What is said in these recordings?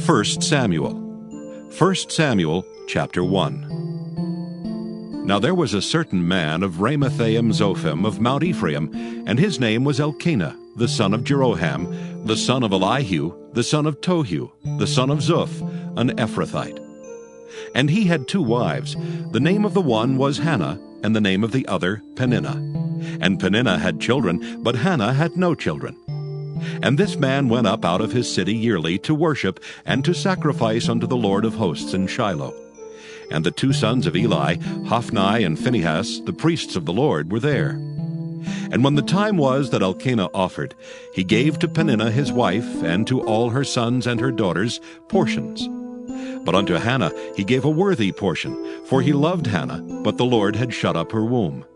1 Samuel chapter 1. Now there was a certain man of Ramathaim Zophim of Mount Ephraim, and his name was Elkanah, the son of Jeroham, the son of Elihu, the son of Tohu, the son of Zuph, an Ephrathite. And he had 2 wives. The name of the one was Hannah, and the name of the other Peninnah. And Peninnah had children, but Hannah had no children. And this man went up out of his city yearly to worship and to sacrifice unto the Lord of hosts in Shiloh. And the 2 sons of Eli, Hophni and Phinehas, the priests of the Lord, were there. And when the time was that Elkanah offered, he gave to Peninnah his wife, and to all her sons and her daughters, portions. But unto Hannah he gave a worthy portion, for he loved Hannah, but the Lord had shut up her womb.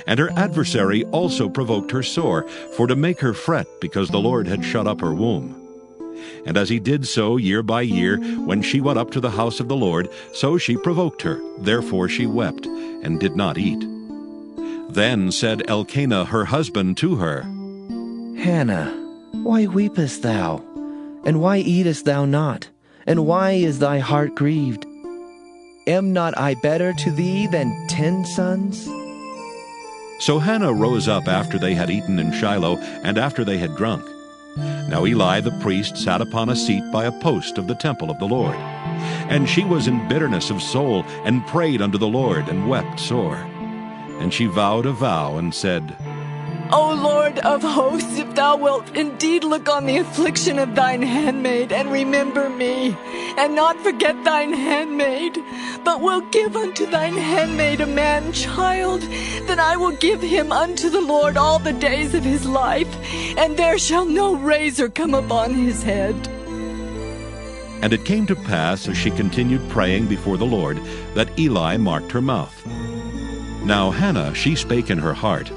And her adversary also provoked her sore, for to make her fret, because the Lord had shut up her womb. And as he did so year by year, when she went up to the house of the Lord, so she provoked her. Therefore she wept, and did not eat. Then said Elkanah her husband to her, Hannah, why weepest thou? And why eatest thou not? And why is thy heart grieved? Am not I better to thee than 10 sons? So Hannah rose up after they had eaten in Shiloh, and after they had drunk. Now Eli the priest sat upon a seat by a post of the temple of the Lord. And she was in bitterness of soul, and prayed unto the Lord, and wept sore. And she vowed a vow, and said, O Lord of hosts, if thou wilt indeed look on the affliction of thine handmaid, and remember me, and not forget thine handmaid, but will give unto thine handmaid a man-child, then I will give him unto the Lord all the days of his life, and there shall no razor come upon his head. And it came to pass, as she continued praying before the Lord, that Eli marked her mouth. Now Hannah, she spake in her heart.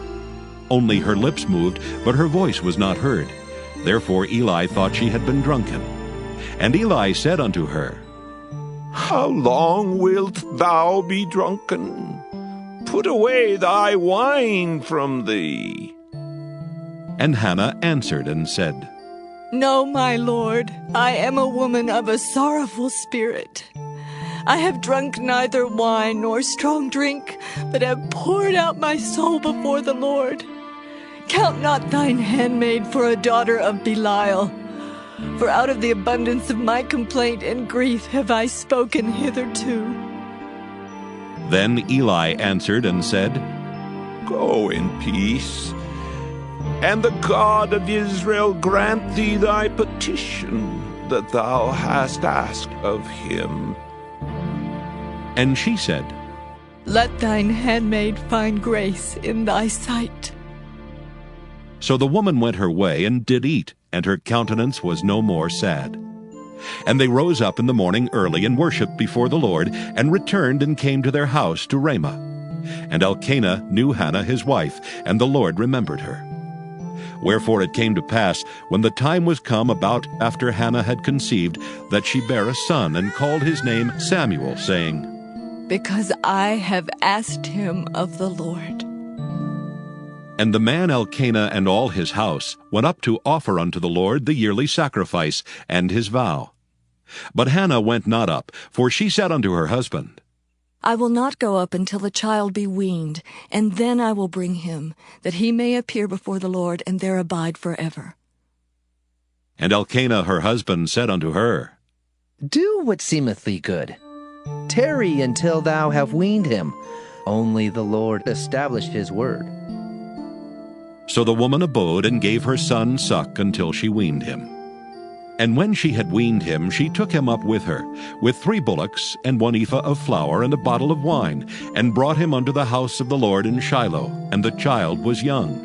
Only her lips moved, but her voice was not heard. Therefore Eli thought she had been drunken. And Eli said unto her, How long wilt thou be drunken? Put away thy wine from thee. And Hannah answered and said, No, my Lord, I am a woman of a sorrowful spirit. I have drunk neither wine nor strong drink, but have poured out my soul before the Lord. Count not thine handmaid for a daughter of Belial, for out of the abundance of my complaint and grief have I spoken hitherto. Then Eli answered and said, Go in peace, and the God of Israel grant thee thy petition that thou hast asked of him. And she said, Let thine handmaid find grace in thy sight. So the woman went her way and did eat, and her countenance was no more sad. And they rose up in the morning early and worshipped before the Lord, and returned and came to their house to Ramah. And Elkanah knew Hannah his wife, and the Lord remembered her. Wherefore it came to pass, when the time was come about after Hannah had conceived, that she bare a son, and called his name Samuel, saying, Because I have asked him of the Lord. And the man Elkanah and all his house went up to offer unto the Lord the yearly sacrifice and his vow. But Hannah went not up, for she said unto her husband, I will not go up until the child be weaned, and then I will bring him, that he may appear before the Lord, and there abide forever. And Elkanah her husband said unto her, Do what seemeth thee good. Tarry until thou have weaned him. Only the Lord established his word. So the woman abode and gave her son suck until she weaned him. And when she had weaned him, she took him up with her, with 3 bullocks, and 1 ephah of flour, and a bottle of wine, and brought him unto the house of the Lord in Shiloh, and the child was young.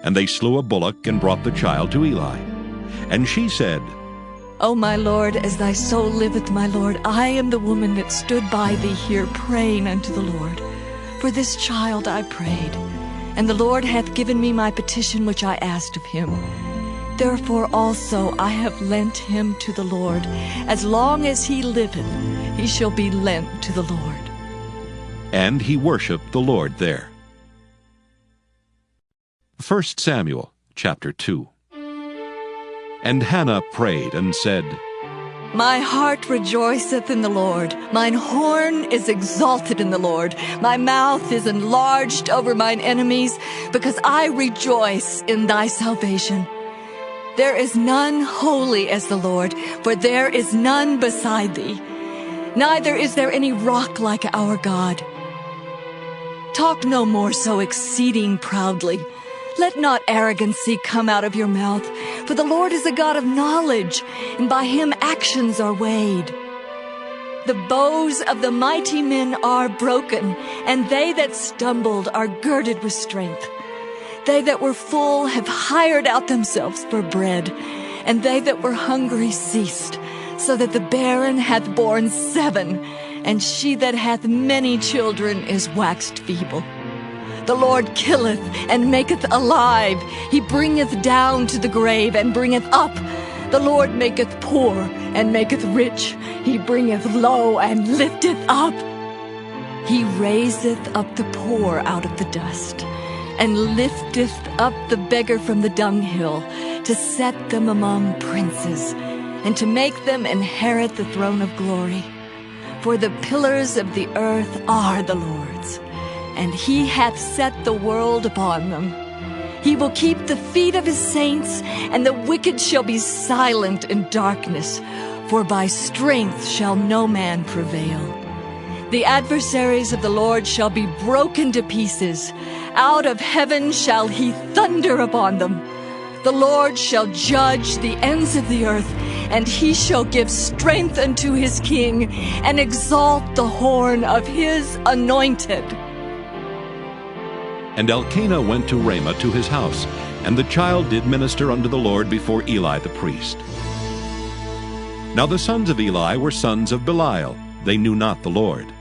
And they slew a bullock, and brought the child to Eli. And she said, O my Lord, as thy soul liveth, my Lord, I am the woman that stood by thee here praying unto the Lord. For this child I prayed, and the Lord hath given me my petition which I asked of him. Therefore also I have lent him to the Lord. As long as he liveth, he shall be lent to the Lord. And he worshipped the Lord there. 1 Samuel chapter 2. And Hannah prayed and said, My heart rejoiceth in the Lord. Mine horn is exalted in the Lord. My mouth is enlarged over mine enemies, because I rejoice in thy salvation. There is none holy as the Lord, for there is none beside thee. Neither is there any rock like our God. Talk no more so exceeding proudly. Let not arrogancy come out of your mouth, for the Lord is a God of knowledge, and by him actions are weighed. The bows of the mighty men are broken, and they that stumbled are girded with strength. They that were full have hired out themselves for bread, and they that were hungry ceased, so that the barren hath borne 7, and she that hath many children is waxed feeble. The Lord killeth and maketh alive. He bringeth down to the grave and bringeth up. The Lord maketh poor and maketh rich. He bringeth low and lifteth up. He raiseth up the poor out of the dust, and lifteth up the beggar from the dunghill, to set them among princes, and to make them inherit the throne of glory. For the pillars of the earth are the Lord's, and he hath set the world upon them. He will keep the feet of his saints, and the wicked shall be silent in darkness, for by strength shall no man prevail. The adversaries of the Lord shall be broken to pieces. Out of heaven shall he thunder upon them. The Lord shall judge the ends of the earth, and he shall give strength unto his king, and exalt the horn of his anointed. And Elkanah went to Ramah to his house, and the child did minister unto the Lord before Eli the priest. Now the sons of Eli were sons of Belial. They knew not the Lord.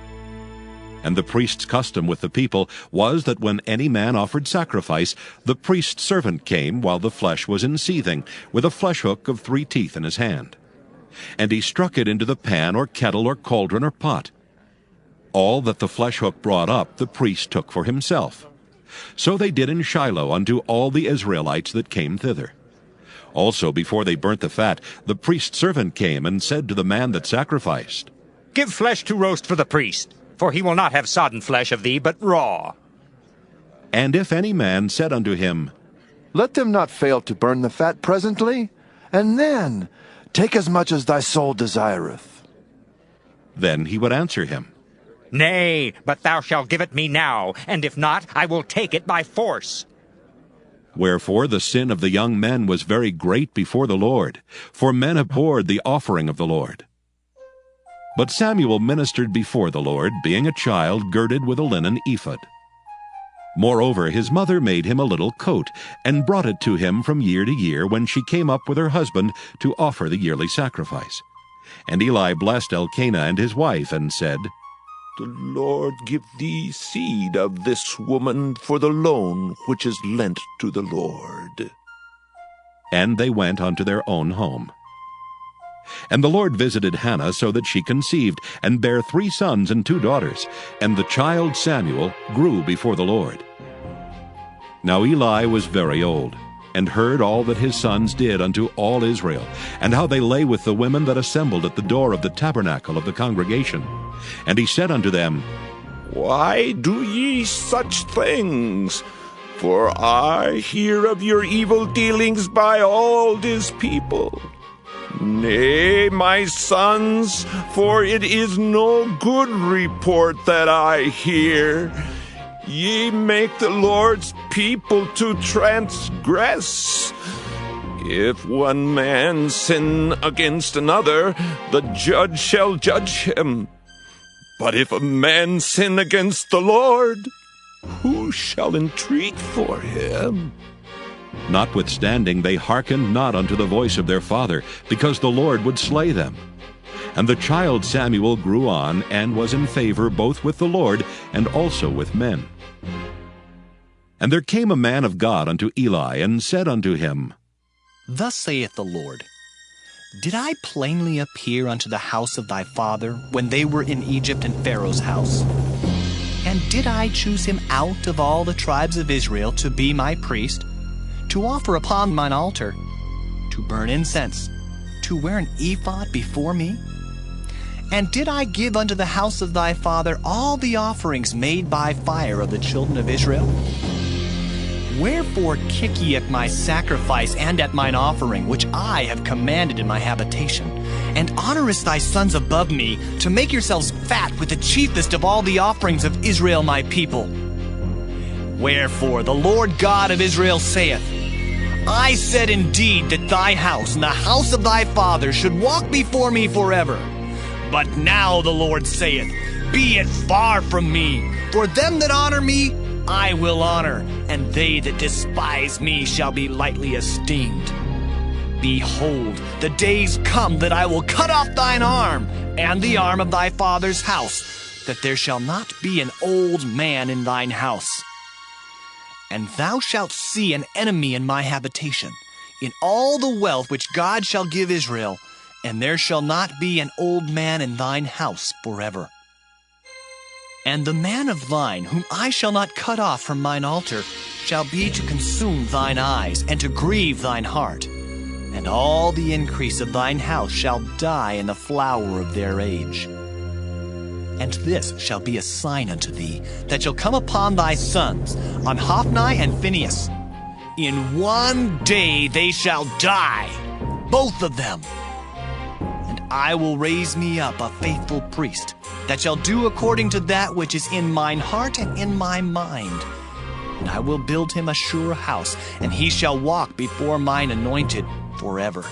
And the priest's custom with the people was that when any man offered sacrifice, the priest's servant came while the flesh was in seething, with a flesh hook of 3 teeth in his hand. And he struck it into the pan or kettle or cauldron or pot. All that the flesh hook brought up the priest took for himself. So they did in Shiloh unto all the Israelites that came thither. Also before they burnt the fat, the priest's servant came and said to the man that sacrificed, Give flesh to roast for the priest, for he will not have sodden flesh of thee, but raw. And if any man said unto him, Let them not fail to burn the fat presently, and then take as much as thy soul desireth. Then he would answer him, Nay, but thou shalt give it me now, and if not, I will take it by force. Wherefore the sin of the young men was very great before the Lord, for men abhorred the offering of the Lord. But Samuel ministered before the Lord, being a child girded with a linen ephod. Moreover, his mother made him a little coat, and brought it to him from year to year when she came up with her husband to offer the yearly sacrifice. And Eli blessed Elkanah and his wife, and said, The Lord give thee seed of this woman for the loan which is lent to the Lord. And they went unto their own home. And the Lord visited Hannah so that she conceived, and bare 3 sons and 2 daughters. And the child Samuel grew before the Lord. Now Eli was very old, and heard all that his sons did unto all Israel, and how they lay with the women that assembled at the door of the tabernacle of the congregation. And he said unto them, Why do ye such things? For I hear of your evil dealings by all this people. Nay, my sons, for it is no good report that I hear. Ye make the Lord's people to transgress. If one man sin against another, the judge shall judge him. But if a man sin against the Lord, who shall entreat for him? Notwithstanding they hearkened not unto the voice of their father, because the Lord would slay them. And the child Samuel grew on, and was in favor both with the Lord and also with men. And there came a man of God unto Eli, and said unto him, Thus saith the Lord, Did I plainly appear unto the house of thy father, when they were in Egypt in Pharaoh's house? And did I choose him out of all the tribes of Israel to be my priest, to offer upon mine altar, to burn incense, to wear an ephod before me? And did I give unto the house of thy father all the offerings made by fire of the children of Israel? Wherefore kick ye at my sacrifice and at mine offering, which I have commanded in my habitation? And honorest thy sons above me, to make yourselves fat with the chiefest of all the offerings of Israel my people? Wherefore the Lord God of Israel saith, I said indeed that thy house and the house of thy father should walk before me forever. But now the Lord saith, Be it far from me, for them that honor me I will honor, and they that despise me shall be lightly esteemed. Behold, the days come that I will cut off thine arm, and the arm of thy father's house, that there shall not be an old man in thine house. And thou shalt see an enemy in my habitation, in all the wealth which God shall give Israel, and there shall not be an old man in thine house forever. And the man of thine, whom I shall not cut off from mine altar, shall be to consume thine eyes, and to grieve thine heart. And all the increase of thine house shall die in the flower of their age. And this shall be a sign unto thee, that shall come upon thy sons, on Hophni and Phinehas. In one day they shall die, both of them. And I will raise me up a faithful priest, that shall do according to that which is in mine heart and in my mind. And I will build him a sure house, and he shall walk before mine anointed forever.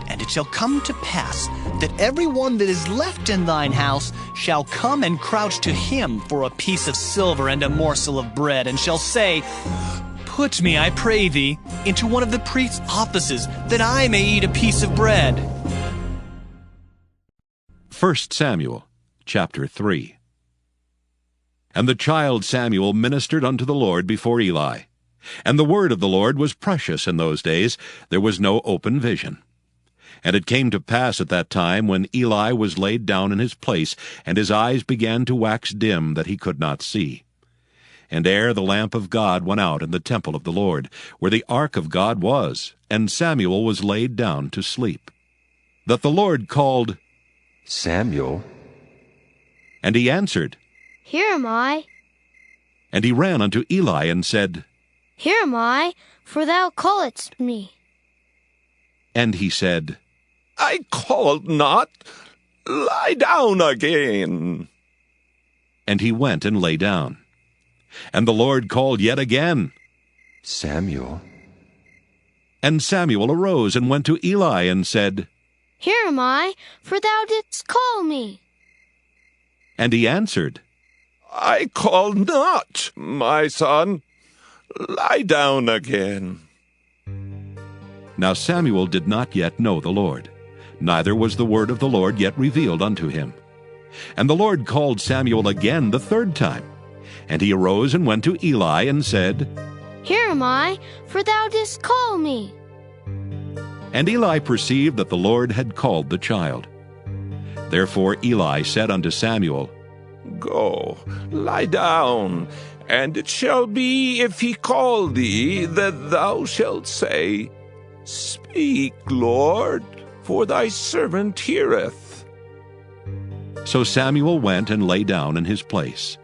And it shall come to pass that every one that is left in thine house shall come and crouch to him for a piece of silver and a morsel of bread, and shall say, Put me, I pray thee, into one of the priest's offices, that I may eat a piece of bread. 1 Samuel chapter 3. And the child Samuel ministered unto the Lord before Eli. And the word of the Lord was precious in those days. There was no open vision. And it came to pass at that time, when Eli was laid down in his place, and his eyes began to wax dim, that he could not see. And ere the lamp of God went out in the temple of the Lord, where the ark of God was, and Samuel was laid down to sleep, that the Lord called, Samuel. And he answered, Here am I. And he ran unto Eli and said, Here am I, for thou calledst me. And he said, I called not. Lie down again. And he went and lay down. And the Lord called yet again, Samuel. And Samuel arose and went to Eli and said, Here am I, for thou didst call me. And he answered, I called not, my son. Lie down again. Now Samuel did not yet know the Lord, neither was the word of the Lord yet revealed unto him. And the Lord called Samuel again the third time. And he arose and went to Eli and said, Here am I, for thou didst call me. And Eli perceived that the Lord had called the child. Therefore Eli said unto Samuel, Go, lie down, and it shall be, if he call thee, that thou shalt say, Speak, Lord, for thy servant heareth. So Samuel went and lay down in his place.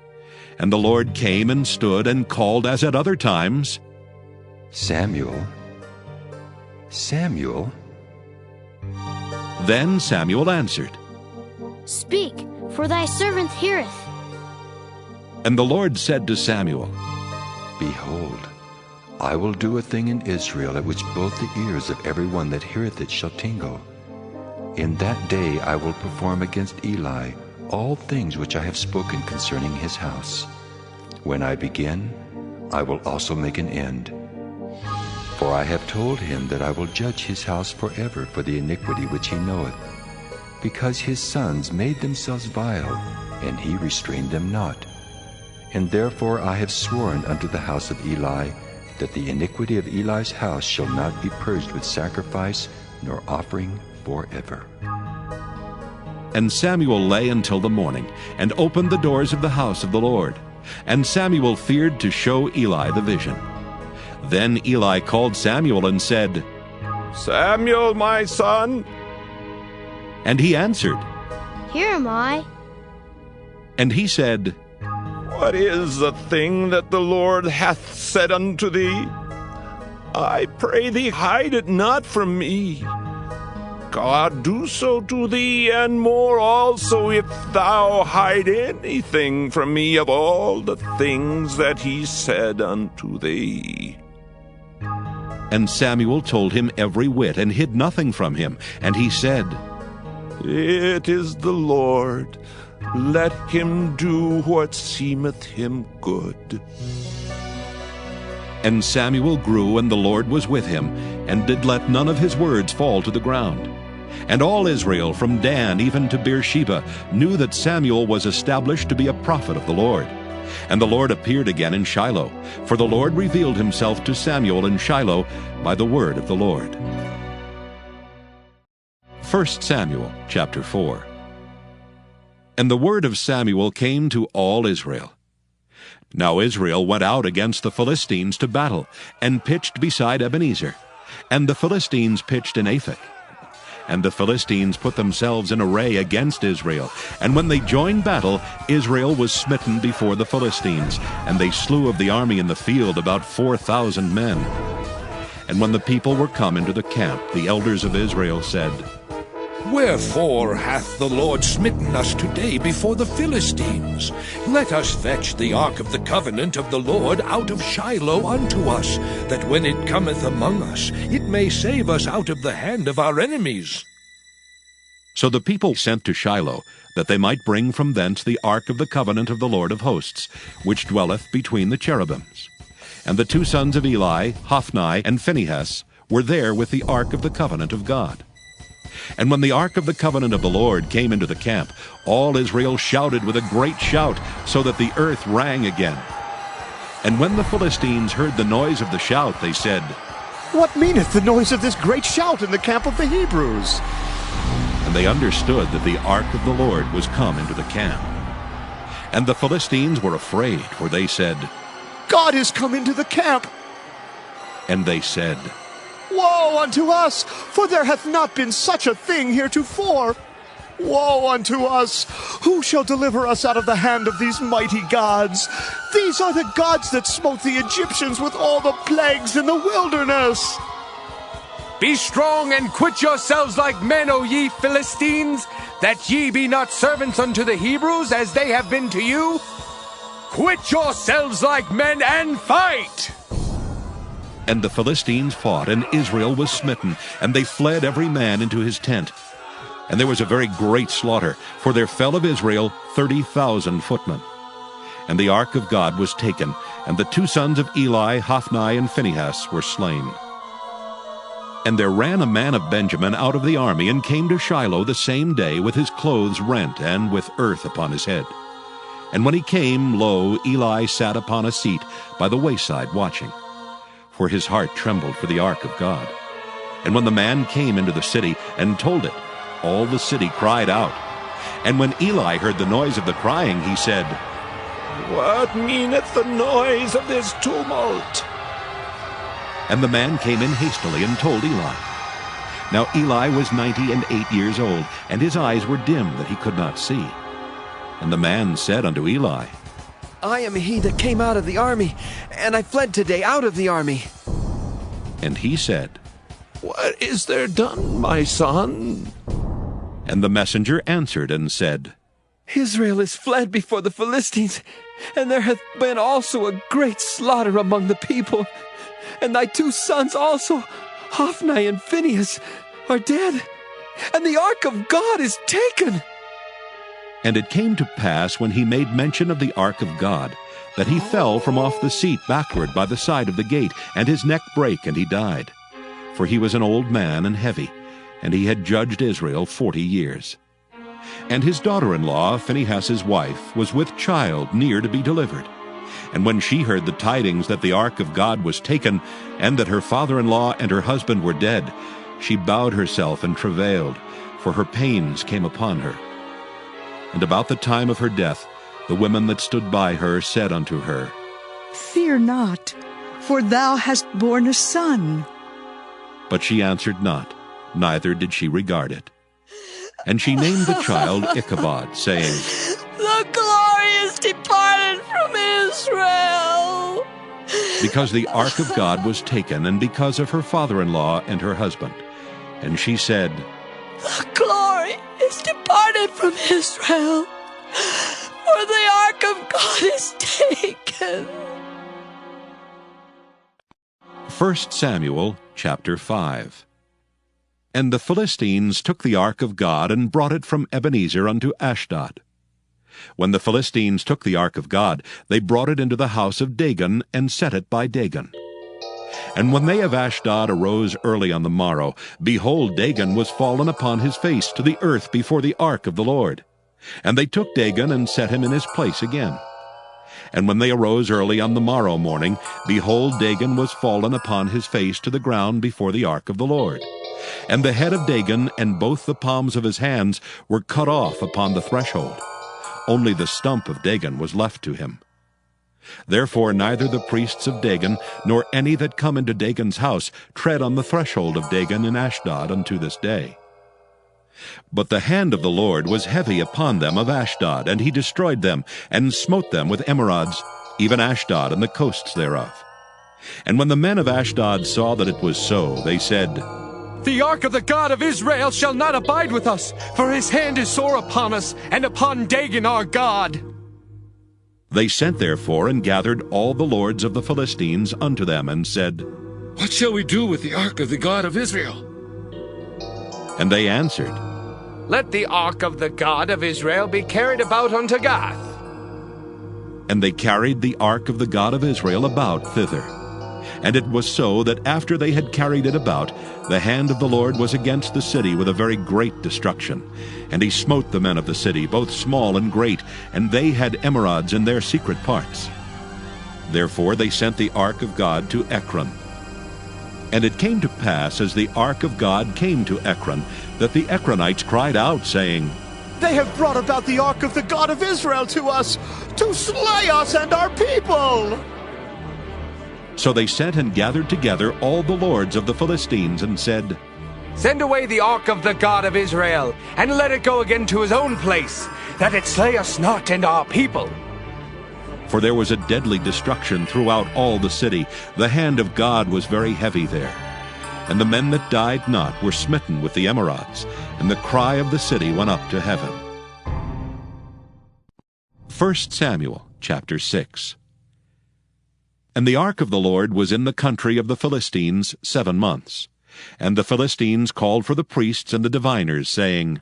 And the Lord came and stood and called as at other times, Samuel. Samuel. Then Samuel answered, Speak, for thy servant heareth. And the Lord said to Samuel, Behold, I will do a thing in Israel, at which both the ears of every one that heareth it shall tingle. In that day I will perform against Eli all things which I have spoken concerning his house. When I begin, I will also make an end. For I have told him that I will judge his house forever for the iniquity which he knoweth, because his sons made themselves vile, and he restrained them not. And therefore I have sworn unto the house of Eli, that the iniquity of Eli's house shall not be purged with sacrifice nor offering forever. And Samuel lay until the morning, and opened the doors of the house of the Lord. And Samuel feared to show Eli the vision. Then Eli called Samuel and said, Samuel, my son. And he answered, Here am I. and he said, What is the thing that the Lord hath said unto thee? I pray thee, hide it not from me. God do so to thee, and more also, if thou hide anything from me of all the things that he said unto thee. And Samuel told him every whit, and hid nothing from him. And he said, It is the Lord. Let him do what seemeth him good. And Samuel grew, and the Lord was with him, and did let none of his words fall to the ground. And all Israel, from Dan even to Beersheba, knew that Samuel was established to be a prophet of the Lord. And the Lord appeared again in Shiloh, for the Lord revealed himself to Samuel in Shiloh by the word of the Lord. 1 Samuel chapter 4. And the word of Samuel came to all Israel. Now Israel went out against the Philistines to battle, and pitched beside Ebenezer. And the Philistines pitched in Aphek. And the Philistines put themselves in array against Israel. And when they joined battle, Israel was smitten before the Philistines, and they slew of the army in the field about 4,000 men. And when the people were come into the camp, the elders of Israel said, Wherefore hath the Lord smitten us today before the Philistines? Let us fetch the ark of the covenant of the Lord out of Shiloh unto us, that when it cometh among us, it may save us out of the hand of our enemies. So the people sent to Shiloh, that they might bring from thence the ark of the covenant of the Lord of hosts, which dwelleth between the cherubims. And the two sons of Eli, Hophni and Phinehas, were there with the ark of the covenant of God. And when the ark of the covenant of the Lord came into the camp, all Israel shouted with a great shout, so that the earth rang again. And when the Philistines heard the noise of the shout, they said, What meaneth the noise of this great shout in the camp of the Hebrews? And they understood that the ark of the Lord was come into the camp. And the Philistines were afraid, for they said, God is come into the camp. And they said, Woe unto us, for there hath not been such a thing heretofore. Woe unto us! Who shall deliver us out of the hand of these mighty gods? These are the gods that smote the Egyptians with all the plagues in the wilderness. Be strong and quit yourselves like men, O ye Philistines, that ye be not servants unto the Hebrews, as they have been to you. Quit yourselves like men and fight! And the Philistines fought, and Israel was smitten, and they fled every man into his tent. And there was a very great slaughter, for there fell of Israel 30,000 footmen. And the ark of God was taken, and the two sons of Eli, Hophni and Phinehas, were slain. And there ran a man of Benjamin out of the army, and came to Shiloh the same day with his clothes rent, and with earth upon his head. And when he came, lo, Eli sat upon a seat by the wayside watching. For his heart trembled for the ark of God. And when the man came into the city and told it, all the city cried out. And when Eli heard the noise of the crying, he said, What meaneth the noise of this tumult? And the man came in hastily and told Eli. Now Eli was 98 years old, and his eyes were dim that he could not see. And the man said unto Eli, I am he that came out of the army, and I fled today out of the army. And he said, What is there done, my son? And the messenger answered and said, Israel is fled before the Philistines, and there hath been also a great slaughter among the people. And thy two sons also, Hophni and Phinehas, are dead, and the ark of God is taken. And it came to pass, when he made mention of the ark of God, that he fell from off the seat backward by the side of the gate, and his neck brake, and he died. For he was an old man and heavy, and he had judged Israel 40 years. And his daughter-in-law, Phinehas' wife, was with child near to be delivered. And when she heard the tidings that the ark of God was taken, and that her father-in-law and her husband were dead, she bowed herself and travailed, for her pains came upon her. And about the time of her death, the women that stood by her said unto her, Fear not, for thou hast borne a son. But she answered not, neither did she regard it. And she named the child Ichabod, saying, The glory is departed from Israel. Because the ark of God was taken, and because of her father-in-law and her husband. And she said, The glory is departed from Israel, for the ark of God is taken. 1 Samuel chapter 5. And the Philistines took the ark of God, and brought it from Ebenezer unto Ashdod. When the Philistines took the ark of God, they brought it into the house of Dagon, and set it by Dagon. And when they of Ashdod arose early on the morrow, behold, Dagon was fallen upon his face to the earth before the ark of the Lord. And they took Dagon, and set him in his place again. And when they arose early on the morrow morning, behold, Dagon was fallen upon his face to the ground before the ark of the Lord. And the head of Dagon and both the palms of his hands were cut off upon the threshold. Only the stump of Dagon was left to him. Therefore neither the priests of Dagon, nor any that come into Dagon's house, tread on the threshold of Dagon in Ashdod unto this day. But the hand of the Lord was heavy upon them of Ashdod, and he destroyed them, and smote them with emerods, even Ashdod and the coasts thereof. And when the men of Ashdod saw that it was so, they said, The ark of the God of Israel shall not abide with us, for his hand is sore upon us, and upon Dagon our God. They sent therefore and gathered all the lords of the Philistines unto them, and said, What shall we do with the ark of the God of Israel? And they answered, Let the ark of the God of Israel be carried about unto Gath. And they carried the ark of the God of Israel about thither. And it was so that after they had carried it about, the hand of the Lord was against the city with a very great destruction. And he smote the men of the city, both small and great, and they had emerods in their secret parts. Therefore they sent the ark of God to Ekron. And it came to pass, as the ark of God came to Ekron, that the Ekronites cried out, saying, They have brought about the ark of the God of Israel to us, to slay us and our people. So they sent and gathered together all the lords of the Philistines, and said, Send away the ark of the God of Israel, and let it go again to his own place, that it slay us not and our people. For there was a deadly destruction throughout all the city. The hand of God was very heavy there. And the men that died not were smitten with the emerods, and the cry of the city went up to heaven. 1 Samuel chapter 6. And the ark of the Lord was in the country of the Philistines 7 months. And the Philistines called for the priests and the diviners, saying,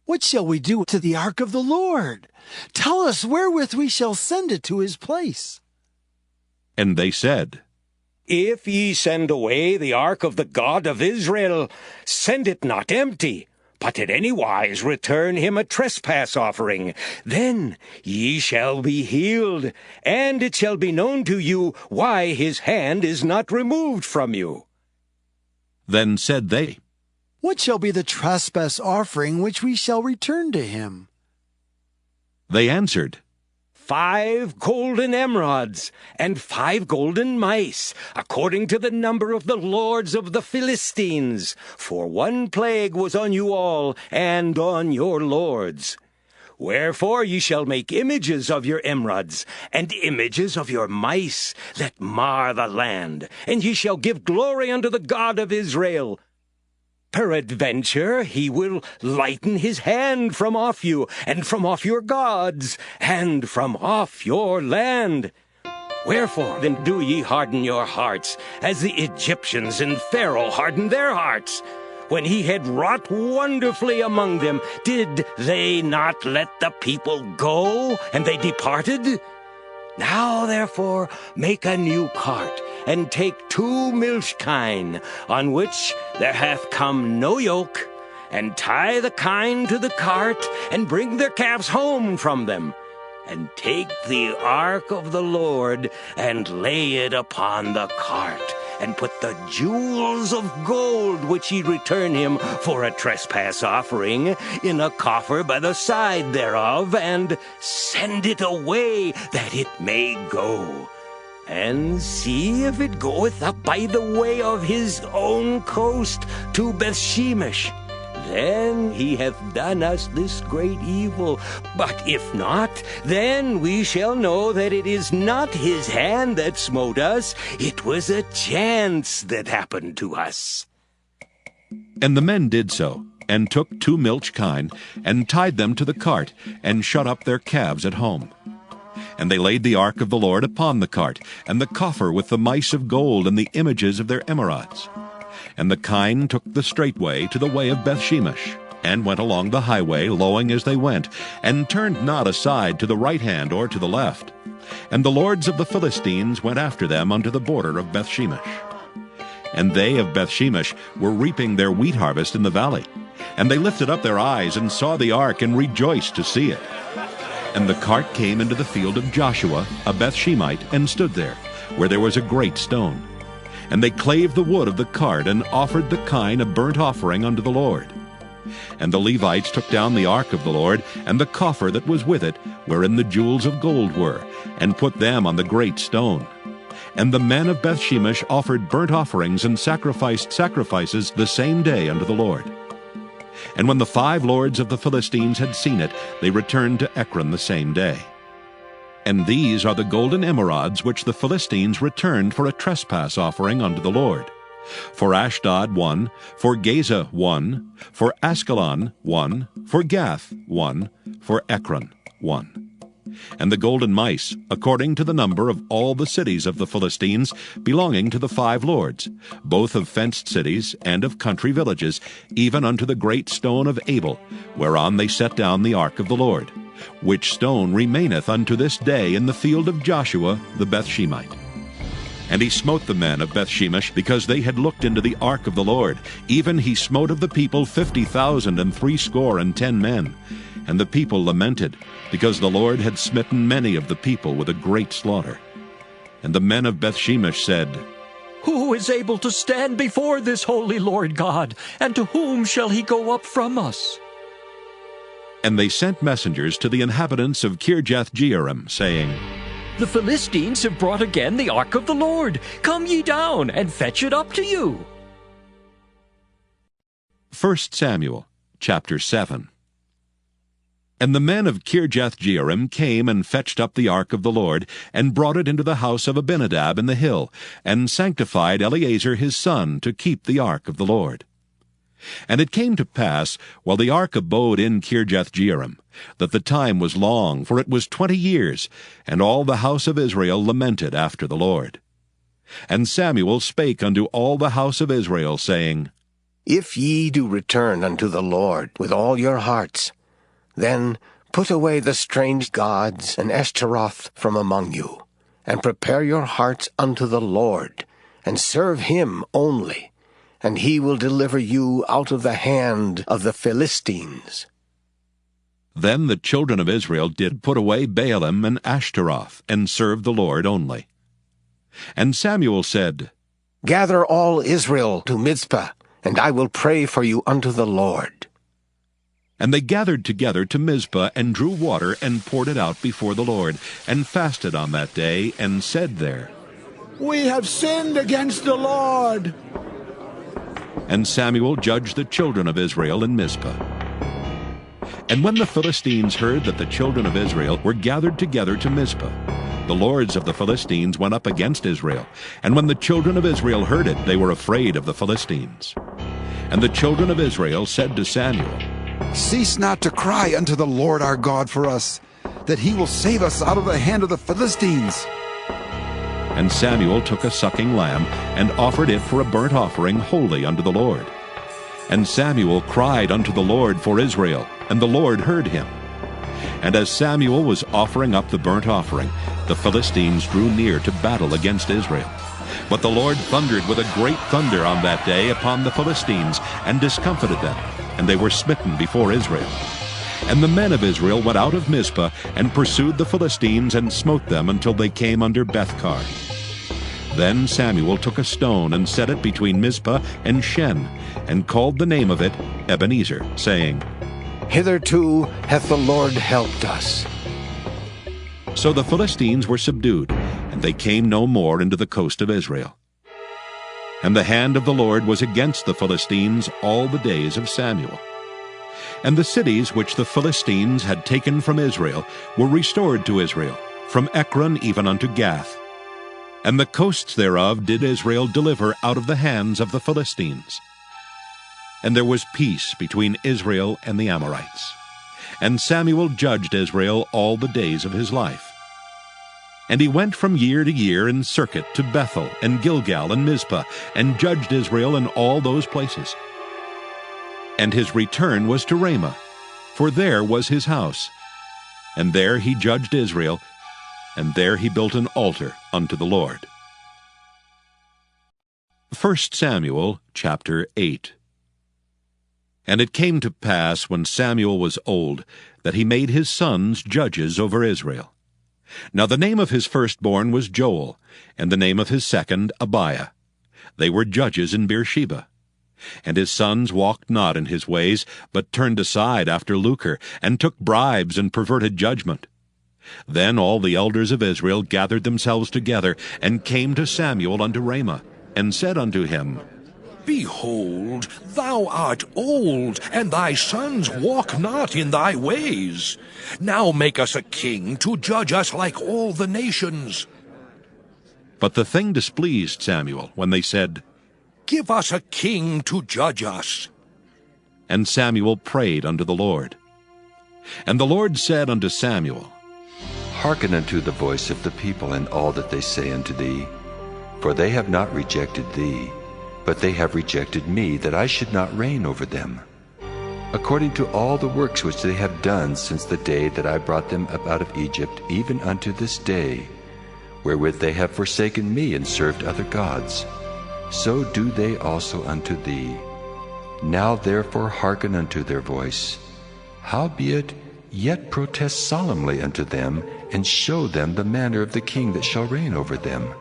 What shall we do to the ark of the Lord? Tell us wherewith we shall send it to his place. And they said, If ye send away the ark of the God of Israel, send it not empty, but in any wise return him a trespass offering. Then ye shall be healed, and it shall be known to you why his hand is not removed from you. Then said they, What shall be the trespass offering which we shall return to him? They answered, 5 golden emerods, and 5 golden mice, according to the number of the lords of the Philistines. For 1 plague was on you all, and on your lords. Wherefore ye shall make images of your emerods, and images of your mice, that mar the land, and ye shall give glory unto the God of Israel. Peradventure he will lighten his hand from off you, and from off your gods, and from off your land. Wherefore then do ye harden your hearts, as the Egyptians and Pharaoh hardened their hearts? When he had wrought wonderfully among them, did they not let the people go, and they departed? Now therefore make a new cart, and take 2 milch kine, on which there hath come no yoke, and tie the kine to the cart, and bring their calves home from them. And take the ark of the Lord, and lay it upon the cart, and put the jewels of gold which ye return him for a trespass offering in a coffer by the side thereof, and send it away that it may go. and see if it goeth up by the way of his own coast to Bethshemesh. Then he hath done us this great evil. But if not, then we shall know that it is not his hand that smote us. It was a chance that happened to us. And the men did so, and took 2 milch kine, and tied them to the cart, and shut up their calves at home. And they laid the ark of the Lord upon the cart, and the coffer with the mice of gold and the images of their emerods. And the kine took the straight way to the way of Bethshemesh, and went along the highway, lowing as they went, and turned not aside to the right hand or to the left. And the lords of the Philistines went after them unto the border of Bethshemesh. And they of Bethshemesh were reaping their wheat harvest in the valley. And they lifted up their eyes, and saw the ark, and rejoiced to see it. And the cart came into the field of Joshua, a Bethshemite, and stood there, where there was a great stone. And they clave the wood of the cart, and offered the kine a burnt offering unto the Lord. And the Levites took down the ark of the Lord, and the coffer that was with it, wherein the jewels of gold were, and put them on the great stone. And the men of Bethshemesh offered burnt offerings and sacrificed sacrifices the same day unto the Lord. And when the 5 lords of the Philistines had seen it, they returned to Ekron the same day. And these are the golden emerods which the Philistines returned for a trespass offering unto the Lord. For Ashdod 1, for Gaza 1, for Askelon 1, for Gath 1, for Ekron 1. And the golden mice, according to the number of all the cities of the Philistines, belonging to the 5 lords, both of fenced cities and of country villages, even unto the great stone of Abel, whereon they set down the ark of the Lord, which stone remaineth unto this day in the field of Joshua the Bethshemite. And he smote the men of Bethshemesh, because they had looked into the ark of the Lord. Even he smote of the people 50,060 men. And the people lamented, because the Lord had smitten many of the people with a great slaughter. And the men of Bethshemesh said, Who is able to stand before this holy Lord God, and to whom shall he go up from us? And they sent messengers to the inhabitants of Kirjath-jearim, saying, The Philistines have brought again the ark of the Lord. Come ye down, and fetch it up to you. 1 Samuel chapter 7. And the men of Kirjath-jearim came and fetched up the ark of the Lord, and brought it into the house of Abinadab in the hill, and sanctified Eleazar his son to keep the ark of the Lord. And it came to pass, while the ark abode in Kirjath-jearim, that the time was long, for it was 20 years, and all the house of Israel lamented after the Lord. And Samuel spake unto all the house of Israel, saying, If ye do return unto the Lord with all your hearts, then put away the strange gods and Ashtaroth from among you, and prepare your hearts unto the Lord, and serve him only, and he will deliver you out of the hand of the Philistines. Then the children of Israel did put away Baalim and Ashtaroth, and served the Lord only. And Samuel said, Gather all Israel to Mizpah, and I will pray for you unto the Lord. And they gathered together to Mizpah, and drew water, and poured it out before the Lord, and fasted on that day, and said there, We have sinned against the Lord. And Samuel judged the children of Israel in Mizpah. And when the Philistines heard that the children of Israel were gathered together to Mizpah, the lords of the Philistines went up against Israel. And when the children of Israel heard it, they were afraid of the Philistines. And the children of Israel said to Samuel, Cease not to cry unto the Lord our God for us, that he will save us out of the hand of the Philistines. And Samuel took a sucking lamb, and offered it for a burnt offering holy unto the Lord. And Samuel cried unto the Lord for Israel, and the Lord heard him. And as Samuel was offering up the burnt offering, the Philistines drew near to battle against Israel. But the Lord thundered with a great thunder on that day upon the Philistines, and discomfited them, and they were smitten before Israel. And the men of Israel went out of Mizpah, and pursued the Philistines, and smote them until they came under Bethkar. Then Samuel took a stone, and set it between Mizpah and Shen, and called the name of it Ebenezer, saying, Hitherto hath the Lord helped us. So the Philistines were subdued, and they came no more into the coast of Israel. And the hand of the Lord was against the Philistines all the days of Samuel. And the cities which the Philistines had taken from Israel were restored to Israel, from Ekron even unto Gath. And the coasts thereof did Israel deliver out of the hands of the Philistines. And there was peace between Israel and the Amorites. And Samuel judged Israel all the days of his life. And he went from year to year in circuit to Bethel and Gilgal and Mizpah, and judged Israel in all those places. And his return was to Ramah, for there was his house. And there he judged Israel, and there he built an altar unto the Lord. 1 Samuel chapter 8. And it came to pass, when Samuel was old, that he made his sons judges over Israel. Now the name of his firstborn was Joel, and the name of his second Abiah. They were judges in Beersheba. And his sons walked not in his ways, but turned aside after lucre, and took bribes and perverted judgment. Then all the elders of Israel gathered themselves together, and came to Samuel unto Ramah, and said unto him, Behold, thou art old, and thy sons walk not in thy ways. Now make us a king to judge us like all the nations. But the thing displeased Samuel, when they said, Give us a king to judge us. And Samuel prayed unto the Lord. And the Lord said unto Samuel, Hearken unto the voice of the people in all that they say unto thee. For they have not rejected thee, but they have rejected me, that I should not reign over them, according to all the works which they have done since the day that I brought them up out of Egypt, even unto this day, wherewith they have forsaken me and served other gods. So do they also unto thee. Now therefore hearken unto their voice. Howbeit, yet protest solemnly unto them, and show them the manner of the king that shall reign over them.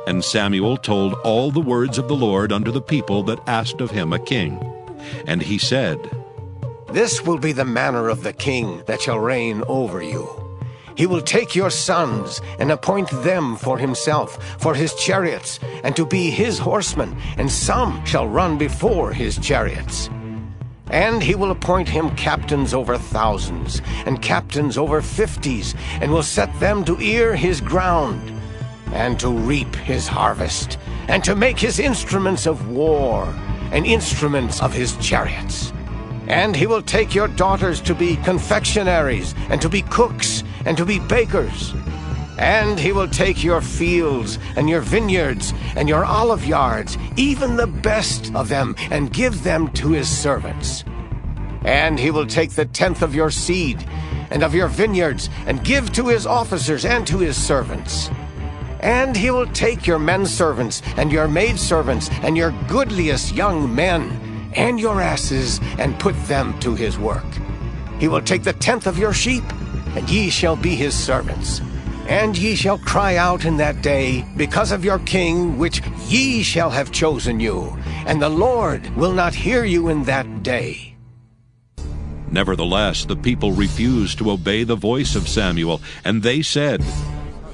And Samuel told all the words of the Lord unto the people that asked of him a king. And he said, This will be the manner of the king that shall reign over you. He will take your sons, and appoint them for himself, for his chariots, and to be his horsemen, and some shall run before his chariots. And he will appoint him captains over thousands, and captains over 50s, and will set them to ear his ground, and to reap his harvest, and to make his instruments of war, and instruments of his chariots. And he will take your daughters to be confectionaries, and to be cooks, and to be bakers. And he will take your fields, and your vineyards, and your olive yards, even the best of them, and give them to his servants. And he will take the 10th of your seed, and of your vineyards, and give to his officers and to his servants. And he will take your men servants, and your maidservants, and your goodliest young men, and your asses, and put them to his work. He will take the 10th of your sheep, and ye shall be his servants. And ye shall cry out in that day, because of your king, which ye shall have chosen you, and the Lord will not hear you in that day. Nevertheless, the people refused to obey the voice of Samuel, and they said,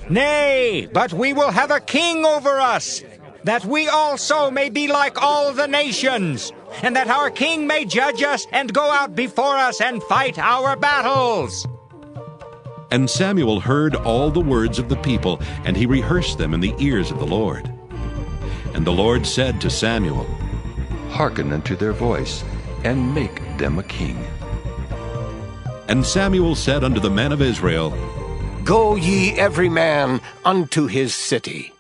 Nay, but we will have a king over us, that we also may be like all the nations, and that our king may judge us and go out before us and fight our battles. And Samuel heard all the words of the people, and he rehearsed them in the ears of the Lord. And the Lord said to Samuel, Hearken unto their voice, and make them a king. And Samuel said unto the men of Israel, Go ye every man unto his city.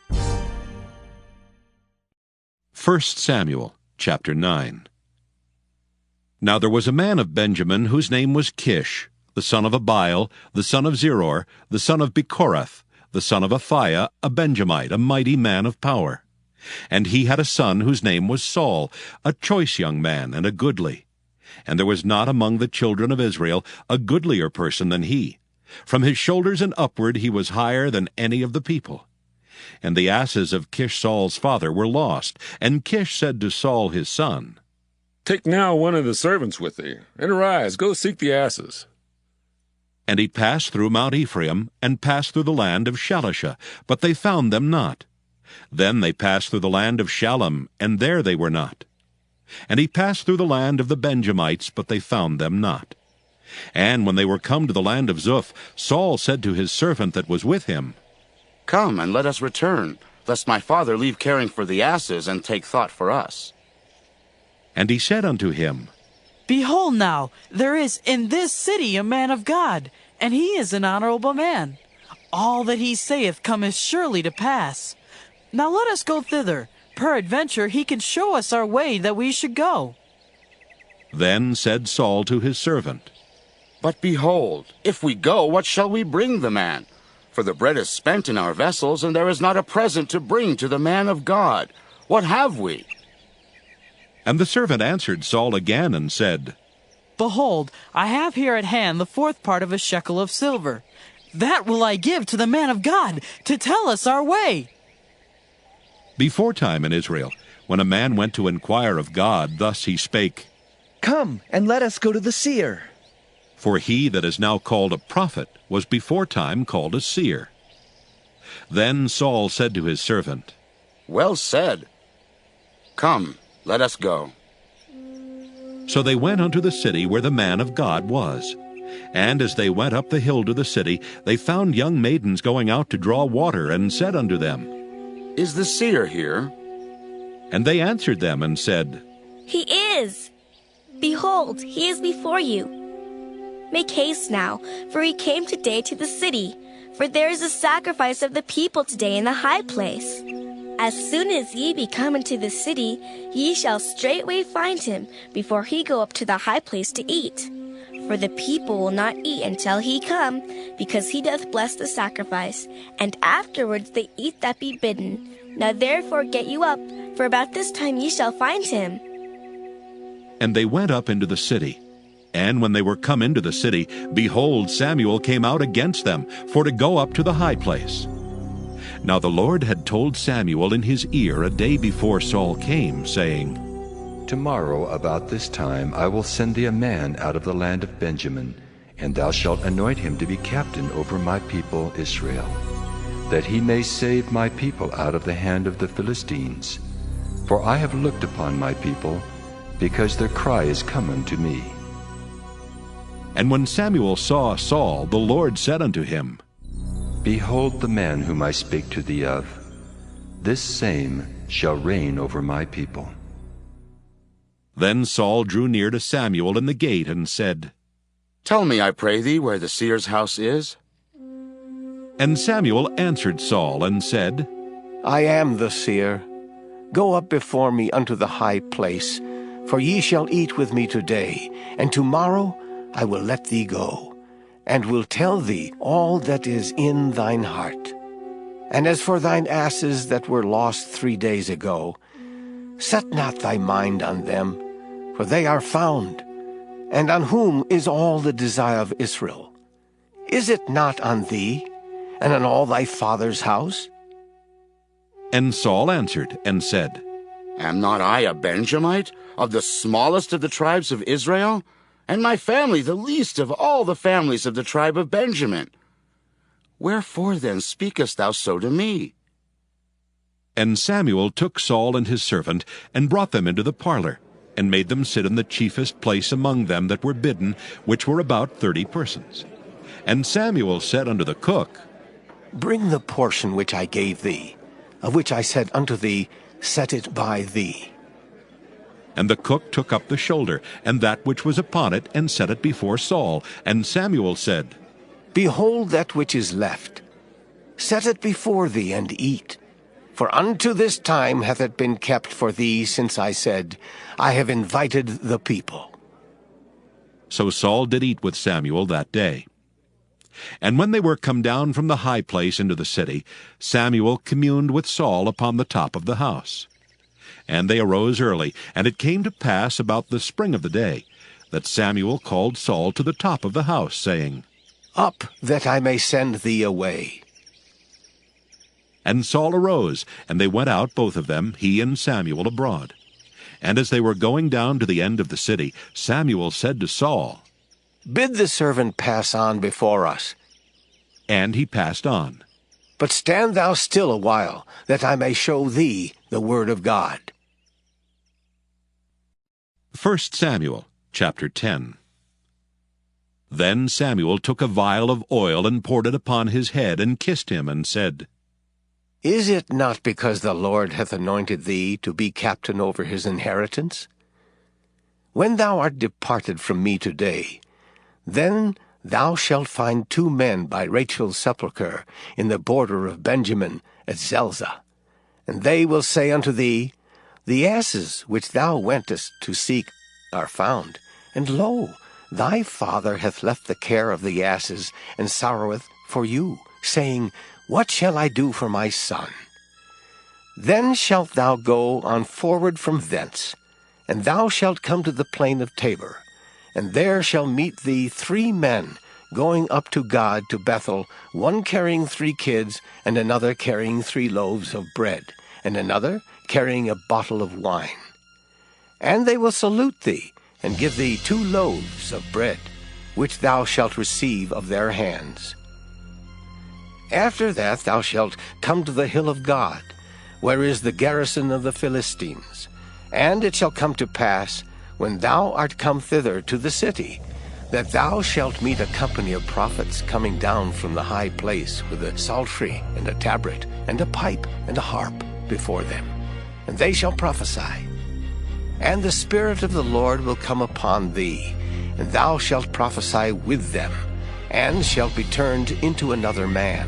1 Samuel chapter 9. Now there was a man of Benjamin whose name was Kish, the son of Abiel, the son of Zeror, the son of Bechorath, the son of Aphiah, a Benjamite, a mighty man of power. And he had a son whose name was Saul, a choice young man and a goodly. And there was not among the children of Israel a goodlier person than he. From his shoulders and upward he was higher than any of the people. And the asses of Kish Saul's father were lost. And Kish said to Saul his son, Take now one of the servants with thee, and arise, go seek the asses. And he passed through Mount Ephraim, and passed through the land of Shalisha, but they found them not. Then they passed through the land of Shalem, and there they were not. And he passed through the land of the Benjamites, but they found them not. And when they were come to the land of Zuph, Saul said to his servant that was with him, Come, and let us return, lest my father leave caring for the asses, and take thought for us. And he said unto him, Behold now, there is in this city a man of God, and he is an honorable man. All that he saith cometh surely to pass. Now let us go thither. Peradventure he can show us our way that we should go. Then said Saul to his servant, But behold, if we go, what shall we bring the man? For the bread is spent in our vessels, and there is not a present to bring to the man of God. What have we? And the servant answered Saul again, and said, Behold, I have here at hand the 4th part of a shekel of silver. That will I give to the man of God, to tell us our way. Beforetime in Israel, when a man went to inquire of God, thus he spake, Come, and let us go to the seer. For he that is now called a prophet was beforetime called a seer. Then Saul said to his servant, Well said. Come, let us go. So they went unto the city where the man of God was. And as they went up the hill to the city, they found young maidens going out to draw water, and said unto them, Is the seer here? And they answered them and said, He is. Behold, he is before you. Make haste now, for he came today to the city. For there is a sacrifice of the people today in the high place. As soon as ye be come into the city, ye shall straightway find him, before he go up to the high place to eat. For the people will not eat until he come, because he doth bless the sacrifice, and afterwards they eat that be bidden. Now therefore get you up, for about this time ye shall find him. And they went up into the city. And when they were come into the city, behold, Samuel came out against them, for to go up to the high place. Now the Lord had told Samuel in his ear a day before Saul came, saying, Tomorrow about this time I will send thee a man out of the land of Benjamin, and thou shalt anoint him to be captain over my people Israel, that he may save my people out of the hand of the Philistines. For I have looked upon my people, because their cry is come unto me. And when Samuel saw Saul, the Lord said unto him, Behold the man whom I spake to thee of. This same shall reign over my people. Then Saul drew near to Samuel in the gate, and said, Tell me, I pray thee, where the seer's house is. And Samuel answered Saul, and said, I am the seer. Go up before me unto the high place, for ye shall eat with me today, and tomorrow I will let thee go, and will tell thee all that is in thine heart. And as for thine asses that were lost 3 days ago, set not thy mind on them, for they are found. And on whom is all the desire of Israel? Is it not on thee, and on all thy father's house? And Saul answered and said, Am not I a Benjamite, of the smallest of the tribes of Israel? And my family the least of all the families of the tribe of Benjamin. Wherefore then speakest thou so to me? And Samuel took Saul and his servant, and brought them into the parlor, and made them sit in the chiefest place among them that were bidden, which were about 30 persons. And Samuel said unto the cook, Bring the portion which I gave thee, of which I said unto thee, Set it by thee. And the cook took up the shoulder, and that which was upon it, and set it before Saul. And Samuel said, Behold that which is left. Set it before thee, and eat. For unto this time hath it been kept for thee, since I said, I have invited the people. So Saul did eat with Samuel that day. And when they were come down from the high place into the city, Samuel communed with Saul upon the top of the house. And they arose early, and it came to pass about the spring of the day, that Samuel called Saul to the top of the house, saying, Up, that I may send thee away. And Saul arose, and they went out both of them, he and Samuel, abroad. And as they were going down to the end of the city, Samuel said to Saul, Bid the servant pass on before us. And he passed on. But stand thou still a while, that I may show thee the word of God. 1 Samuel chapter 10. Then Samuel took a vial of oil and poured it upon his head, and kissed him, and said, Is it not because the Lord hath anointed thee to be captain over his inheritance? When thou art departed from me today, then thou shalt find 2 men by Rachel's sepulchre in the border of Benjamin at Zelzah. And they will say unto thee, The asses which thou wentest to seek are found, and lo, thy father hath left the care of the asses, and sorroweth for you, saying, What shall I do for my son? Then shalt thou go on forward from thence, and thou shalt come to the plain of Tabor, and there shall meet thee 3 men going up to God to Bethel, one carrying 3 kids, and another carrying 3 loaves of bread, and another carrying a bottle of wine. And they will salute thee, and give thee 2 loaves of bread, which thou shalt receive of their hands. After that thou shalt come to the hill of God, where is the garrison of the Philistines. And it shall come to pass, when thou art come thither to the city, that thou shalt meet a company of prophets coming down from the high place with a psaltery and a tabret and a pipe and a harp before them. And they shall prophesy. And the Spirit of the Lord will come upon thee, and thou shalt prophesy with them, and shalt be turned into another man.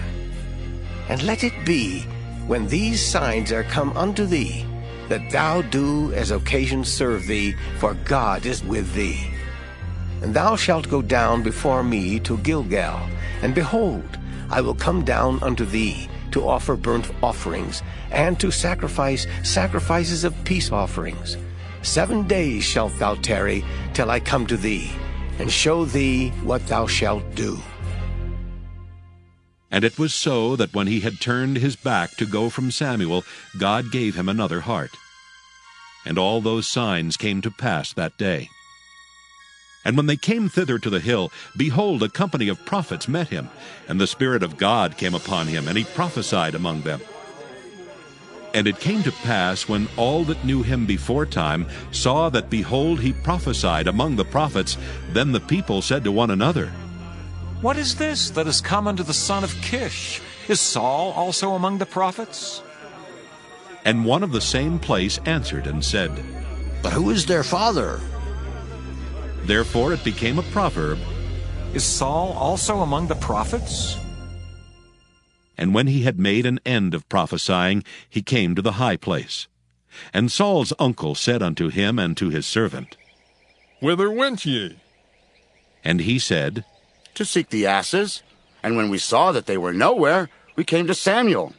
And let it be, when these signs are come unto thee, that thou do as occasion serve thee, for God is with thee. And thou shalt go down before me to Gilgal, and behold, I will come down unto thee to offer burnt offerings, and to sacrifice sacrifices of peace offerings. 7 days shalt thou tarry till I come to thee, and show thee what thou shalt do. And it was so that when he had turned his back to go from Samuel, God gave him another heart. And all those signs came to pass that day. And when they came thither to the hill, behold, a company of prophets met him, and the Spirit of God came upon him, and he prophesied among them. And it came to pass, when all that knew him beforetime saw that, behold, he prophesied among the prophets, then the people said to one another, What is this that is come unto the son of Kish? Is Saul also among the prophets? And one of the same place answered and said, But who is their father? Therefore it became a proverb, Is Saul also among the prophets? And when he had made an end of prophesying, he came to the high place. And Saul's uncle said unto him and to his servant, Whither went ye? And he said, To seek the asses. And when we saw that they were nowhere, we came to Samuel.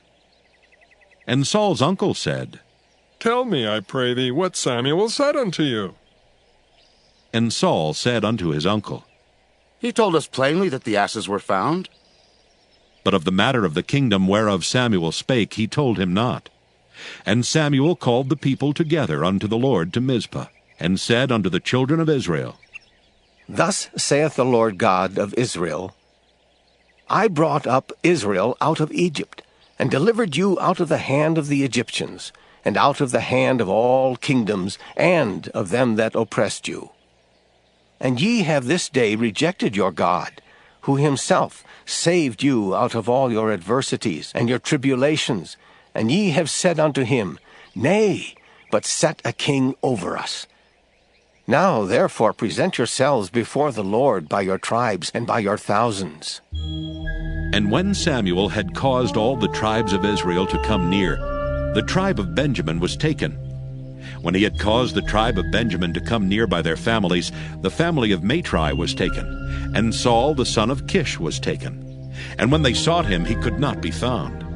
And Saul's uncle said, Tell me, I pray thee, what Samuel said unto you. And Saul said unto his uncle, He told us plainly that the asses were found. But of the matter of the kingdom whereof Samuel spake he told him not. And Samuel called the people together unto the Lord to Mizpah, and said unto the children of Israel, Thus saith the Lord God of Israel, I brought up Israel out of Egypt, and delivered you out of the hand of the Egyptians, and out of the hand of all kingdoms, and of them that oppressed you. And ye have this day rejected your God, who himself saved you out of all your adversities and your tribulations, and ye have said unto him, Nay, but set a king over us. Now therefore present yourselves before the Lord by your tribes and by your thousands. And when Samuel had caused all the tribes of Israel to come near, the tribe of Benjamin was taken. When he had caused the tribe of Benjamin to come near by their families, the family of Matri was taken, and Saul the son of Kish was taken. And when they sought him, he could not be found.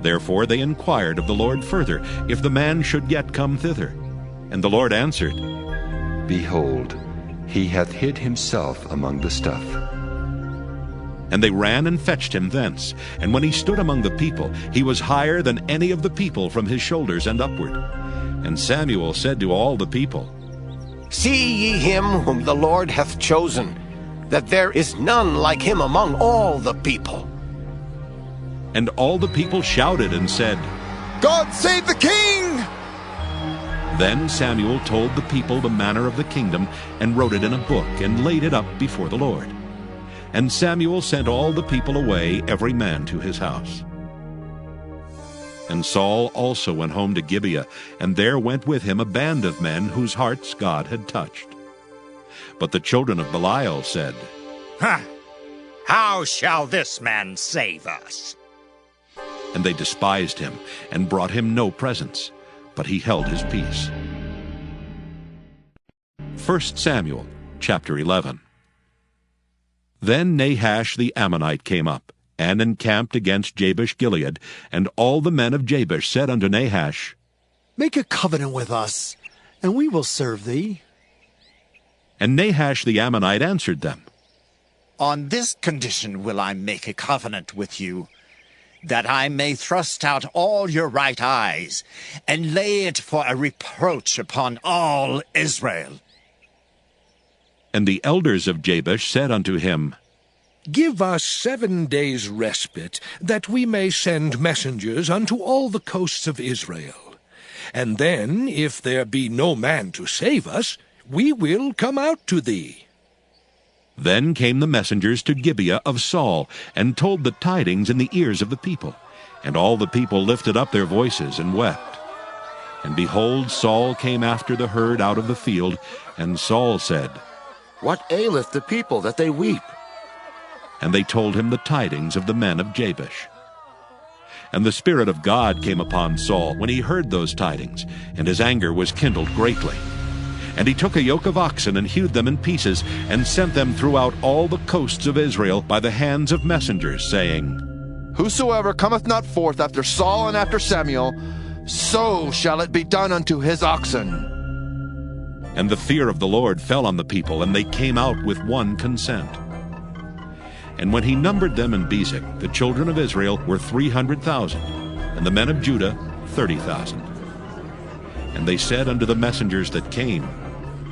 Therefore they inquired of the Lord further, if the man should yet come thither. And the Lord answered, Behold, he hath hid himself among the stuff. And they ran and fetched him thence. And when he stood among the people, he was higher than any of the people from his shoulders and upward. And Samuel said to all the people, See ye him whom the Lord hath chosen, that there is none like him among all the people. And all the people shouted and said, God save the king! Then Samuel told the people the manner of the kingdom, and wrote it in a book, and laid it up before the Lord. And Samuel sent all the people away, every man to his house. And Saul also went home to Gibeah, and there went with him a band of men whose hearts God had touched. But the children of Belial said, How shall this man save us? And they despised him, and brought him no presents, but he held his peace. 1 Samuel chapter 11. Then Nahash the Ammonite came up, and encamped against Jabesh-Gilead, and all the men of Jabesh said unto Nahash, Make a covenant with us, and we will serve thee. And Nahash the Ammonite answered them, On this condition will I make a covenant with you, that I may thrust out all your right eyes, and lay it for a reproach upon all Israel. And the elders of Jabesh said unto him, Give us 7 days' respite, that we may send messengers unto all the coasts of Israel. And then, if there be no man to save us, we will come out to thee. Then came the messengers to Gibeah of Saul, and told the tidings in the ears of the people. And all the people lifted up their voices and wept. And behold, Saul came after the herd out of the field, and Saul said, What aileth the people that they weep? And they told him the tidings of the men of Jabesh. And the Spirit of God came upon Saul when he heard those tidings, and his anger was kindled greatly. And he took a yoke of oxen and hewed them in pieces, and sent them throughout all the coasts of Israel by the hands of messengers, saying, Whosoever cometh not forth after Saul and after Samuel, so shall it be done unto his oxen. And the fear of the Lord fell on the people, and they came out with one consent. And when he numbered them in Bezek, the children of Israel were 300,000, and the men of Judah 30,000. And they said unto the messengers that came,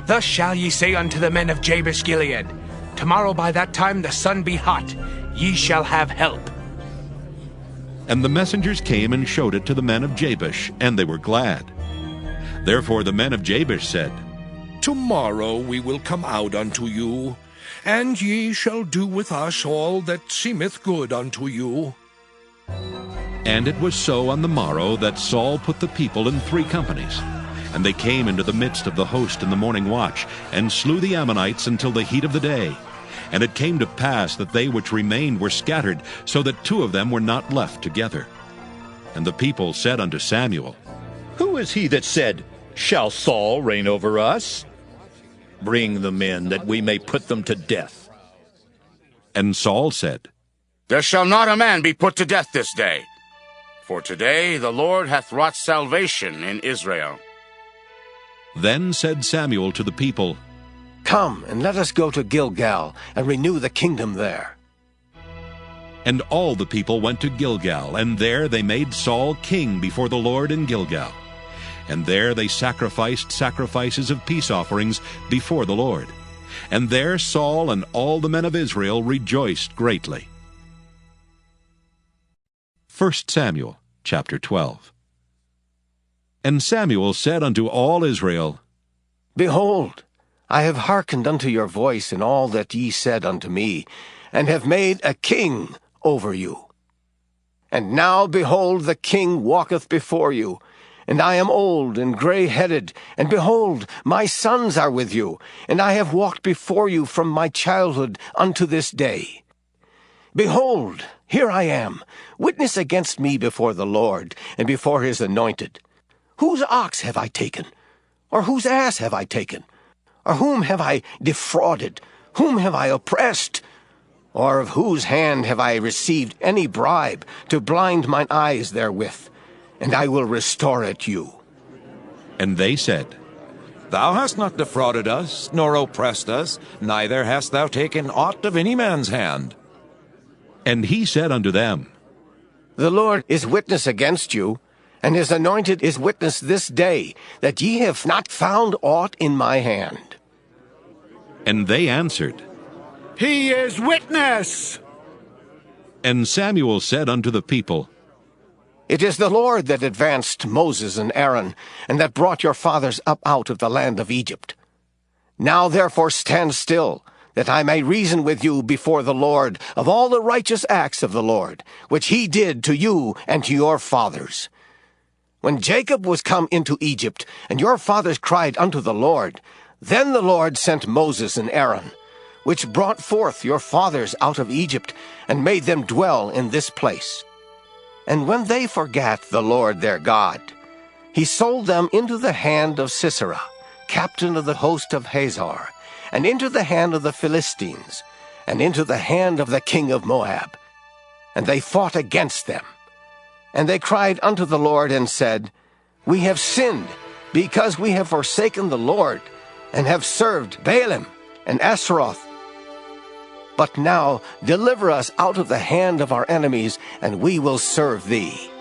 Thus shall ye say unto the men of Jabesh-Gilead, Tomorrow by that time the sun be hot, ye shall have help. And the messengers came and showed it to the men of Jabesh, and they were glad. Therefore the men of Jabesh said, Tomorrow we will come out unto you, and ye shall do with us all that seemeth good unto you. And it was so on the morrow that Saul put the people in 3 companies. And they came into the midst of the host in the morning watch, and slew the Ammonites until the heat of the day. And it came to pass that they which remained were scattered, so that 2 of them were not left together. And the people said unto Samuel, Who is he that said, Shall Saul reign over us? Bring the men, that we may put them to death. And Saul said, There shall not a man be put to death this day. For today the Lord hath wrought salvation in Israel. Then said Samuel to the people, Come, and let us go to Gilgal, and renew the kingdom there. And all the people went to Gilgal, and there they made Saul king before the Lord in Gilgal. And there they sacrificed sacrifices of peace offerings before the Lord. And there Saul and all the men of Israel rejoiced greatly. 1 Samuel chapter 12. And Samuel said unto all Israel, Behold, I have hearkened unto your voice in all that ye said unto me, and have made a king over you. And now, behold, the king walketh before you, and I am old and gray-headed, and behold, my sons are with you, and I have walked before you from my childhood unto this day. Behold, here I am, witness against me before the Lord, and before his anointed. Whose ox have I taken? Or whose ass have I taken? Or whom have I defrauded? Whom have I oppressed? Or of whose hand have I received any bribe to blind mine eyes therewith? And I will restore it you. And they said, Thou hast not defrauded us, nor oppressed us, neither hast thou taken aught of any man's hand. And he said unto them, The Lord is witness against you, and his anointed is witness this day, that ye have not found aught in my hand. And they answered, He is witness. And Samuel said unto the people, It is the Lord that advanced Moses and Aaron, and that brought your fathers up out of the land of Egypt. Now therefore stand still, that I may reason with you before the Lord of all the righteous acts of the Lord, which he did to you and to your fathers. When Jacob was come into Egypt, and your fathers cried unto the Lord, then the Lord sent Moses and Aaron, which brought forth your fathers out of Egypt, and made them dwell in this place. And when they forgat the Lord their God, he sold them into the hand of Sisera, captain of the host of Hazor, and into the hand of the Philistines, and into the hand of the king of Moab. And they fought against them. And they cried unto the Lord, and said, We have sinned, because we have forsaken the Lord, and have served Baalim and Ashtaroth. But now deliver us out of the hand of our enemies, and we will serve thee.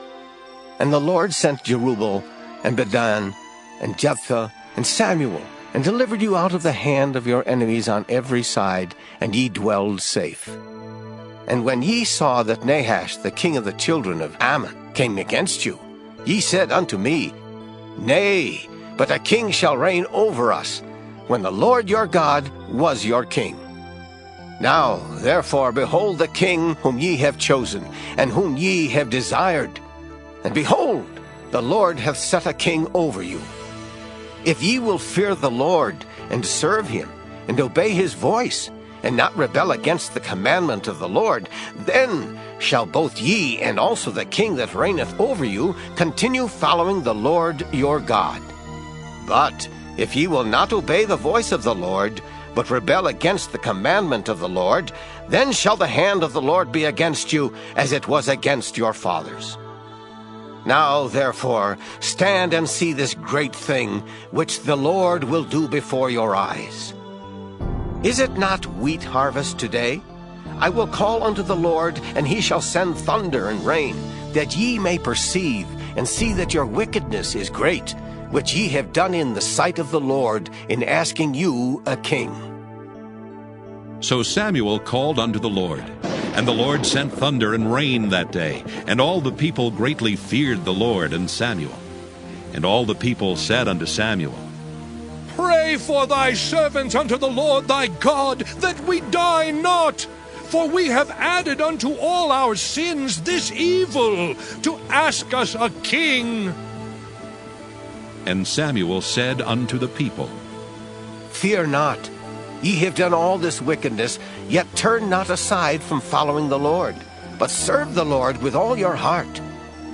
And the Lord sent Jerubbaal, and Bedan, and Jephthah, and Samuel, and delivered you out of the hand of your enemies on every side, and ye dwelled safe. And when ye saw that Nahash, the king of the children of Ammon, came against you, ye said unto me, Nay, but a king shall reign over us, when the Lord your God was your king. Now, therefore, behold the king whom ye have chosen, and whom ye have desired. And behold, the Lord hath set a king over you. If ye will fear the Lord, and serve him, and obey his voice, and not rebel against the commandment of the Lord, then shall both ye and also the king that reigneth over you continue following the Lord your God. But if ye will not obey the voice of the Lord, but rebel against the commandment of the Lord, then shall the hand of the Lord be against you, as it was against your fathers. Now, therefore, stand and see this great thing, which the Lord will do before your eyes. Is it not wheat harvest today? I will call unto the Lord, and he shall send thunder and rain, that ye may perceive, and see that your wickedness is great, which ye have done in the sight of the Lord, in asking you a king. So Samuel called unto the Lord, and the Lord sent thunder and rain that day, and all the people greatly feared the Lord and Samuel. And all the people said unto Samuel, Pray for thy servants unto the Lord thy God, that we die not. For we have added unto all our sins this evil, to ask us a king. And Samuel said unto the people, Fear not. Ye have done all this wickedness, yet turn not aside from following the Lord, but serve the Lord with all your heart.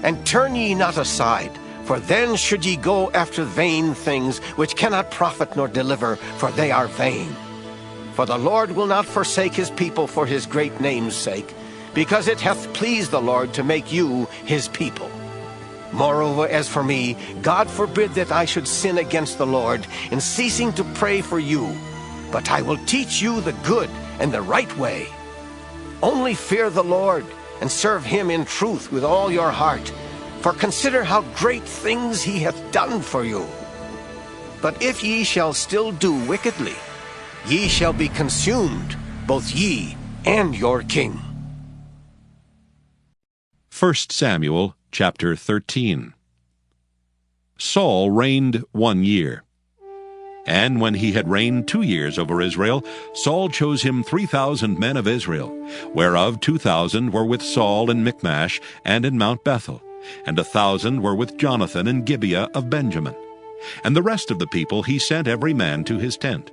And turn ye not aside, for then should ye go after vain things, which cannot profit nor deliver, for they are vain. For the Lord will not forsake his people for his great name's sake, because it hath pleased the Lord to make you his people. Moreover, as for me, God forbid that I should sin against the Lord in ceasing to pray for you. But I will teach you the good and the right way. Only fear the Lord, and serve him in truth with all your heart. For consider how great things he hath done for you. But if ye shall still do wickedly, ye shall be consumed, both ye and your king. 1 Samuel chapter 13. Saul reigned 1 year. And when he had reigned 2 years over Israel, Saul chose him 3,000 men of Israel, whereof 2,000 were with Saul in Michmash and in Mount Bethel, and 1,000 were with Jonathan in Gibeah of Benjamin. And the rest of the people he sent every man to his tent.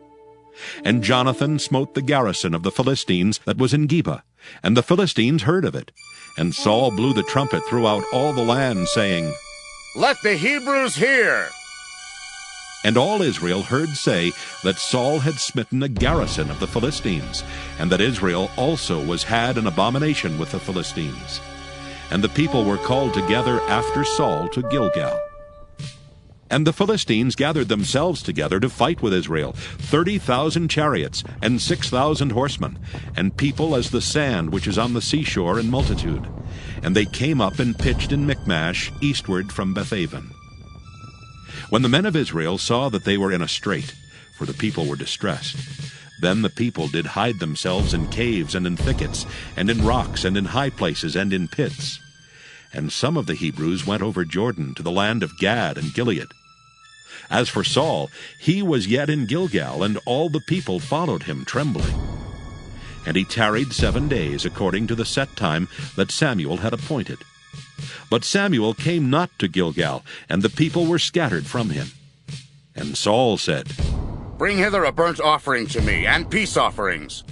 And Jonathan smote the garrison of the Philistines that was in Geba, and the Philistines heard of it. And Saul blew the trumpet throughout all the land, saying, Let the Hebrews hear. And all Israel heard say that Saul had smitten a garrison of the Philistines, and that Israel also was had an abomination with the Philistines. And the people were called together after Saul to Gilgal. And the Philistines gathered themselves together to fight with Israel, 30,000 chariots, and 6,000 horsemen, and people as the sand which is on the seashore in multitude. And they came up and pitched in Michmash, eastward from Bethaven. When the men of Israel saw that they were in a strait, for the people were distressed, Then the people did hide themselves in caves and in thickets, and in rocks, and in high places, and in pits. And some of the Hebrews went over Jordan to the land of Gad and Gilead. As for Saul, he was yet in Gilgal, and all the people followed him trembling. And he tarried 7 days, according to the set time that Samuel had appointed. But Samuel came not to Gilgal, and the people were scattered from him. And Saul said, Bring hither a burnt offering to me, and peace offerings.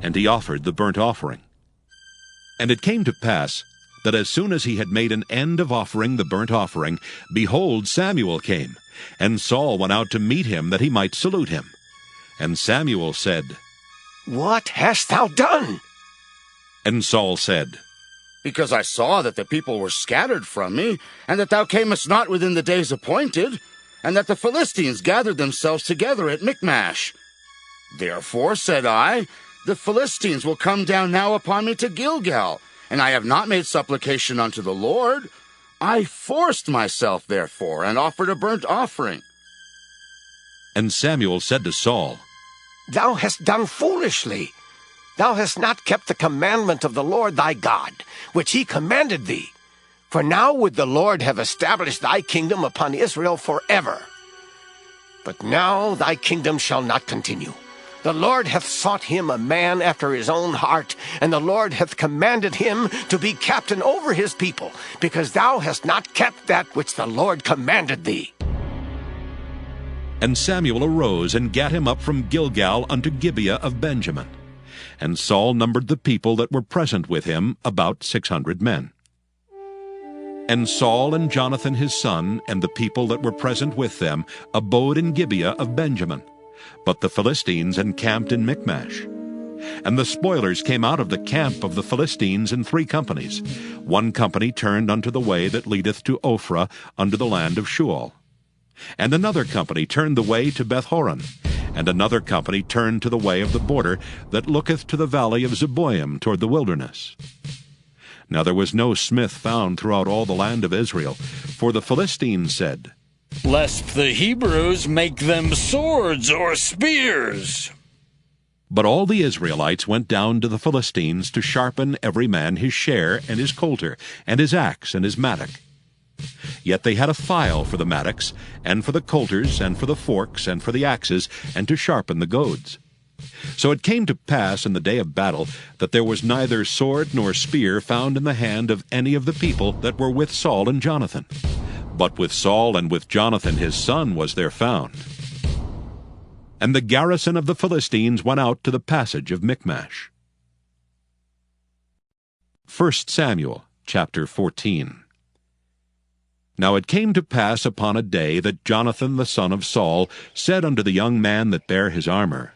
And he offered the burnt offering. And it came to pass that as soon as he had made an end of offering the burnt offering, behold, Samuel came, and Saul went out to meet him, that he might salute him. And Samuel said, What hast thou done? And Saul said, Because I saw that the people were scattered from me, and that thou camest not within the days appointed, and that the Philistines gathered themselves together at Michmash. Therefore, said I, the Philistines will come down now upon me to Gilgal, and I have not made supplication unto the Lord. I forced myself, therefore, and offered a burnt offering. And Samuel said to Saul, Thou hast done foolishly. Thou hast not kept the commandment of the Lord thy God, which he commanded thee. For now would the Lord have established thy kingdom upon Israel forever. But now thy kingdom shall not continue. The Lord hath sought him a man after his own heart, and the Lord hath commanded him to be captain over his people, because thou hast not kept that which the Lord commanded thee. And Samuel arose and gat him up from Gilgal unto Gibeah of Benjamin. And Saul numbered the people that were present with him, about 600 men. And Saul and Jonathan his son, and the people that were present with them, abode in Gibeah of Benjamin. But the Philistines encamped in Michmash. And the spoilers came out of the camp of the Philistines in 3 companies. 1 company turned unto the way that leadeth to Ophrah, unto the land of Shual. And another company turned the way to Bethhoron. And another company turned to the way of the border that looketh to the valley of Zeboim toward the wilderness. Now there was no smith found throughout all the land of Israel, for the Philistines said, Lest the Hebrews make them swords or spears. But all the Israelites went down to the Philistines to sharpen every man his share, and his coulter, and his axe, and his mattock. Yet they had a file for the mattocks, and for the coulters, and for the forks, and for the axes, and to sharpen the goads. So it came to pass in the day of battle that there was neither sword nor spear found in the hand of any of the people that were with Saul and Jonathan. But with Saul and with Jonathan his son was there found. And the garrison of the Philistines went out to the passage of Michmash. 1 Samuel chapter 14. Now it came to pass upon a day that Jonathan the son of Saul said unto the young man that bare his armor,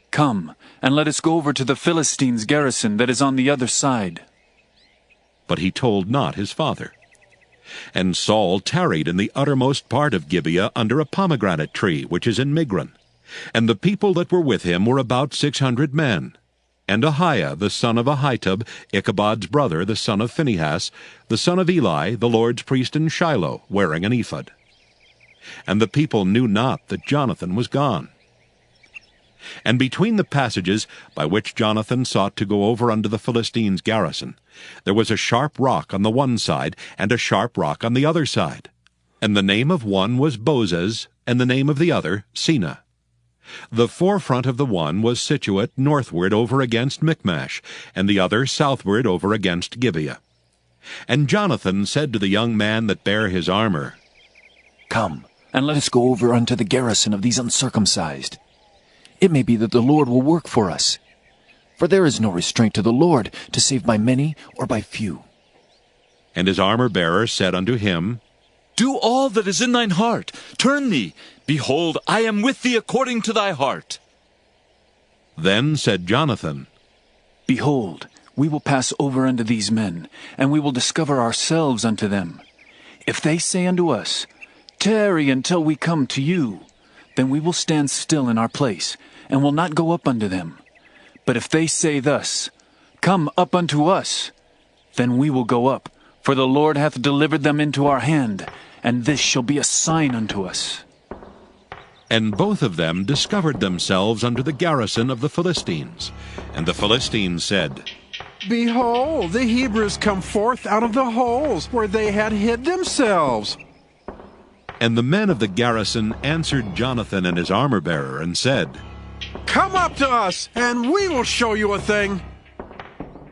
Come, and let us go over to the Philistines' garrison that is on the other side. But he told not his father. And Saul tarried in the uttermost part of Gibeah under a pomegranate tree, which is in Migron. And the people that were with him were about 600 men. And Ahiah the son of Ahitub, Ichabod's brother, the son of Phinehas, the son of Eli, the Lord's priest in Shiloh, wearing an ephod. And the people knew not that Jonathan was gone. And between the passages by which Jonathan sought to go over unto the Philistines' garrison, there was a sharp rock on the one side, and a sharp rock on the other side. And the name of one was Bozez, and the name of the other Seneh. The forefront of the one was situate northward over against Michmash, and the other southward over against Gibeah. And Jonathan said to the young man that bare his armor, Come, and let us go over unto the garrison of these uncircumcised. It may be that the Lord will work for us. For there is no restraint to the Lord to save by many or by few. And his armor-bearer said unto him, Do all that is in thine heart. Turn thee. Behold, I am with thee according to thy heart. Then said Jonathan, Behold, we will pass over unto these men, and we will discover ourselves unto them. If they say unto us, Tarry until we come to you, then we will stand still in our place, and will not go up unto them. But if they say thus, Come up unto us, then we will go up, for the Lord hath delivered them into our hand, and this shall be a sign unto us. And both of them discovered themselves unto the garrison of the Philistines. And the Philistines said, Behold, the Hebrews come forth out of the holes where they had hid themselves. And the men of the garrison answered Jonathan and his armor-bearer, and said, Come up to us, and we will show you a thing.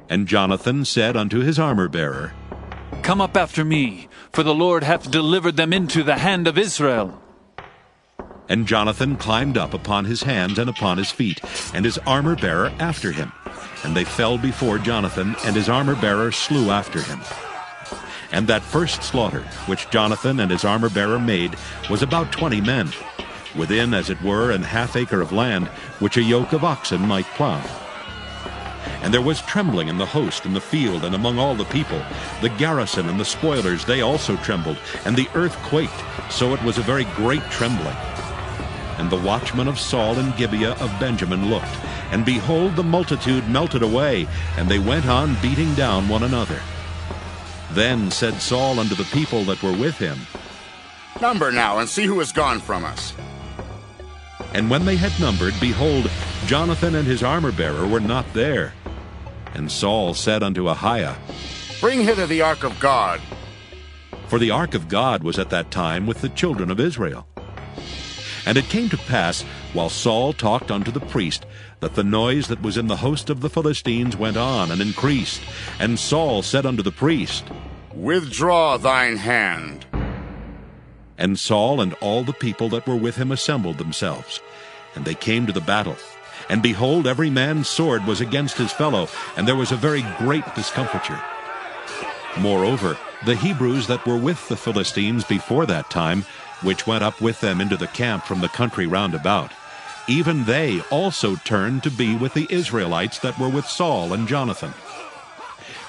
And Jonathan said unto his armor-bearer, Come up after me, for the Lord hath delivered them into the hand of Israel. And Jonathan climbed up upon his hands and upon his feet, and his armor-bearer after him. And they fell before Jonathan, and his armor-bearer slew after him. And that first slaughter, which Jonathan and his armor-bearer made, was about 20 men, within, as it were, an half acre of land, which a yoke of oxen might plow. And there was trembling in the host in the field, and among all the people. The garrison and the spoilers, they also trembled, and the earth quaked, so it was a very great trembling. And the watchmen of Saul and Gibeah of Benjamin looked, and behold, the multitude melted away, and they went on beating down one another. Then said Saul unto the people that were with him, Number now, and see who is gone from us. And when they had numbered, behold, Jonathan and his armor-bearer were not there. And Saul said unto Ahiah, Bring hither the ark of God. For the ark of God was at that time with the children of Israel. And it came to pass, while Saul talked unto the priest, that the noise that was in the host of the Philistines went on and increased. And Saul said unto the priest, Withdraw thine hand. And Saul and all the people that were with him assembled themselves. And they came to the battle. And behold, every man's sword was against his fellow, and there was a very great discomfiture. Moreover, the Hebrews that were with the Philistines before that time, which went up with them into the camp from the country round about, even they also turned to be with the Israelites that were with Saul and Jonathan.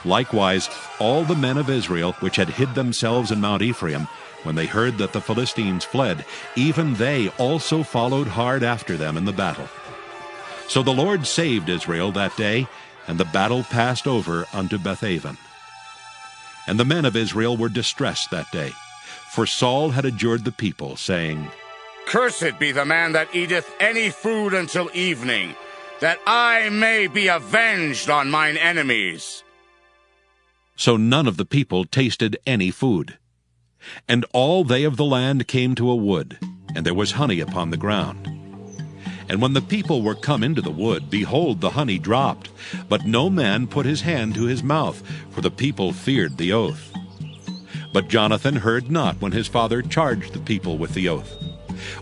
Likewise, all the men of Israel which had hid themselves in Mount Ephraim, when they heard that the Philistines fled, even they also followed hard after them in the battle. So the Lord saved Israel that day, and the battle passed over unto Bethaven. And the men of Israel were distressed that day, for Saul had adjured the people, saying, Cursed be the man that eateth any food until evening, that I may be avenged on mine enemies. So none of the people tasted any food. And all they of the land came to a wood, and there was honey upon the ground. And when the people were come into the wood, behold, the honey dropped, but no man put his hand to his mouth, for the people feared the oath. But Jonathan heard not when his father charged the people with the oath.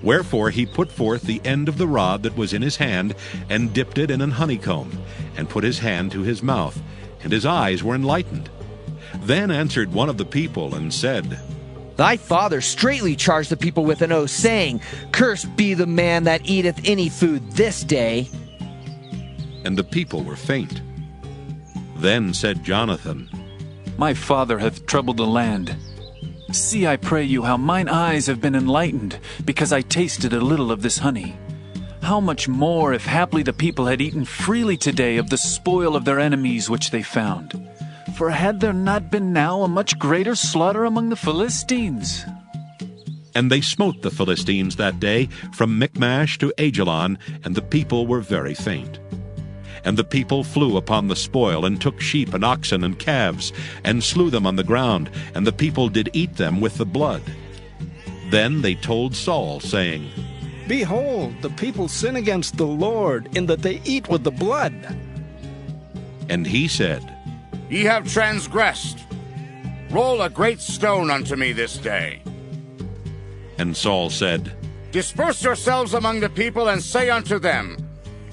Wherefore he put forth the end of the rod that was in his hand, and dipped it in an honeycomb, and put his hand to his mouth, and his eyes were enlightened. Then answered one of the people, and said, Thy father straitly charged the people with an oath, saying, Cursed be the man that eateth any food this day. And the people were faint. Then said Jonathan, My father hath troubled the land. See, I pray you, how mine eyes have been enlightened, because I tasted a little of this honey. How much more, if haply the people had eaten freely today of the spoil of their enemies which they found? For had there not been now a much greater slaughter among the Philistines? And they smote the Philistines that day from Michmash to Ajalon, and the people were very faint. And the people flew upon the spoil, and took sheep and oxen and calves, and slew them on the ground, and the people did eat them with the blood. Then they told Saul, saying, Behold, the people sin against the Lord, in that they eat with the blood. And he said, Ye have transgressed. Roll a great stone unto me this day. And Saul said, Disperse yourselves among the people, and say unto them,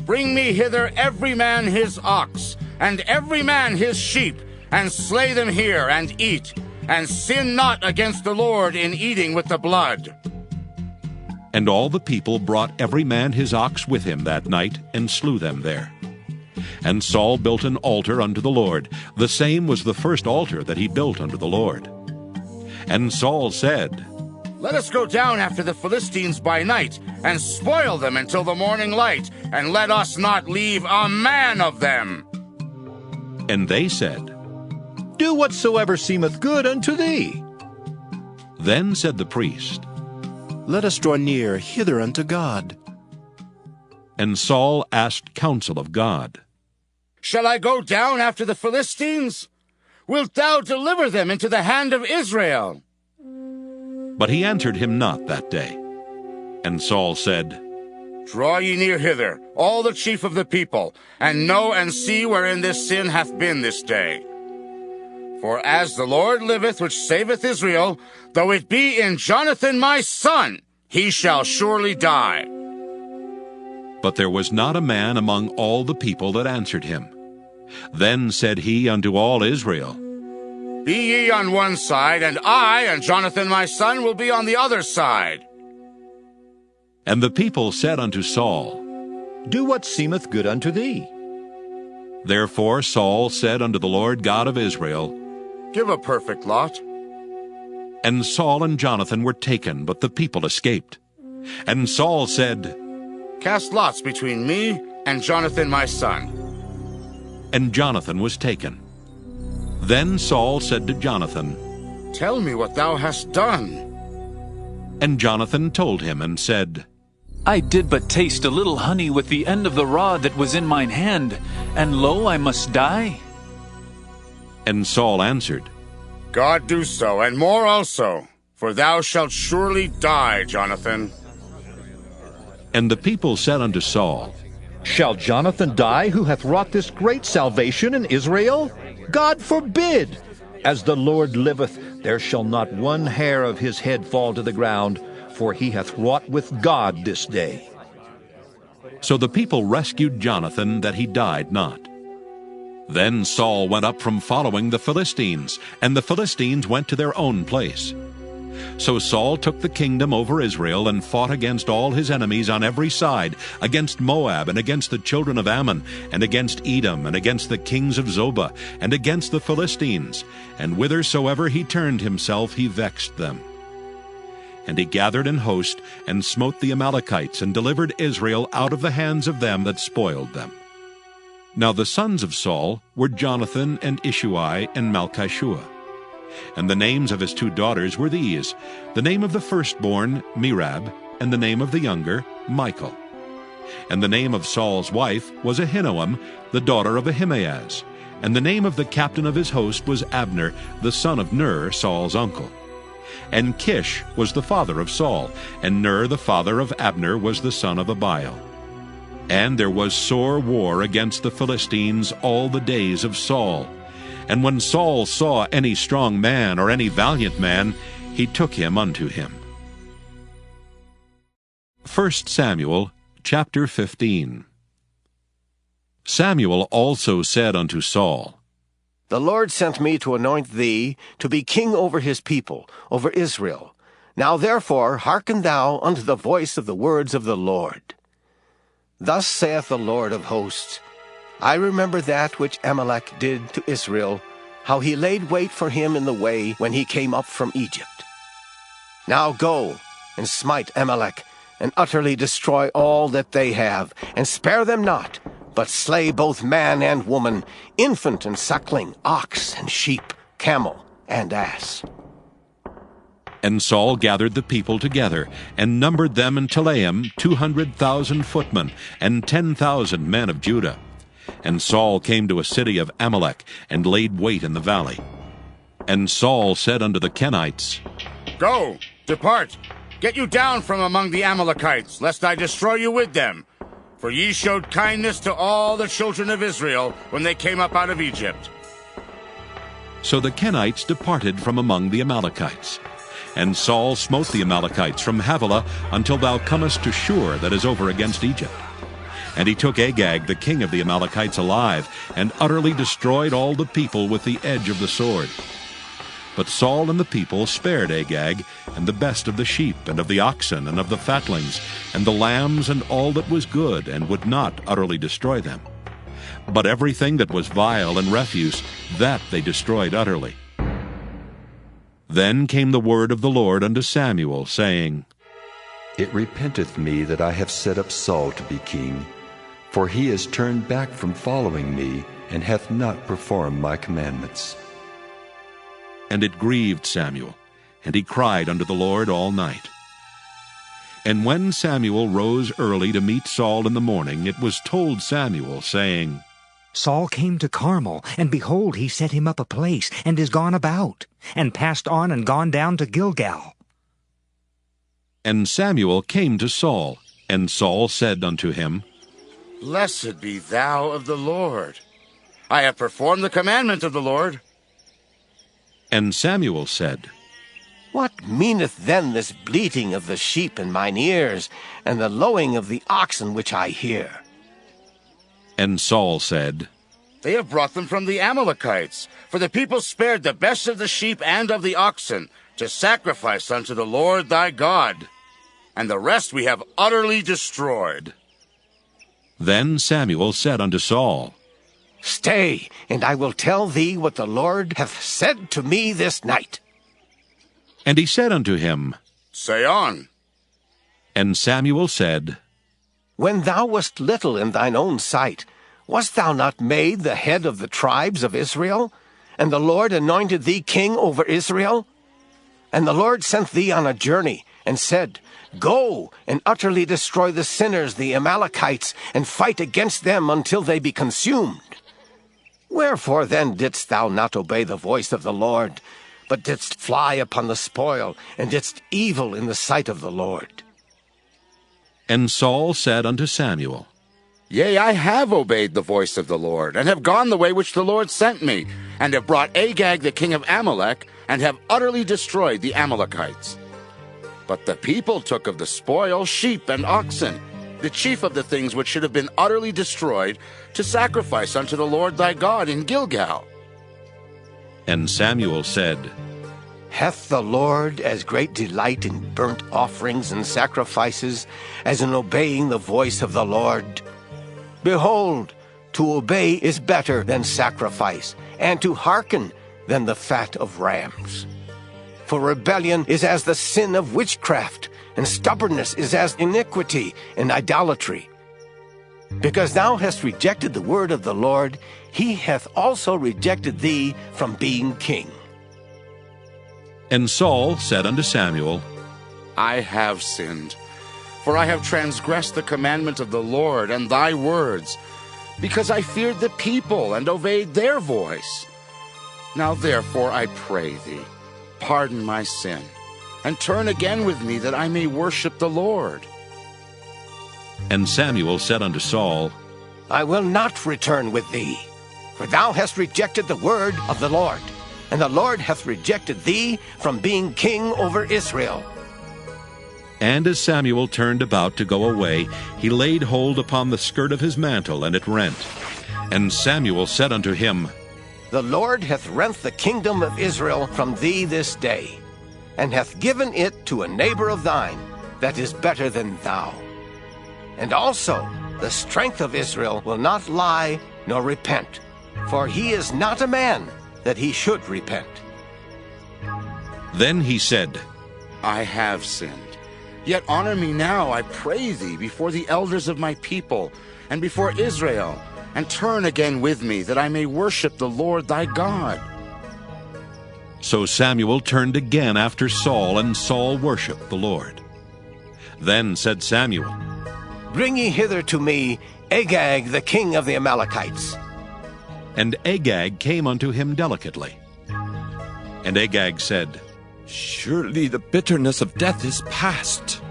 Bring me hither every man his ox, and every man his sheep, and slay them here, and eat, and sin not against the Lord in eating with the blood. And all the people brought every man his ox with him that night, and slew them there. And Saul built an altar unto the Lord. The same was the first altar that he built unto the Lord. And Saul said, Let us go down after the Philistines by night, and spoil them until the morning light, and let us not leave a man of them. And they said, Do whatsoever seemeth good unto thee. Then said the priest, Let us draw near hither unto God. And Saul asked counsel of God. Shall I go down after the Philistines? Wilt thou deliver them into the hand of Israel? But he answered him not that day. And Saul said, Draw ye near hither, all the chief of the people, and know and see wherein this sin hath been this day. For as the Lord liveth, which saveth Israel, though it be in Jonathan my son, he shall surely die. But there was not a man among all the people that answered him. Then said he unto all Israel, Be ye on one side, and I and Jonathan my son will be on the other side. And the people said unto Saul, Do what seemeth good unto thee. Therefore Saul said unto the Lord God of Israel, Give a perfect lot. And Saul and Jonathan were taken, but the people escaped. And Saul said, Cast lots between me and Jonathan my son. And Jonathan was taken. Then Saul said to Jonathan, Tell me what thou hast done. And Jonathan told him and said, I did but taste a little honey with the end of the rod that was in mine hand, and lo, I must die. And Saul answered, God do so, and more also, for thou shalt surely die, Jonathan. And the people said unto Saul, Shall Jonathan die, who hath wrought this great salvation in Israel? God forbid! As the Lord liveth, there shall not one hair of his head fall to the ground, for he hath wrought with God this day. So the people rescued Jonathan, that he died not. Then Saul went up from following the Philistines, and the Philistines went to their own place. So Saul took the kingdom over Israel, and fought against all his enemies on every side, against Moab, and against the children of Ammon, and against Edom, and against the kings of Zobah, and against the Philistines. And whithersoever he turned himself, he vexed them. And he gathered an host, and smote the Amalekites, and delivered Israel out of the hands of them that spoiled them. Now the sons of Saul were Jonathan, and Ishuai, and Malchishua. And the names of his two daughters were these, the name of the firstborn, Merab, and the name of the younger, Michal. And the name of Saul's wife was Ahinoam, the daughter of Ahimaaz. And the name of the captain of his host was Abner, the son of Ner, Saul's uncle. And Kish was the father of Saul, and Ner the father of Abner was the son of Abiel. And there was sore war against the Philistines all the days of Saul. And when Saul saw any strong man or any valiant man, he took him unto him. 1 Samuel chapter 15. Samuel also said unto Saul, The Lord sent me to anoint thee to be king over his people, over Israel. Now therefore hearken thou unto the voice of the words of the Lord. Thus saith the Lord of hosts, I remember that which Amalek did to Israel, how he laid wait for him in the way when he came up from Egypt. Now go, and smite Amalek, and utterly destroy all that they have, and spare them not, but slay both man and woman, infant and suckling, ox and sheep, camel and ass. And Saul gathered the people together, and numbered them in Telaim 200,000 footmen, and 10,000 men of Judah. And Saul came to a city of Amalek, and laid wait in the valley. And Saul said unto the Kenites, Go, depart, get you down from among the Amalekites, lest I destroy you with them. For ye showed kindness to all the children of Israel when they came up out of Egypt. So the Kenites departed from among the Amalekites. And Saul smote the Amalekites from Havilah until thou comest to Shur, that is over against Egypt. And he took Agag, the king of the Amalekites, alive, and utterly destroyed all the people with the edge of the sword. But Saul and the people spared Agag, and the best of the sheep, and of the oxen, and of the fatlings, and the lambs, and all that was good, and would not utterly destroy them. But everything that was vile and refuse, that they destroyed utterly. Then came the word of the Lord unto Samuel, saying, It repenteth me that I have set up Saul to be king, for he is turned back from following me, and hath not performed my commandments. And it grieved Samuel, and he cried unto the Lord all night. And when Samuel rose early to meet Saul in the morning, it was told Samuel, saying, Saul came to Carmel, and behold, he set him up a place, and is gone about, and passed on and gone down to Gilgal. And Samuel came to Saul, and Saul said unto him, Blessed be thou of the Lord. I have performed the commandment of the Lord. And Samuel said, What meaneth then this bleating of the sheep in mine ears, and the lowing of the oxen which I hear? And Saul said, They have brought them from the Amalekites, for the people spared the best of the sheep and of the oxen, to sacrifice unto the Lord thy God, and the rest we have utterly destroyed. Then Samuel said unto Saul, Stay, and I will tell thee what the Lord hath said to me this night. And he said unto him, Say on. And Samuel said, When thou wast little in thine own sight, wast thou not made the head of the tribes of Israel? And the Lord anointed thee king over Israel? And the Lord sent thee on a journey, and said, Go, and utterly destroy the sinners, the Amalekites, and fight against them until they be consumed. Wherefore then didst thou not obey the voice of the Lord, but didst fly upon the spoil, and didst evil in the sight of the Lord? And Saul said unto Samuel, Yea, I have obeyed the voice of the Lord, and have gone the way which the Lord sent me, and have brought Agag the king of Amalek, and have utterly destroyed the Amalekites. But the people took of the spoil sheep and oxen, the chief of the things which should have been utterly destroyed, to sacrifice unto the Lord thy God in Gilgal. And Samuel said, Hath the Lord as great delight in burnt offerings and sacrifices as in obeying the voice of the Lord? Behold, to obey is better than sacrifice, and to hearken than the fat of rams. For rebellion is as the sin of witchcraft, and stubbornness is as iniquity and idolatry. Because thou hast rejected the word of the Lord, he hath also rejected thee from being king. And Saul said unto Samuel, I have sinned, for I have transgressed the commandment of the Lord and thy words, because I feared the people and obeyed their voice. Now therefore I pray thee, pardon my sin, and turn again with me, that I may worship the Lord. And Samuel said unto Saul, I will not return with thee, for thou hast rejected the word of the Lord, and the Lord hath rejected thee from being king over Israel. And as Samuel turned about to go away, he laid hold upon the skirt of his mantle, and it rent. And Samuel said unto him, The Lord hath rent the kingdom of Israel from thee this day, and hath given it to a neighbor of thine that is better than thou. And also the strength of Israel will not lie nor repent, for he is not a man that he should repent. Then he said, I have sinned. Yet honor me now, I pray thee, before the elders of my people, and before Israel, and turn again with me, that I may worship the Lord thy God. So Samuel turned again after Saul, and Saul worshipped the Lord. Then said Samuel, Bring ye hither to me Agag the king of the Amalekites. And Agag came unto him delicately. And Agag said, Surely the bitterness of death is past.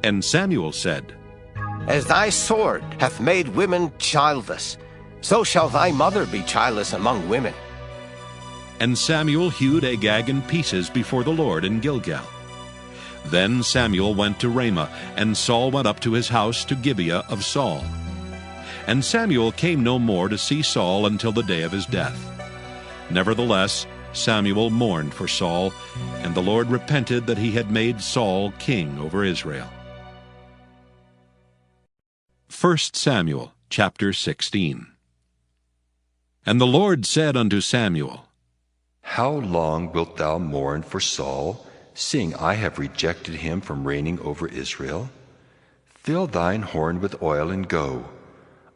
And Samuel said, As thy sword hath made women childless, so shall thy mother be childless among women. And Samuel hewed Agag in pieces before the Lord in Gilgal. Then Samuel went to Ramah, and Saul went up to his house to Gibeah of Saul. And Samuel came no more to see Saul until the day of his death. Nevertheless, Samuel mourned for Saul, and the Lord repented that he had made Saul king over Israel. 1 Samuel chapter 16. And the Lord said unto Samuel, How long wilt thou mourn for Saul, seeing I have rejected him from reigning over Israel? Fill thine horn with oil and go.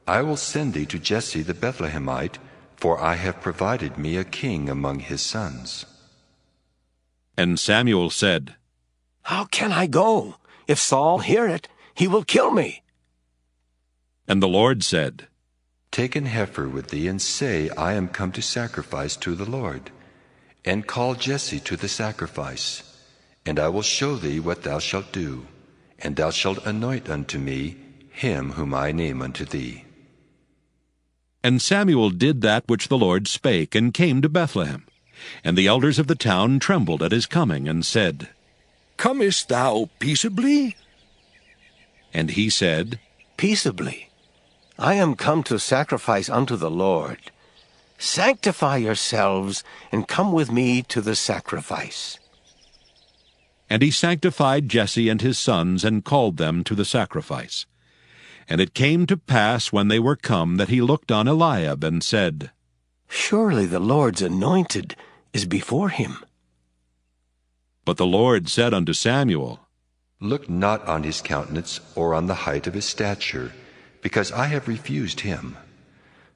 I will send thee to Jesse the Bethlehemite, for I have provided me a king among his sons. And Samuel said, How can I go? If Saul hear it, he will kill me. And the Lord said, Take an heifer with thee, and say, I am come to sacrifice to the Lord. And call Jesse to the sacrifice. And I will show thee what thou shalt do. And thou shalt anoint unto me him whom I name unto thee. And Samuel did that which the Lord spake, and came to Bethlehem. And the elders of the town trembled at his coming, and said, Comest thou peaceably? And he said, Peaceably. I am come to sacrifice unto the Lord. Sanctify yourselves, and come with me to the sacrifice. And he sanctified Jesse and his sons, and called them to the sacrifice. And it came to pass, when they were come, that he looked on Eliab, and said, Surely the Lord's anointed is before him. But the Lord said unto Samuel, Look not on his countenance, or on the height of his stature, because I have refused him.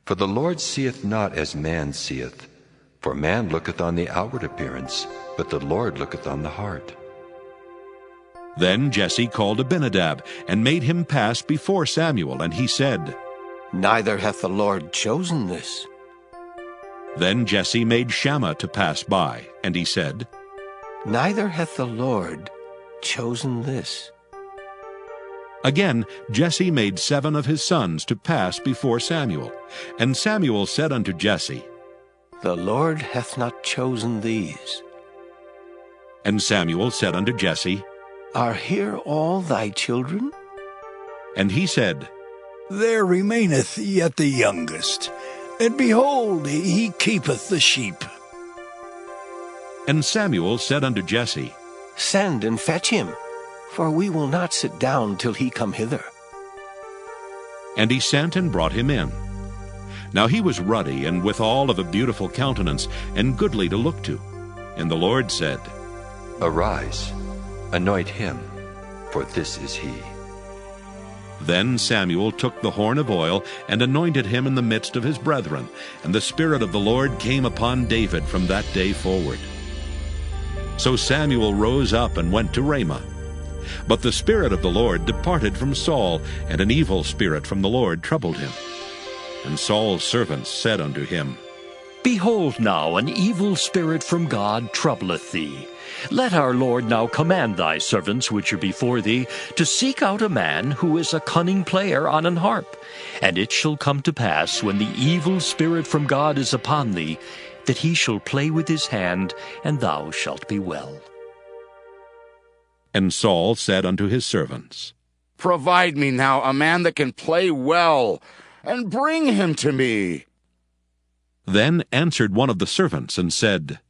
For the Lord seeth not as man seeth. For man looketh on the outward appearance, but the Lord looketh on the heart. Then Jesse called Abinadab, and made him pass before Samuel, and he said, Neither hath the Lord chosen this. Then Jesse made Shammah to pass by, and he said, Neither hath the Lord chosen this. Again Jesse made 7 of his sons to pass before Samuel. And Samuel said unto Jesse, The Lord hath not chosen these. And Samuel said unto Jesse, Are here all thy children? And he said, There remaineth yet the youngest, and behold, he keepeth the sheep. And Samuel said unto Jesse, Send and fetch him, for we will not sit down till he come hither. And he sent and brought him in. Now he was ruddy, and withal of a beautiful countenance, and goodly to look to. And the Lord said, Arise, anoint him, for this is he. Then Samuel took the horn of oil, and anointed him in the midst of his brethren. And the Spirit of the Lord came upon David from that day forward. So Samuel rose up and went to Ramah. But the Spirit of the Lord departed from Saul, and an evil spirit from the Lord troubled him. And Saul's servants said unto him, Behold now, an evil spirit from God troubleth thee. Let our Lord now command thy servants which are before thee to seek out a man who is a cunning player on an harp. And it shall come to pass, when the evil spirit from God is upon thee, that he shall play with his hand, and thou shalt be well. And Saul said unto his servants, Provide me now a man that can play well, and bring him to me. Then answered one of the servants, and said,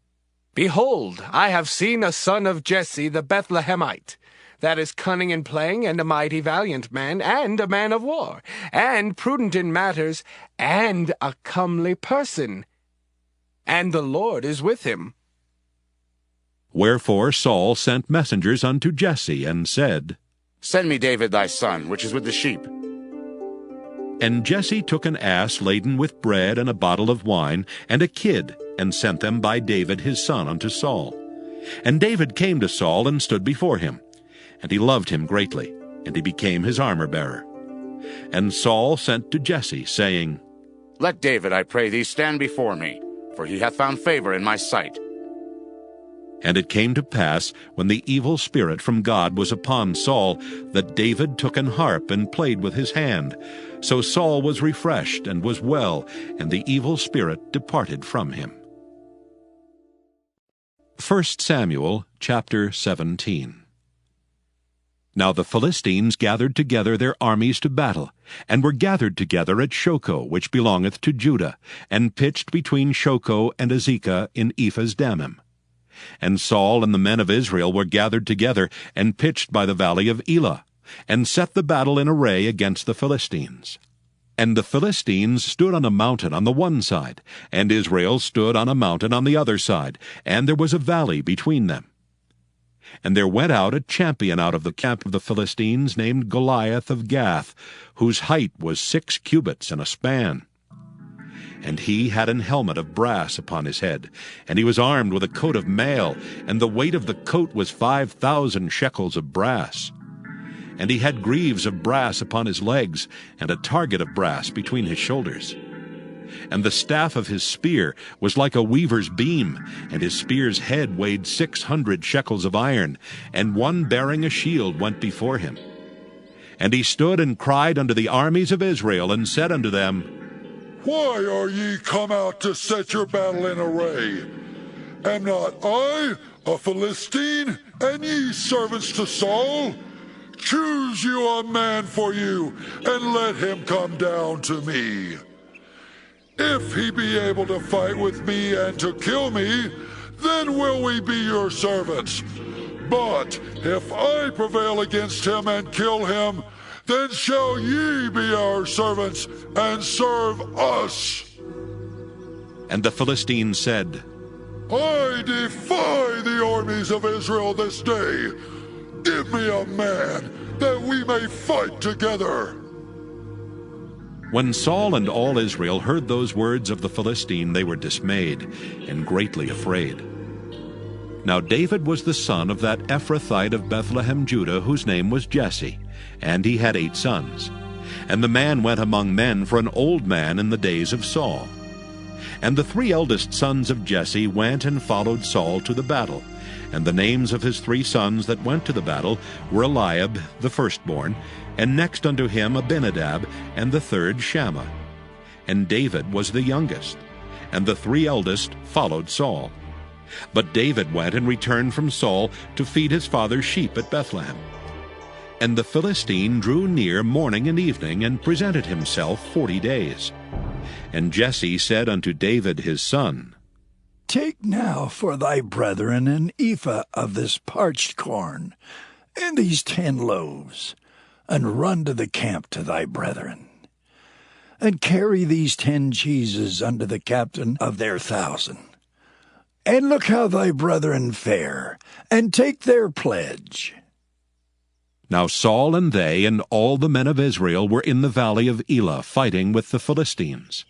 Behold, I have seen a son of Jesse the Bethlehemite, that is cunning in playing, and a mighty valiant man, and a man of war, and prudent in matters, and a comely person. And the Lord is with him. Wherefore Saul sent messengers unto Jesse, and said, Send me David thy son, which is with the sheep. And Jesse took an ass laden with bread and a bottle of wine, and a kid, and sent them by David his son unto Saul. And David came to Saul, and stood before him. And he loved him greatly, and he became his armor-bearer. And Saul sent to Jesse, saying, Let David, I pray thee, stand before me, for he hath found favor in my sight. And it came to pass, when the evil spirit from God was upon Saul, that David took an harp and played with his hand. So Saul was refreshed and was well, and the evil spirit departed from him. 1 Samuel chapter 17. Now the Philistines gathered together their armies to battle, and were gathered together at Shochoh, which belongeth to Judah, and pitched between Shochoh and Azekah in Ephas-Dammim. And Saul and the men of Israel were gathered together, and pitched by the valley of Elah, and set the battle in array against the Philistines. And the Philistines stood on a mountain on the one side, and Israel stood on a mountain on the other side, and there was a valley between them. And there went out a champion out of the camp of the Philistines, named Goliath of Gath, whose height was 6 cubits and a span. And he had an helmet of brass upon his head, and he was armed with a coat of mail, and the weight of the coat was 5,000 shekels of brass. and he had greaves of brass upon his legs, and a target of brass between his shoulders. And the staff of his spear was like a weaver's beam, and his spear's head weighed 600 shekels of iron, and one bearing a shield went before him. And he stood and cried unto the armies of Israel, and said unto them, Why are ye come out to set your battle in array? Am not I a Philistine, and ye servants to Saul? Choose you a man for you, and let him come down to me. If he be able to fight with me and to kill me, then will we be your servants. But if I prevail against him and kill him, then shall ye be our servants and serve us. And the Philistines said, I defy the armies of Israel this day. Give me a man, that we may fight together. When Saul and all Israel heard those words of the Philistine, they were dismayed and greatly afraid. Now David was the son of that Ephrathite of Bethlehem, Judah, whose name was Jesse, and he had 8 sons. And the man went among men for an old man in the days of Saul. And the 3 eldest sons of Jesse went and followed Saul to the battle. And the names of his 3 sons that went to the battle were Eliab the firstborn, and next unto him Abinadab, and the 3rd Shammah. And David was the youngest, and the 3 eldest followed Saul. But David went and returned from Saul to feed his father's sheep at Bethlehem. And the Philistine drew near morning and evening, and presented himself 40 days. And Jesse said unto David his son, Take now for thy brethren an ephah of this parched corn, and these 10 loaves, and run to the camp to thy brethren. And carry these 10 cheeses unto the captain of their 1,000. And look how thy brethren fare, and take their pledge. Now Saul and they and all the men of Israel were in the valley of Elah, fighting with the Philistines.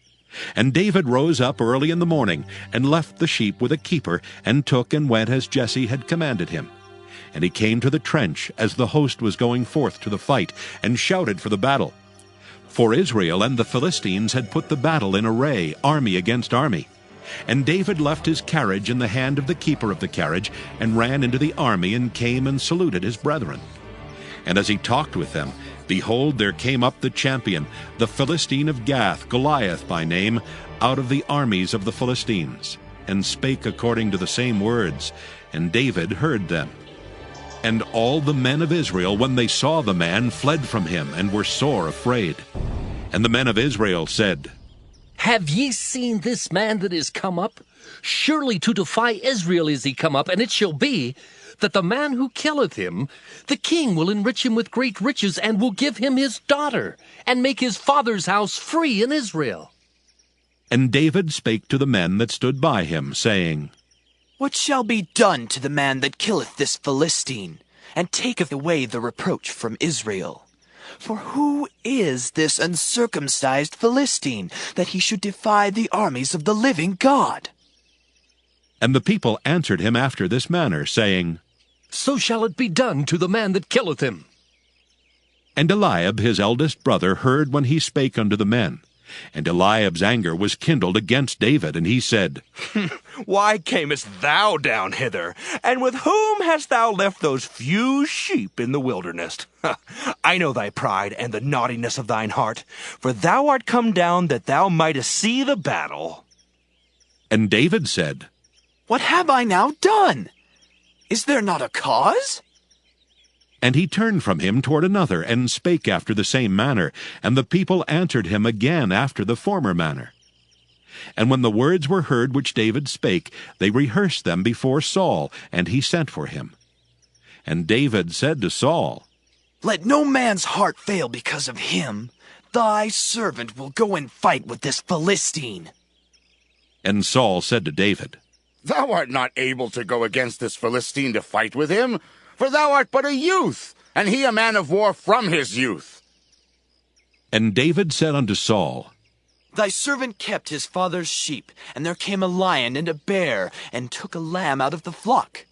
And David rose up early in the morning, and left the sheep with a keeper, and took and went as Jesse had commanded him. And he came to the trench as the host was going forth to the fight, and shouted for the battle. For Israel and the Philistines had put the battle in array, army against army. And David left his carriage in the hand of the keeper of the carriage, and ran into the army, and came and saluted his brethren. And as he talked with them, behold, there came up the champion, the Philistine of Gath, Goliath by name, out of the armies of the Philistines, and spake according to the same words, and David heard them. And all the men of Israel, when they saw the man, fled from him, and were sore afraid. And the men of Israel said, Have ye seen this man that is come up? Surely to defy Israel is he come up, and it shall be, that the man who killeth him, the king will enrich him with great riches, and will give him his daughter, and make his father's house free in Israel. And David spake to the men that stood by him, saying, What shall be done to the man that killeth this Philistine, and taketh away the reproach from Israel? For who is this uncircumcised Philistine, that he should defy the armies of the living God? And the people answered him after this manner, saying, So shall it be done to the man that killeth him. And Eliab his eldest brother heard when he spake unto the men. And Eliab's anger was kindled against David, and he said, Why camest thou down hither? And with whom hast thou left those few sheep in the wilderness? I know thy pride and the naughtiness of thine heart, for thou art come down that thou mightest see the battle. And David said, What have I now done? Is there not a cause? And he turned from him toward another, and spake after the same manner. And the people answered him again after the former manner. And when the words were heard which David spake, they rehearsed them before Saul, and he sent for him. And David said to Saul, Let no man's heart fail because of him. Thy servant will go and fight with this Philistine. And Saul said to David, Thou art not able to go against this Philistine to fight with him, for thou art but a youth, and he a man of war from his youth. And David said unto Saul, Thy servant kept his father's sheep, and there came a lion and a bear, and took a lamb out of the flock.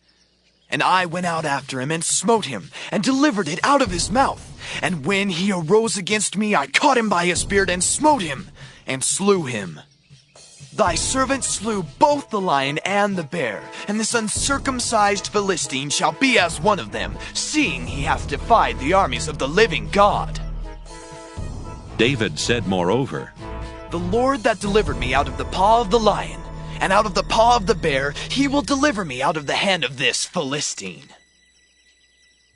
And I went out after him and smote him, and delivered it out of his mouth. And when he arose against me, I caught him by his beard, and smote him, and slew him. Thy servant slew both the lion and the bear, and this uncircumcised Philistine shall be as one of them, seeing he hath defied the armies of the living God. David said moreover, The Lord that delivered me out of the paw of the lion, and out of the paw of the bear, he will deliver me out of the hand of this Philistine.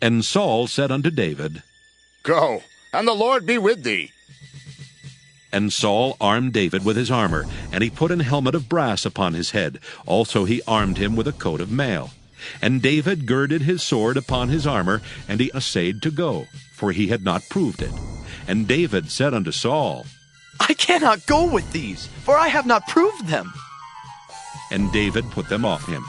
And Saul said unto David, Go, and the Lord be with thee. And Saul armed David with his armor, and he put an helmet of brass upon his head. Also he armed him with a coat of mail. And David girded his sword upon his armor, and he essayed to go, for he had not proved it. And David said unto Saul, I cannot go with these, for I have not proved them. And David put them off him.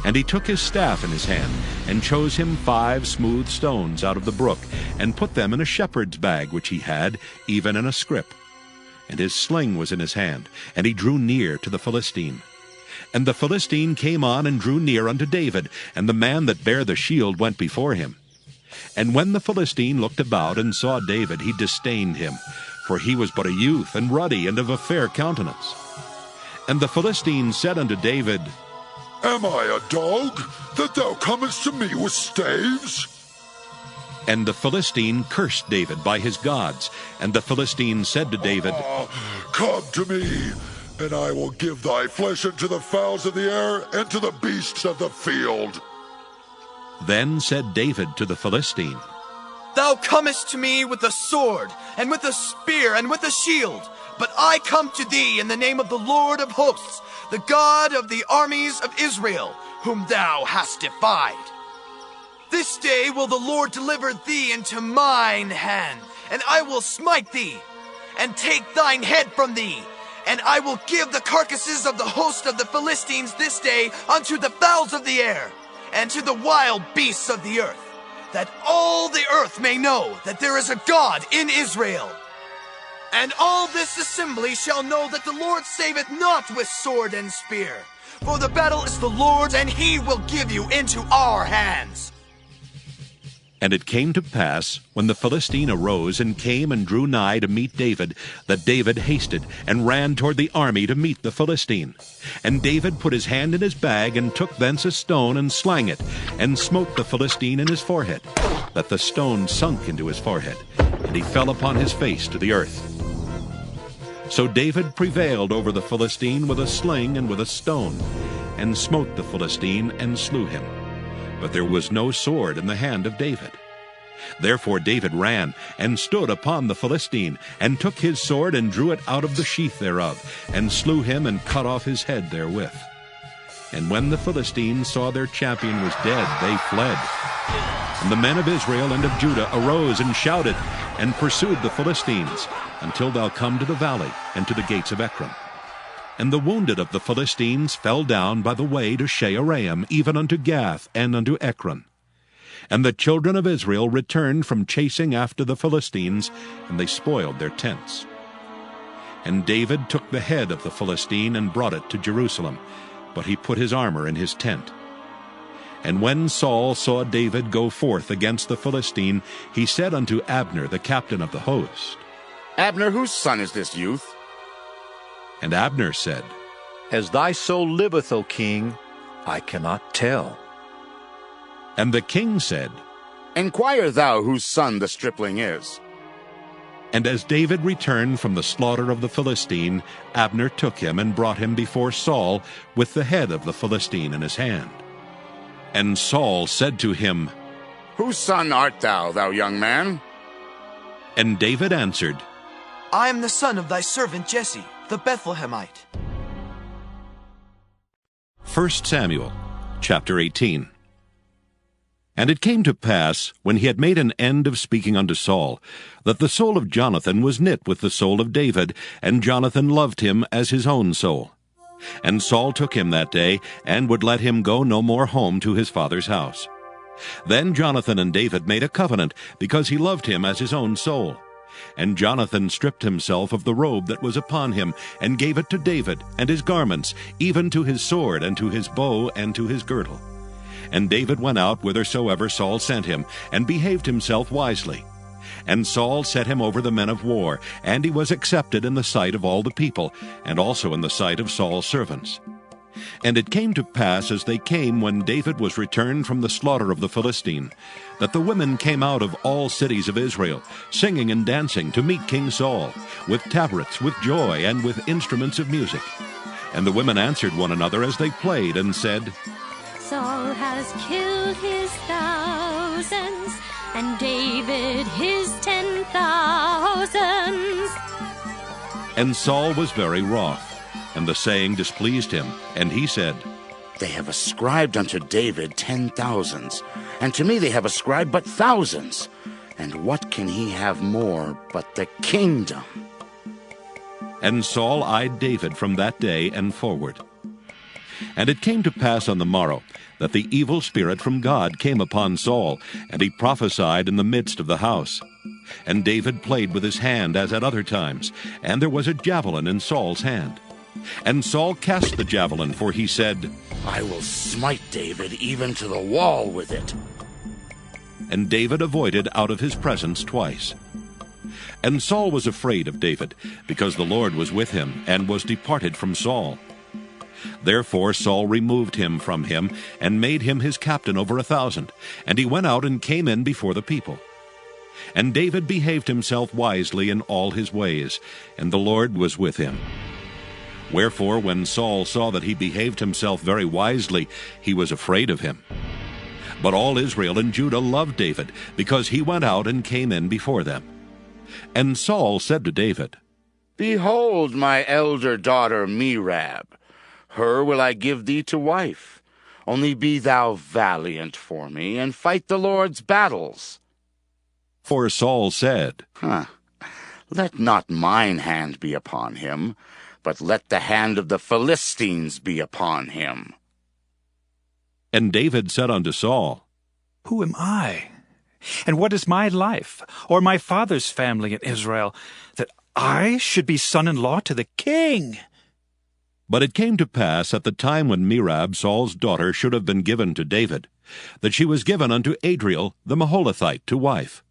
And he took his staff in his hand, and chose him 5 smooth stones out of the brook, and put them in a shepherd's bag which he had, even in a scrip. And his sling was in his hand, and he drew near to the Philistine. And the Philistine came on and drew near unto David, and the man that bare the shield went before him. And when the Philistine looked about and saw David, he disdained him, for he was but a youth, and ruddy, and of a fair countenance. And the Philistine said unto David, Am I a dog, that thou comest to me with staves? And the Philistine cursed David by his gods. And the Philistine said to David, Come to me, and I will give thy flesh unto the fowls of the air, and to the beasts of the field. Then said David to the Philistine, Thou comest to me with a sword, and with a spear, and with a shield. But I come to thee in the name of the Lord of hosts, the God of the armies of Israel, whom thou hast defied. This day will the Lord deliver thee into mine hand, and I will smite thee, and take thine head from thee. And I will give the carcasses of the host of the Philistines this day unto the fowls of the air, and to the wild beasts of the earth, that all the earth may know that there is a God in Israel. And all this assembly shall know that the Lord saveth not with sword and spear. For the battle is the Lord's, and he will give you into our hands. And it came to pass, when the Philistine arose and came and drew nigh to meet David, that David hasted and ran toward the army to meet the Philistine. And David put his hand in his bag, and took thence a stone, and slang it, and smote the Philistine in his forehead, that the stone sunk into his forehead, and he fell upon his face to the earth. So David prevailed over the Philistine with a sling and with a stone, and smote the Philistine, and slew him. But there was no sword in the hand of David. Therefore David ran, and stood upon the Philistine, and took his sword, and drew it out of the sheath thereof, and slew him, and cut off his head therewith. And when the Philistines saw their champion was dead, they fled. And the men of Israel and of Judah arose and shouted, and pursued the Philistines, until thou come to the valley, and to the gates of Ekron. And the wounded of the Philistines fell down by the way to Shaaraim, even unto Gath, and unto Ekron. And the children of Israel returned from chasing after the Philistines, and they spoiled their tents. And David took the head of the Philistine, and brought it to Jerusalem, but he put his armor in his tent. And when Saul saw David go forth against the Philistine, he said unto Abner, the captain of the host, Abner, whose son is this youth? And Abner said, As thy soul liveth, O king, I cannot tell. And the king said, Inquire thou whose son the stripling is. And as David returned from the slaughter of the Philistine, Abner took him and brought him before Saul with the head of the Philistine in his hand. And Saul said to him, Whose son art thou, thou young man? And David answered, I am the son of thy servant Jesse, the Bethlehemite. 1 Samuel, chapter 18. And it came to pass, when he had made an end of speaking unto Saul, that the soul of Jonathan was knit with the soul of David, and Jonathan loved him as his own soul. And Saul took him that day, and would let him go no more home to his father's house. Then Jonathan and David made a covenant, because he loved him as his own soul. And Jonathan stripped himself of the robe that was upon him, and gave it to David, and his garments, even to his sword, and to his bow, and to his girdle. And David went out whithersoever Saul sent him, and behaved himself wisely. And Saul set him over the men of war, and he was accepted in the sight of all the people, and also in the sight of Saul's servants. And it came to pass, as they came when David was returned from the slaughter of the Philistine, that the women came out of all cities of Israel, singing and dancing to meet King Saul, with tabrets, with joy, and with instruments of music. And the women answered one another as they played, and said, Saul has killed his thousands, and David his 10,000s. And Saul was very wroth, and the saying displeased him, and he said, They have ascribed unto David 10,000s, and to me they have ascribed but thousands. And what can he have more but the kingdom? And Saul eyed David from that day and forward. And it came to pass on the morrow that the evil spirit from God came upon Saul, and he prophesied in the midst of the house. And David played with his hand as at other times, and there was a javelin in Saul's hand. And Saul cast the javelin, for he said, I will smite David even to the wall with it. And David avoided out of his presence twice. And Saul was afraid of David, because the Lord was with him, and was departed from Saul. Therefore Saul removed him from him, and made him his captain over 1,000, and he went out and came in before the people. And David behaved himself wisely in all his ways, and the Lord was with him. Wherefore, when Saul saw that he behaved himself very wisely, he was afraid of him. But all Israel and Judah loved David, because he went out and came in before them. And Saul said to David, Behold my elder daughter Merab. Her will I give thee to wife. Only be thou valiant for me, and fight the Lord's battles. For Saul said, Let not mine hand be upon him, but let the hand of the Philistines be upon him. And David said unto Saul, Who am I? And what is my life, or my father's family in Israel, that I should be son-in-law to the king? But it came to pass at the time when Merab, Saul's daughter, should have been given to David, that she was given unto Adriel the Maholathite to wife.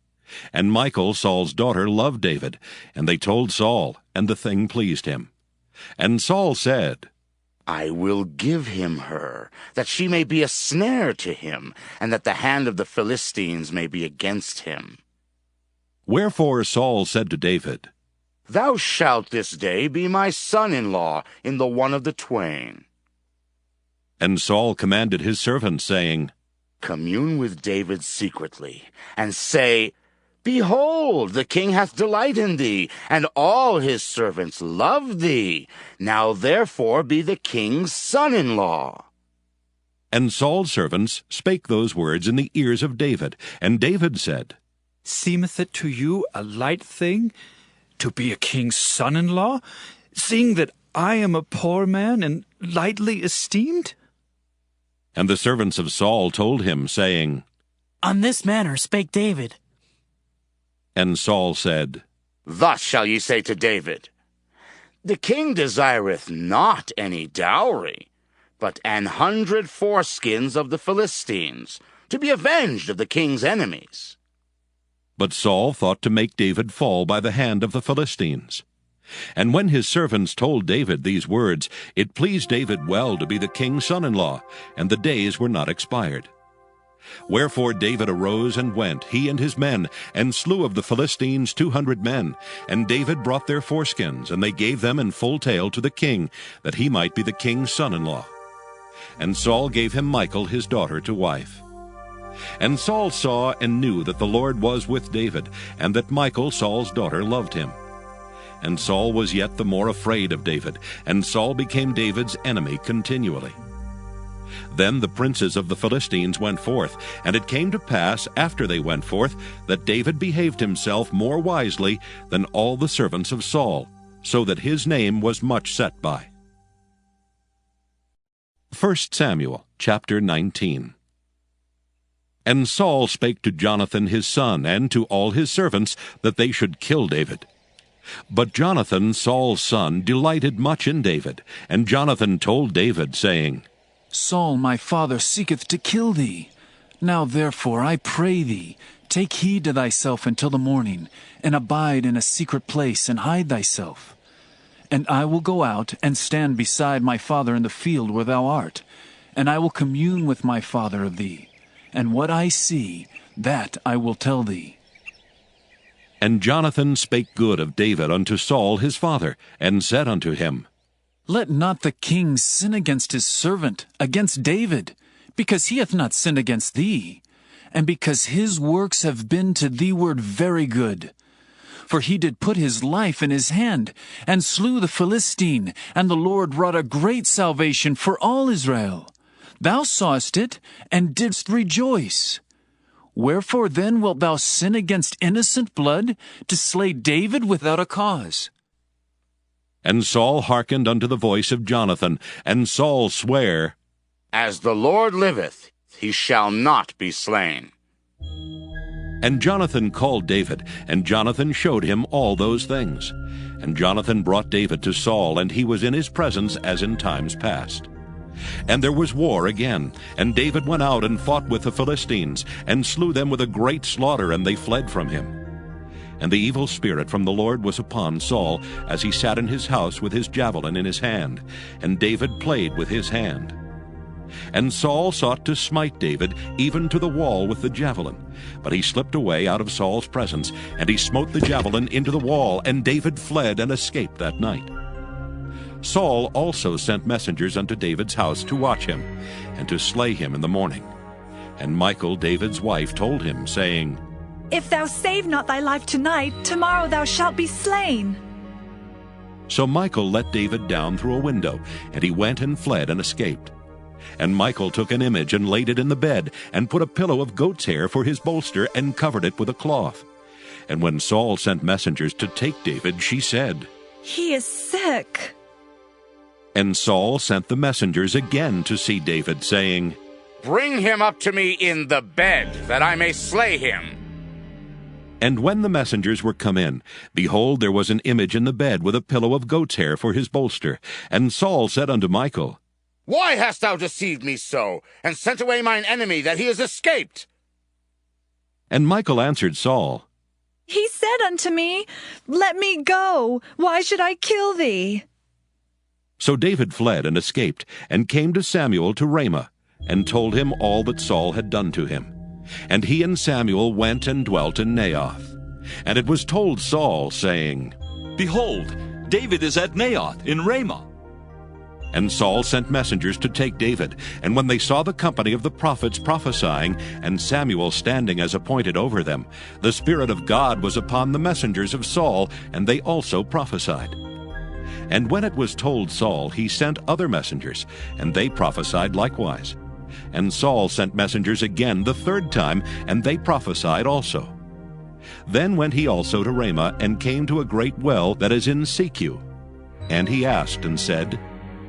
And Michal, Saul's daughter, loved David, and they told Saul, and the thing pleased him. And Saul said, I will give him her, that she may be a snare to him, and that the hand of the Philistines may be against him. Wherefore Saul said to David, Thou shalt this day be my son-in-law in the one of the twain. And Saul commanded his servants, saying, Commune with David secretly, and say, Behold, the king hath delight in thee, and all his servants love thee. Now therefore be the king's son-in-law. And Saul's servants spake those words in the ears of David. And David said, Seemeth it to you a light thing to be a king's son-in-law, seeing that I am a poor man and lightly esteemed? And the servants of Saul told him, saying, On this manner spake David. And Saul said, Thus shall ye say to David, The king desireth not any dowry, but 100 foreskins of the Philistines, to be avenged of the king's enemies. But Saul thought to make David fall by the hand of the Philistines. And when his servants told David these words, it pleased David well to be the king's son-in-law, and the days were not expired. Wherefore David arose and went, he and his men, and slew of the Philistines 200 men. And David brought their foreskins, and they gave them in full tale to the king, that he might be the king's son-in-law. And Saul gave him Michal his daughter to wife. And Saul saw and knew that the Lord was with David, and that Michal Saul's daughter loved him. And Saul was yet the more afraid of David, and Saul became David's enemy continually. Then the princes of the Philistines went forth, and it came to pass, after they went forth, that David behaved himself more wisely than all the servants of Saul, so that his name was much set by. 1 Samuel chapter 19. And Saul spake to Jonathan his son, and to all his servants, that they should kill David. But Jonathan, Saul's son, delighted much in David, and Jonathan told David, saying, Saul my father seeketh to kill thee. Now therefore I pray thee, take heed to thyself until the morning, and abide in a secret place, and hide thyself. And I will go out and stand beside my father in the field where thou art, and I will commune with my father of thee, and what I see, that I will tell thee. And Jonathan spake good of David unto Saul his father, and said unto him, Let not the king sin against his servant, against David, because he hath not sinned against thee, and because his works have been to thee-ward very good. For he did put his life in his hand, and slew the Philistine, and the Lord wrought a great salvation for all Israel. Thou sawest it, and didst rejoice. Wherefore then wilt thou sin against innocent blood, to slay David without a cause? And Saul hearkened unto the voice of Jonathan, and Saul sware, As the Lord liveth, he shall not be slain. And Jonathan called David, and Jonathan showed him all those things. And Jonathan brought David to Saul, and he was in his presence as in times past. And there was war again, and David went out and fought with the Philistines, and slew them with a great slaughter, and they fled from him. And the evil spirit from the Lord was upon Saul, as he sat in his house with his javelin in his hand, and David played with his hand. And Saul sought to smite David even to the wall with the javelin. But he slipped away out of Saul's presence, and he smote the javelin into the wall, and David fled and escaped that night. Saul also sent messengers unto David's house to watch him, and to slay him in the morning. And Michal, David's wife, told him, saying, If thou save not thy life tonight, tomorrow thou shalt be slain. So Michal let David down through a window, and he went and fled and escaped. And Michal took an image and laid it in the bed, and put a pillow of goat's hair for his bolster, and covered it with a cloth. And when Saul sent messengers to take David, she said, He is sick. And Saul sent the messengers again to see David, saying, Bring him up to me in the bed, that I may slay him. And when the messengers were come in, behold, there was an image in the bed with a pillow of goat's hair for his bolster. And Saul said unto Michal, Why hast thou deceived me so, and sent away mine enemy, that he is escaped? And Michal answered Saul, He said unto me, Let me go. Why should I kill thee? So David fled and escaped, and came to Samuel to Ramah, and told him all that Saul had done to him. And he and Samuel went and dwelt in Naioth. And it was told Saul, saying, Behold, David is at Naioth in Ramah. And Saul sent messengers to take David. And when they saw the company of the prophets prophesying, and Samuel standing as appointed over them, the Spirit of God was upon the messengers of Saul, and they also prophesied. And when it was told Saul, he sent other messengers, and they prophesied likewise. And Saul sent messengers again the third time, and they prophesied also. Then went he also to Ramah, and came to a great well that is in Secu. And he asked and said,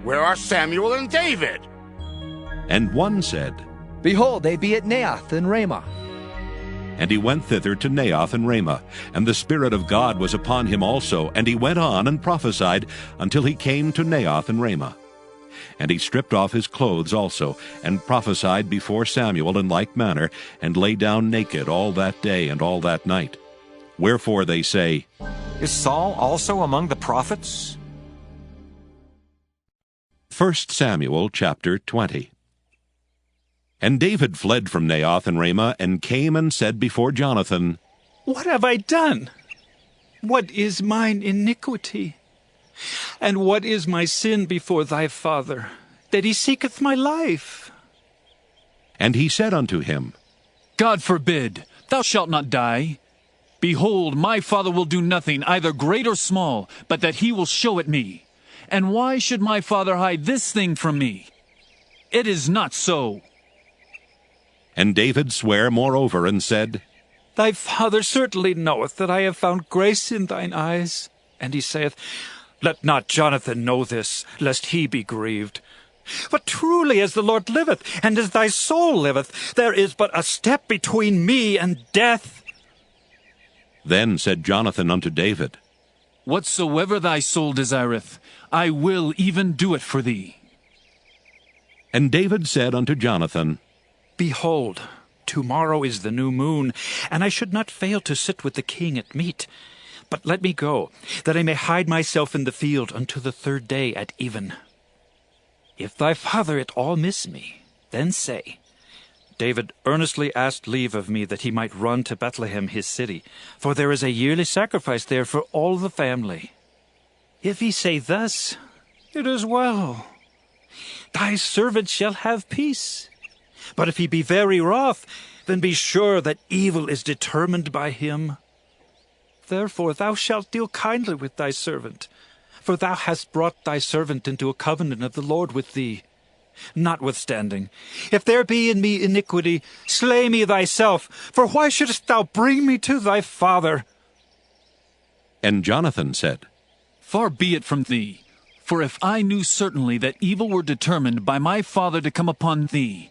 Where are Samuel and David? And one said, Behold, they be at Naioth in Ramah. And he went thither to Naioth and Ramah, and the Spirit of God was upon him also, and he went on and prophesied until he came to Naioth and Ramah. And he stripped off his clothes also, and prophesied before Samuel in like manner, and lay down naked all that day and all that night. Wherefore they say, Is Saul also among the prophets? 1 Samuel chapter 20. And David fled from Naioth and Ramah, and came and said before Jonathan, What have I done? What is mine iniquity? And what is my sin before thy father, that he seeketh my life? And he said unto him, God forbid, thou shalt not die. Behold, my father will do nothing, either great or small, but that he will show it me. And why should my father hide this thing from me? It is not so. And David sware moreover, and said, Thy father certainly knoweth that I have found grace in thine eyes. And he saith, Let not Jonathan know this, lest he be grieved. But truly as the Lord liveth, and as thy soul liveth, there is but a step between me and death. Then said Jonathan unto David, Whatsoever thy soul desireth, I will even do it for thee. And David said unto Jonathan, Behold, tomorrow is the new moon, and I should not fail to sit with the king at meat. But let me go, that I may hide myself in the field unto the third day at even. If thy father at all miss me, then say, David earnestly asked leave of me that he might run to Bethlehem his city, for there is a yearly sacrifice there for all the family. If he say thus, it is well. Thy servant shall have peace. But if he be very wroth, then be sure that evil is determined by him. Therefore thou shalt deal kindly with thy servant, for thou hast brought thy servant into a covenant of the Lord with thee. Notwithstanding, if there be in me iniquity, slay me thyself, for why shouldest thou bring me to thy father? And Jonathan said, Far be it from thee, for if I knew certainly that evil were determined by my father to come upon thee,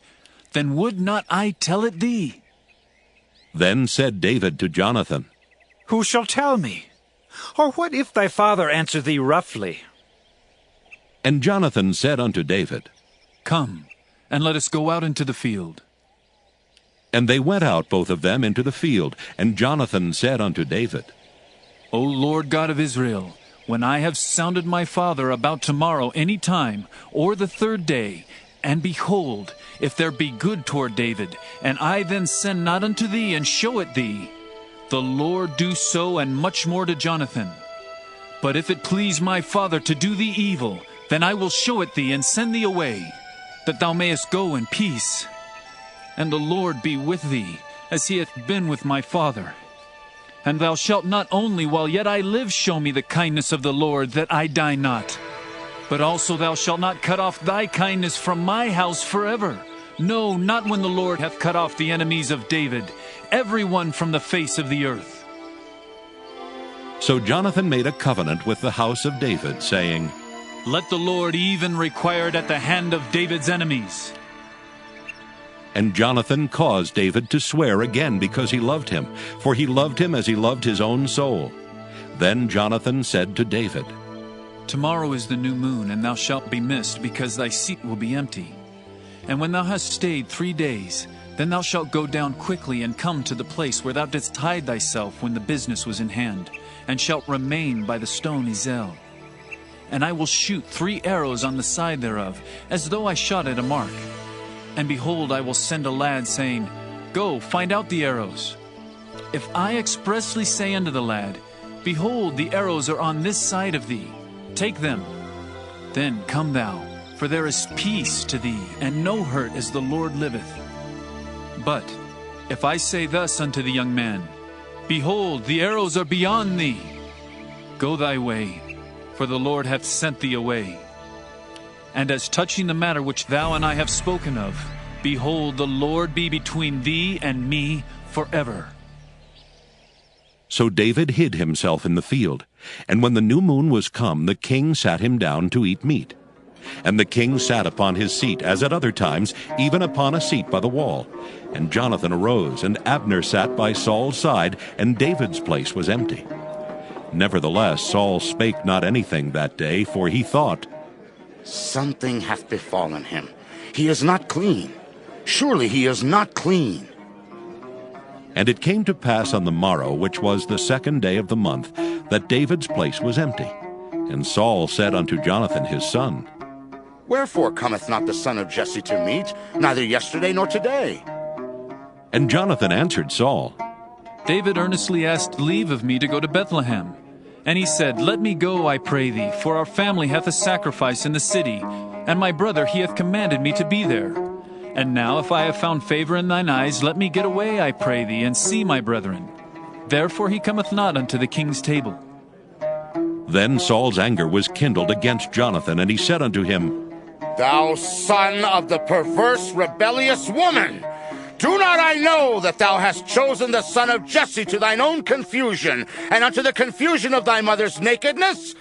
then would not I tell it thee? Then said David to Jonathan, Who shall tell me? Or what if thy father answer thee roughly? And Jonathan said unto David, Come, and let us go out into the field. And they went out both of them into the field. And Jonathan said unto David, O Lord God of Israel, when I have sounded my father about tomorrow any time, or the third day, and behold, if there be good toward David, and I then send not unto thee and show it thee, the Lord do so and much more to Jonathan. But if it please my father to do thee evil, then I will show it thee and send thee away, that thou mayest go in peace. And the Lord be with thee, as he hath been with my father. And thou shalt not only while yet I live show me the kindness of the Lord, that I die not, but also thou shalt not cut off thy kindness from my house forever. No, not when the Lord hath cut off the enemies of David, every one from the face of the earth. So Jonathan made a covenant with the house of David, saying, Let the Lord even require it at the hand of David's enemies. And Jonathan caused David to swear again because he loved him, for he loved him as he loved his own soul. Then Jonathan said to David, Tomorrow is the new moon, and thou shalt be missed, because thy seat will be empty. And when thou hast stayed 3 days, then thou shalt go down quickly and come to the place where thou didst hide thyself when the business was in hand, and shalt remain by the stone Ezel. And I will shoot 3 arrows on the side thereof, as though I shot at a mark. And behold, I will send a lad, saying, Go, find out the arrows. If I expressly say unto the lad, Behold, the arrows are on this side of thee, take them. Then come thou, for there is peace to thee, and no hurt, as the Lord liveth. But if I say thus unto the young man, Behold, the arrows are beyond thee, go thy way, for the Lord hath sent thee away. And as touching the matter which thou and I have spoken of, behold, the Lord be between thee and me forever. So David hid himself in the field. And when the new moon was come, the king sat him down to eat meat. And the king sat upon his seat, as at other times, even upon a seat by the wall. And Jonathan arose, and Abner sat by Saul's side, and David's place was empty. Nevertheless Saul spake not anything that day, for he thought, Something hath befallen him. He is not clean. Surely he is not clean. And it came to pass on the morrow, which was the 2nd day of the month, that David's place was empty. And Saul said unto Jonathan his son, Wherefore cometh not the son of Jesse to meat, neither yesterday nor today? And Jonathan answered Saul, David earnestly asked leave of me to go to Bethlehem. And he said, Let me go, I pray thee, for our family hath a sacrifice in the city, and my brother he hath commanded me to be there. And now if I have found favor in thine eyes, let me get away, I pray thee, and see my brethren. Therefore he cometh not unto the king's table. Then Saul's anger was kindled against Jonathan, and he said unto him, Thou son of the perverse, rebellious woman! Do not I know that thou hast chosen the son of Jesse to thine own confusion, and unto the confusion of thy mother's nakedness?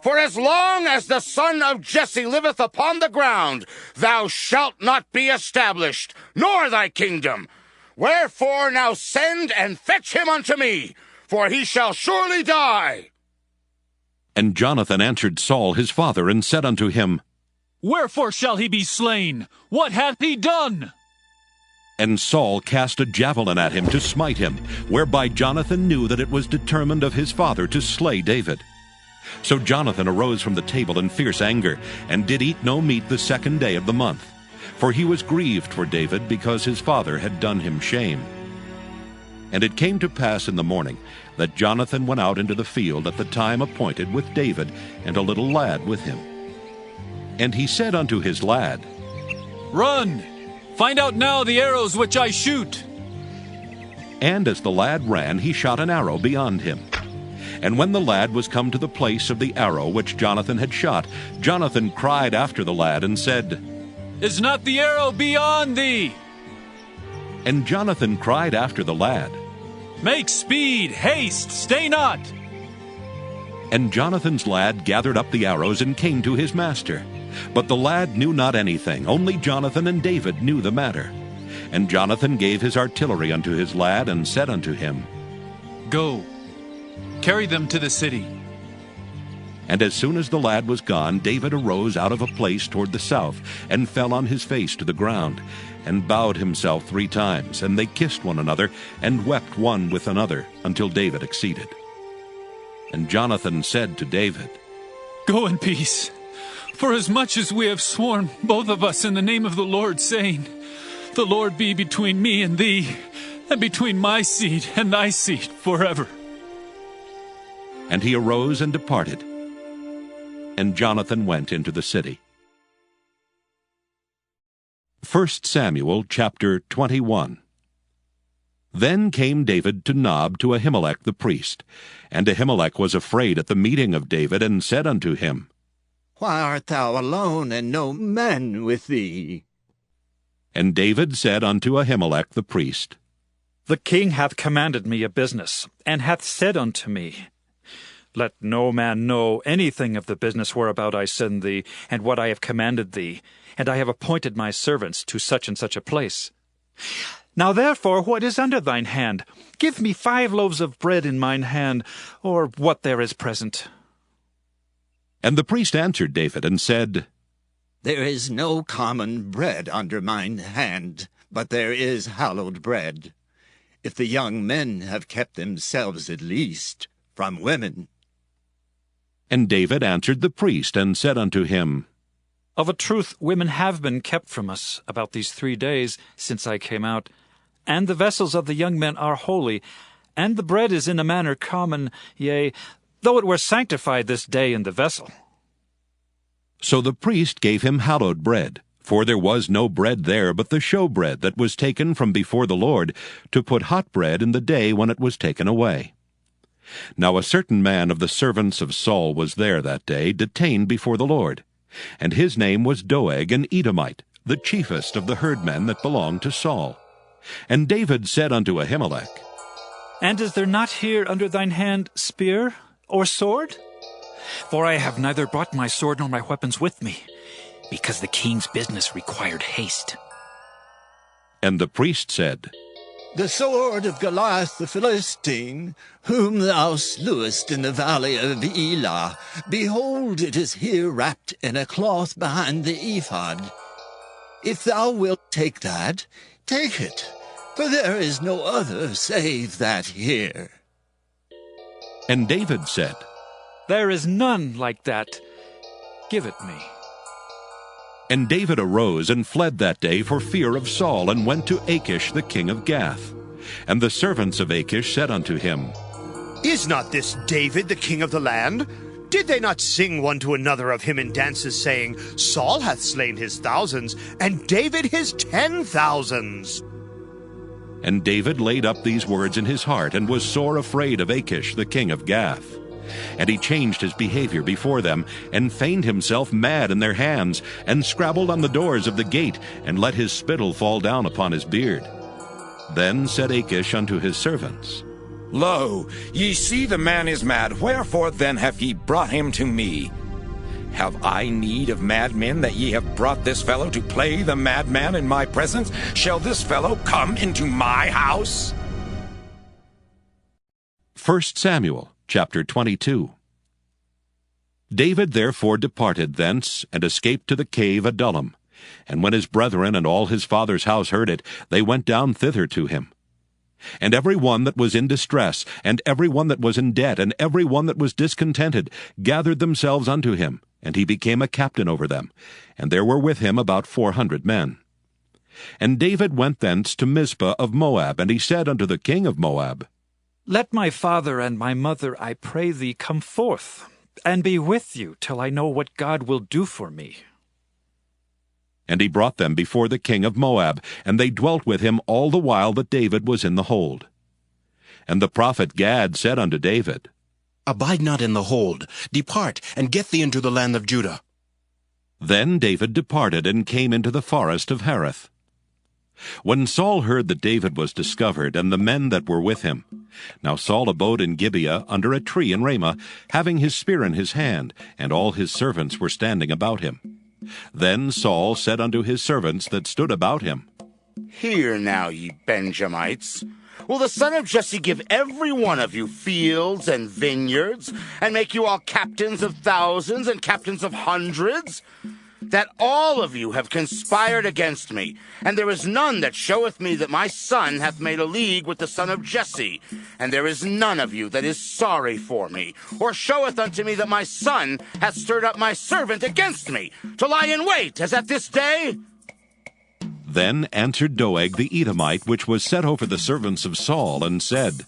For as long as the son of Jesse liveth upon the ground, thou shalt not be established, nor thy kingdom. Wherefore now send and fetch him unto me, for he shall surely die. And Jonathan answered Saul his father, and said unto him, Wherefore shall he be slain? What hath he done? And Saul cast a javelin at him to smite him, whereby Jonathan knew that it was determined of his father to slay David. So Jonathan arose from the table in fierce anger, and did eat no meat the 2nd day of the month. For he was grieved for David, because his father had done him shame. And it came to pass in the morning that Jonathan went out into the field at the time appointed with David, and a little lad with him. And he said unto his lad, Run! Find out now the arrows which I shoot. And as the lad ran, he shot an arrow beyond him. And when the lad was come to the place of the arrow which Jonathan had shot, Jonathan cried after the lad, and said, Is not the arrow beyond thee? And Jonathan cried after the lad, Make speed, haste, stay not. And Jonathan's lad gathered up the arrows and came to his master. But the lad knew not anything, only Jonathan and David knew the matter. And Jonathan gave his artillery unto his lad, and said unto him, Go, carry them to the city. And as soon as the lad was gone, David arose out of a place toward the south, and fell on his face to the ground, and bowed himself 3 times. And they kissed one another, and wept one with another, until David exceeded. And Jonathan said to David, Go in peace. For as much as we have sworn, both of us, in the name of the Lord, saying, The Lord be between me and thee, and between my seed and thy seed forever. And he arose and departed. And Jonathan went into the city. 1 Samuel chapter 21. Then came David to Nob to Ahimelech the priest. And Ahimelech was afraid at the meeting of David, and said unto him, Why art thou alone, and no men with thee? And David said unto Ahimelech the priest, The king hath commanded me a business, and hath said unto me, Let no man know anything of the business whereabout I send thee, and what I have commanded thee, and I have appointed my servants to such and such a place. Now therefore, what is under thine hand? Give me 5 loaves of bread in mine hand, or what there is present. And the priest answered David, and said, There is no common bread under mine hand, but there is hallowed bread, if the young men have kept themselves at least from women. And David answered the priest, and said unto him, Of a truth women have been kept from us about these 3 days since I came out, and the vessels of the young men are holy, and the bread is in a manner common, yea, though it were sanctified this day in the vessel. So the priest gave him hallowed bread, for there was no bread there but the showbread that was taken from before the Lord, to put hot bread in the day when it was taken away. Now a certain man of the servants of Saul was there that day, detained before the Lord. And his name was Doeg an Edomite, the chiefest of the herdmen that belonged to Saul. And David said unto Ahimelech, And is there not here under thine hand spear or sword? For I have neither brought my sword nor my weapons with me, because the king's business required haste. And the priest said, The sword of Goliath the Philistine, whom thou slewest in the valley of Elah, behold, it is here wrapped in a cloth behind the ephod. If thou wilt take that, take it, for there is no other save that here. And David said, There is none like that. Give it me. And David arose and fled that day for fear of Saul, and went to Achish the king of Gath. And the servants of Achish said unto him, Is not this David the king of the land? Did they not sing one to another of him in dances, saying, Saul hath slain his thousands, and David his 10,000s? And David laid up these words in his heart, and was sore afraid of Achish the king of Gath. And he changed his behavior before them, and feigned himself mad in their hands, and scrabbled on the doors of the gate, and let his spittle fall down upon his beard. Then said Achish unto his servants, Lo, ye see the man is mad, wherefore then have ye brought him to me? Have I need of madmen, that ye have brought this fellow to play the madman in my presence? Shall this fellow come into my house? 1 Samuel chapter 22. David therefore departed thence, and escaped to the cave Adullam. And when his brethren and all his father's house heard it, they went down thither to him. And every one that was in distress, and every one that was in debt, and every one that was discontented, gathered themselves unto him, and he became a captain over them. And there were with him about 400 men. And David went thence to Mizpah of Moab, and he said unto the king of Moab, Let my father and my mother, I pray thee, come forth, and be with you till I know what God will do for me. And he brought them before the king of Moab, and they dwelt with him all the while that David was in the hold. And the prophet Gad said unto David, Abide not in the hold. Depart, and get thee into the land of Judah. Then David departed, and came into the forest of Hereth. When Saul heard that David was discovered, and the men that were with him, now Saul abode in Gibeah under a tree in Ramah, having his spear in his hand, and all his servants were standing about him. Then Saul said unto his servants that stood about him, Hear now, ye Benjamites. Will the son of Jesse give every one of you fields and vineyards, and make you all captains of thousands and captains of hundreds? That all of you have conspired against me, and there is none that showeth me that my son hath made a league with the son of Jesse, and there is none of you that is sorry for me, or showeth unto me that my son hath stirred up my servant against me, to lie in wait, as at this day? Then answered Doeg the Edomite, which was set over the servants of Saul, and said,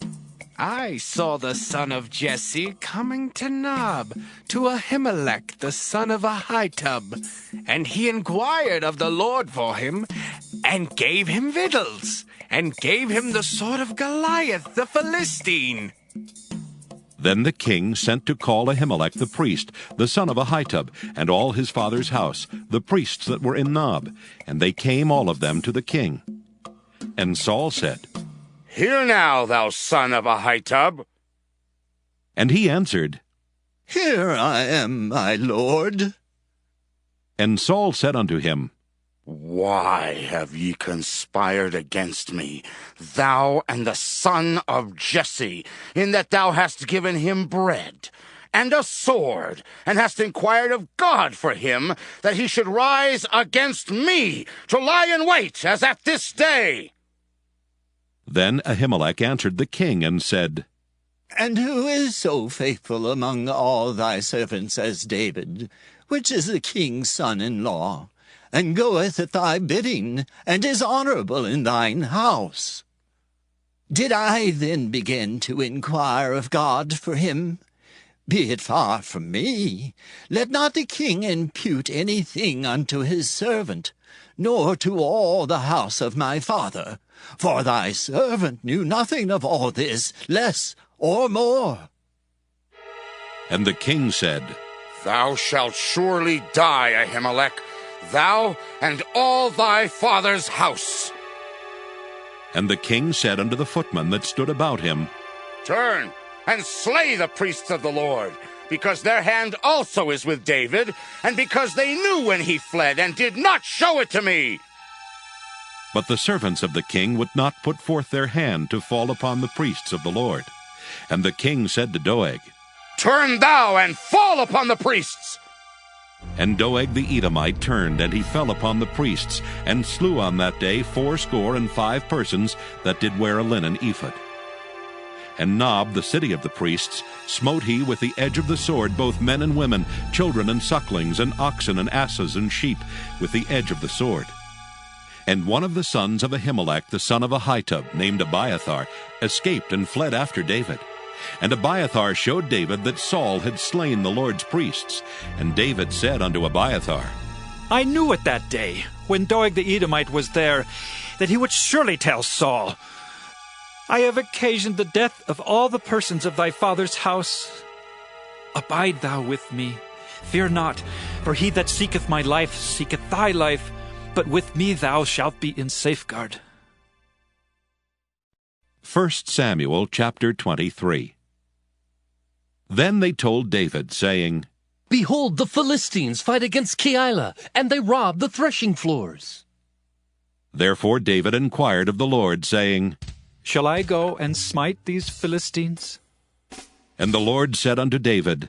I saw the son of Jesse coming to Nob, to Ahimelech the son of Ahitub, and he inquired of the Lord for him, and gave him victuals, and gave him the sword of Goliath the Philistine. Then the king sent to call Ahimelech the priest, the son of Ahitub, and all his father's house, the priests that were in Nob, and they came all of them to the king. And Saul said, Hear now, thou son of Ahitub. And he answered, Here I am, my lord. And Saul said unto him, Why have ye conspired against me, thou and the son of Jesse, in that thou hast given him bread and a sword, and hast inquired of God for him, that he should rise against me, to lie in wait, as at this day? Then Ahimelech answered the king, and said, And who is so faithful among all thy servants as David, which is the king's son-in-law, and goeth at thy bidding, and is honorable in thine house? Did I then begin to inquire of God for him? Be it far from me. Let not the king impute anything unto his servant, nor to all the house of my father. For thy servant knew nothing of all this, less or more. And the king said, Thou shalt surely die, Ahimelech, thou and all thy father's house. And the king said unto the footmen that stood about him, Turn and slay the priests of the Lord, because their hand also is with David, and because they knew when he fled, and did not show it to me. But the servants of the king would not put forth their hand to fall upon the priests of the Lord. And the king said to Doeg, Turn thou and fall upon the priests. And Doeg the Edomite turned, and he fell upon the priests, and slew on that day 75 persons that did wear a linen ephod. And Nob, the city of the priests, smote he with the edge of the sword both men and women, children and sucklings, and oxen and asses and sheep, with the edge of the sword. And one of the sons of Ahimelech, the son of Ahitub, named Abiathar, escaped and fled after David. And Abiathar showed David that Saul had slain the Lord's priests. And David said unto Abiathar, I knew it that day, when Doeg the Edomite was there, that he would surely tell Saul, I have occasioned the death of all the persons of thy father's house. Abide thou with me. Fear not, for he that seeketh my life seeketh thy life, but with me thou shalt be in safeguard. 1 Samuel chapter 23. Then they told David, saying, Behold, the Philistines fight against Keilah, and they rob the threshing floors. Therefore David inquired of the Lord, saying, Shall I go and smite these Philistines? And the Lord said unto David,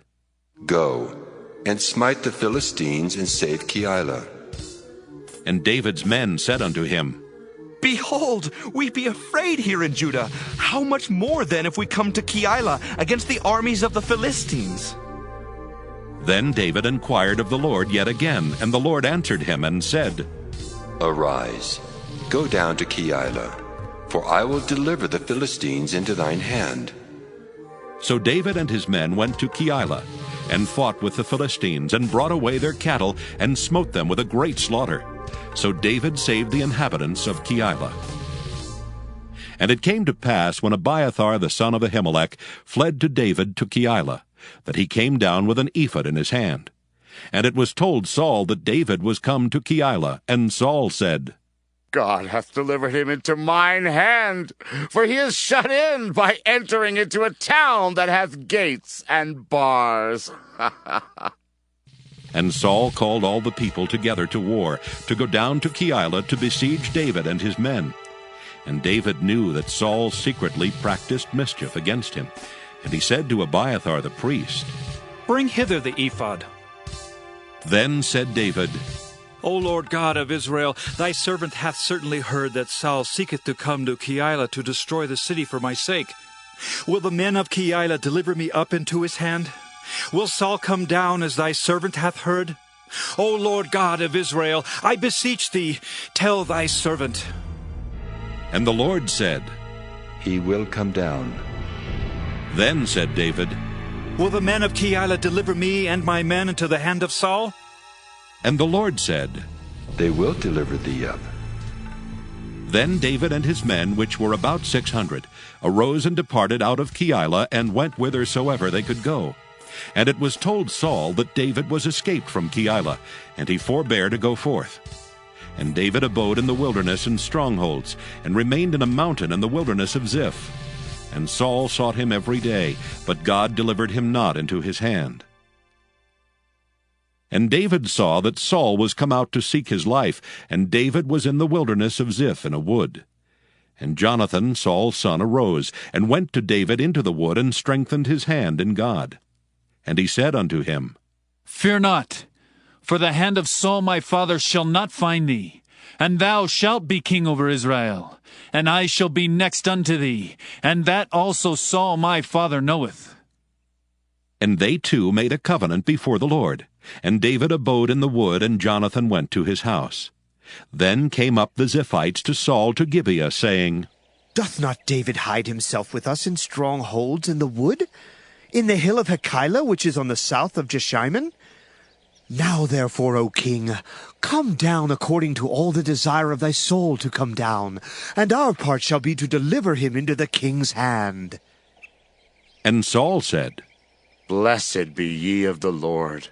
Go, and smite the Philistines, and save Keilah. And David's men said unto him, Behold, we be afraid here in Judah. How much more then if we come to Keilah against the armies of the Philistines? Then David inquired of the Lord yet again, and the Lord answered him and said, Arise, go down to Keilah, for I will deliver the Philistines into thine hand. So David and his men went to Keilah, and fought with the Philistines, and brought away their cattle, and smote them with a great slaughter. So David saved the inhabitants of Keilah. And it came to pass, when Abiathar the son of Ahimelech fled to David to Keilah, that he came down with an ephod in his hand. And it was told Saul that David was come to Keilah, and Saul said, God hath delivered him into mine hand, for he is shut in by entering into a town that hath gates and bars. And Saul called all the people together to war, to go down to Keilah to besiege David and his men. And David knew that Saul secretly practiced mischief against him. And he said to Abiathar the priest, Bring hither the ephod. Then said David, O Lord God of Israel, thy servant hath certainly heard that Saul seeketh to come to Keilah to destroy the city for my sake. Will the men of Keilah deliver me up into his hand? Will Saul come down as thy servant hath heard? O Lord God of Israel, I beseech thee, tell thy servant. And the Lord said, He will come down. Then said David, Will the men of Keilah deliver me and my men into the hand of Saul? And the Lord said, They will deliver thee up. Then David and his men, which were about 600, arose and departed out of Keilah, and went whithersoever they could go. And it was told Saul that David was escaped from Keilah, and he forbare to go forth. And David abode in the wilderness in strongholds, and remained in a mountain in the wilderness of Ziph. And Saul sought him every day, but God delivered him not into his hand. And David saw that Saul was come out to seek his life, and David was in the wilderness of Ziph in a wood. And Jonathan, Saul's son, arose, and went to David into the wood, and strengthened his hand in God. And he said unto him, Fear not, for the hand of Saul my father shall not find thee, and thou shalt be king over Israel, and I shall be next unto thee, and that also Saul my father knoweth. And they two made a covenant before the Lord. And David abode in the wood, and Jonathan went to his house. Then came up the Ziphites to Saul to Gibeah, saying, Doth not David hide himself with us in strongholds in the wood, in the hill of Hakeilah, which is on the south of Jeshimon? Now therefore, O king, come down according to all the desire of thy soul to come down, and our part shall be to deliver him into the king's hand. And Saul said, Blessed be ye of the Lord,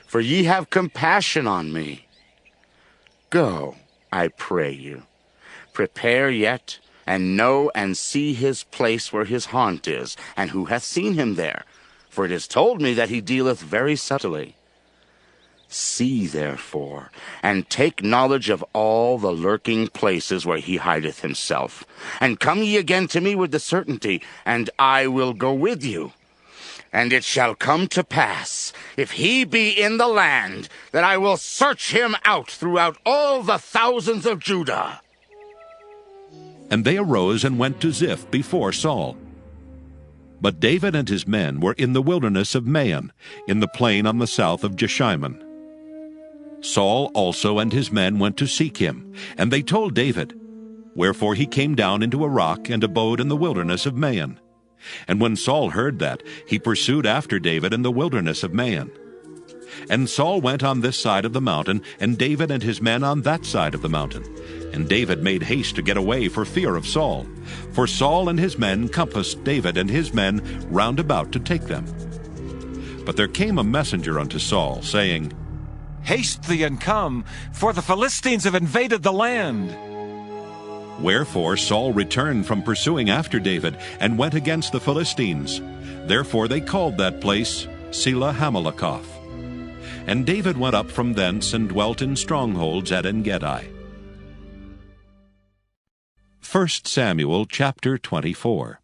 for ye have compassion on me. Go, I pray you, prepare yet, and know and see his place where his haunt is, and who hath seen him there, for it is told me that he dealeth very subtly. See therefore, and take knowledge of all the lurking places where he hideth himself, and come ye again to me with the certainty, and I will go with you. And it shall come to pass, if he be in the land, that I will search him out throughout all the thousands of Judah. And they arose and went to Ziph before Saul. But David and his men were in the wilderness of Maon, in the plain on the south of Jeshimon. Saul also and his men went to seek him, and they told David. Wherefore he came down into a rock, and abode in the wilderness of Maon. And when Saul heard that, he pursued after David in the wilderness of Maon. And Saul went on this side of the mountain, and David and his men on that side of the mountain. And David made haste to get away for fear of Saul. For Saul and his men compassed David and his men round about to take them. But there came a messenger unto Saul, saying, Haste thee and come, for the Philistines have invaded the land. Wherefore Saul returned from pursuing after David, and went against the Philistines. Therefore they called that place Selah Hamalakoth. And David went up from thence, and dwelt in strongholds at En-gedi. 1 Samuel chapter 24.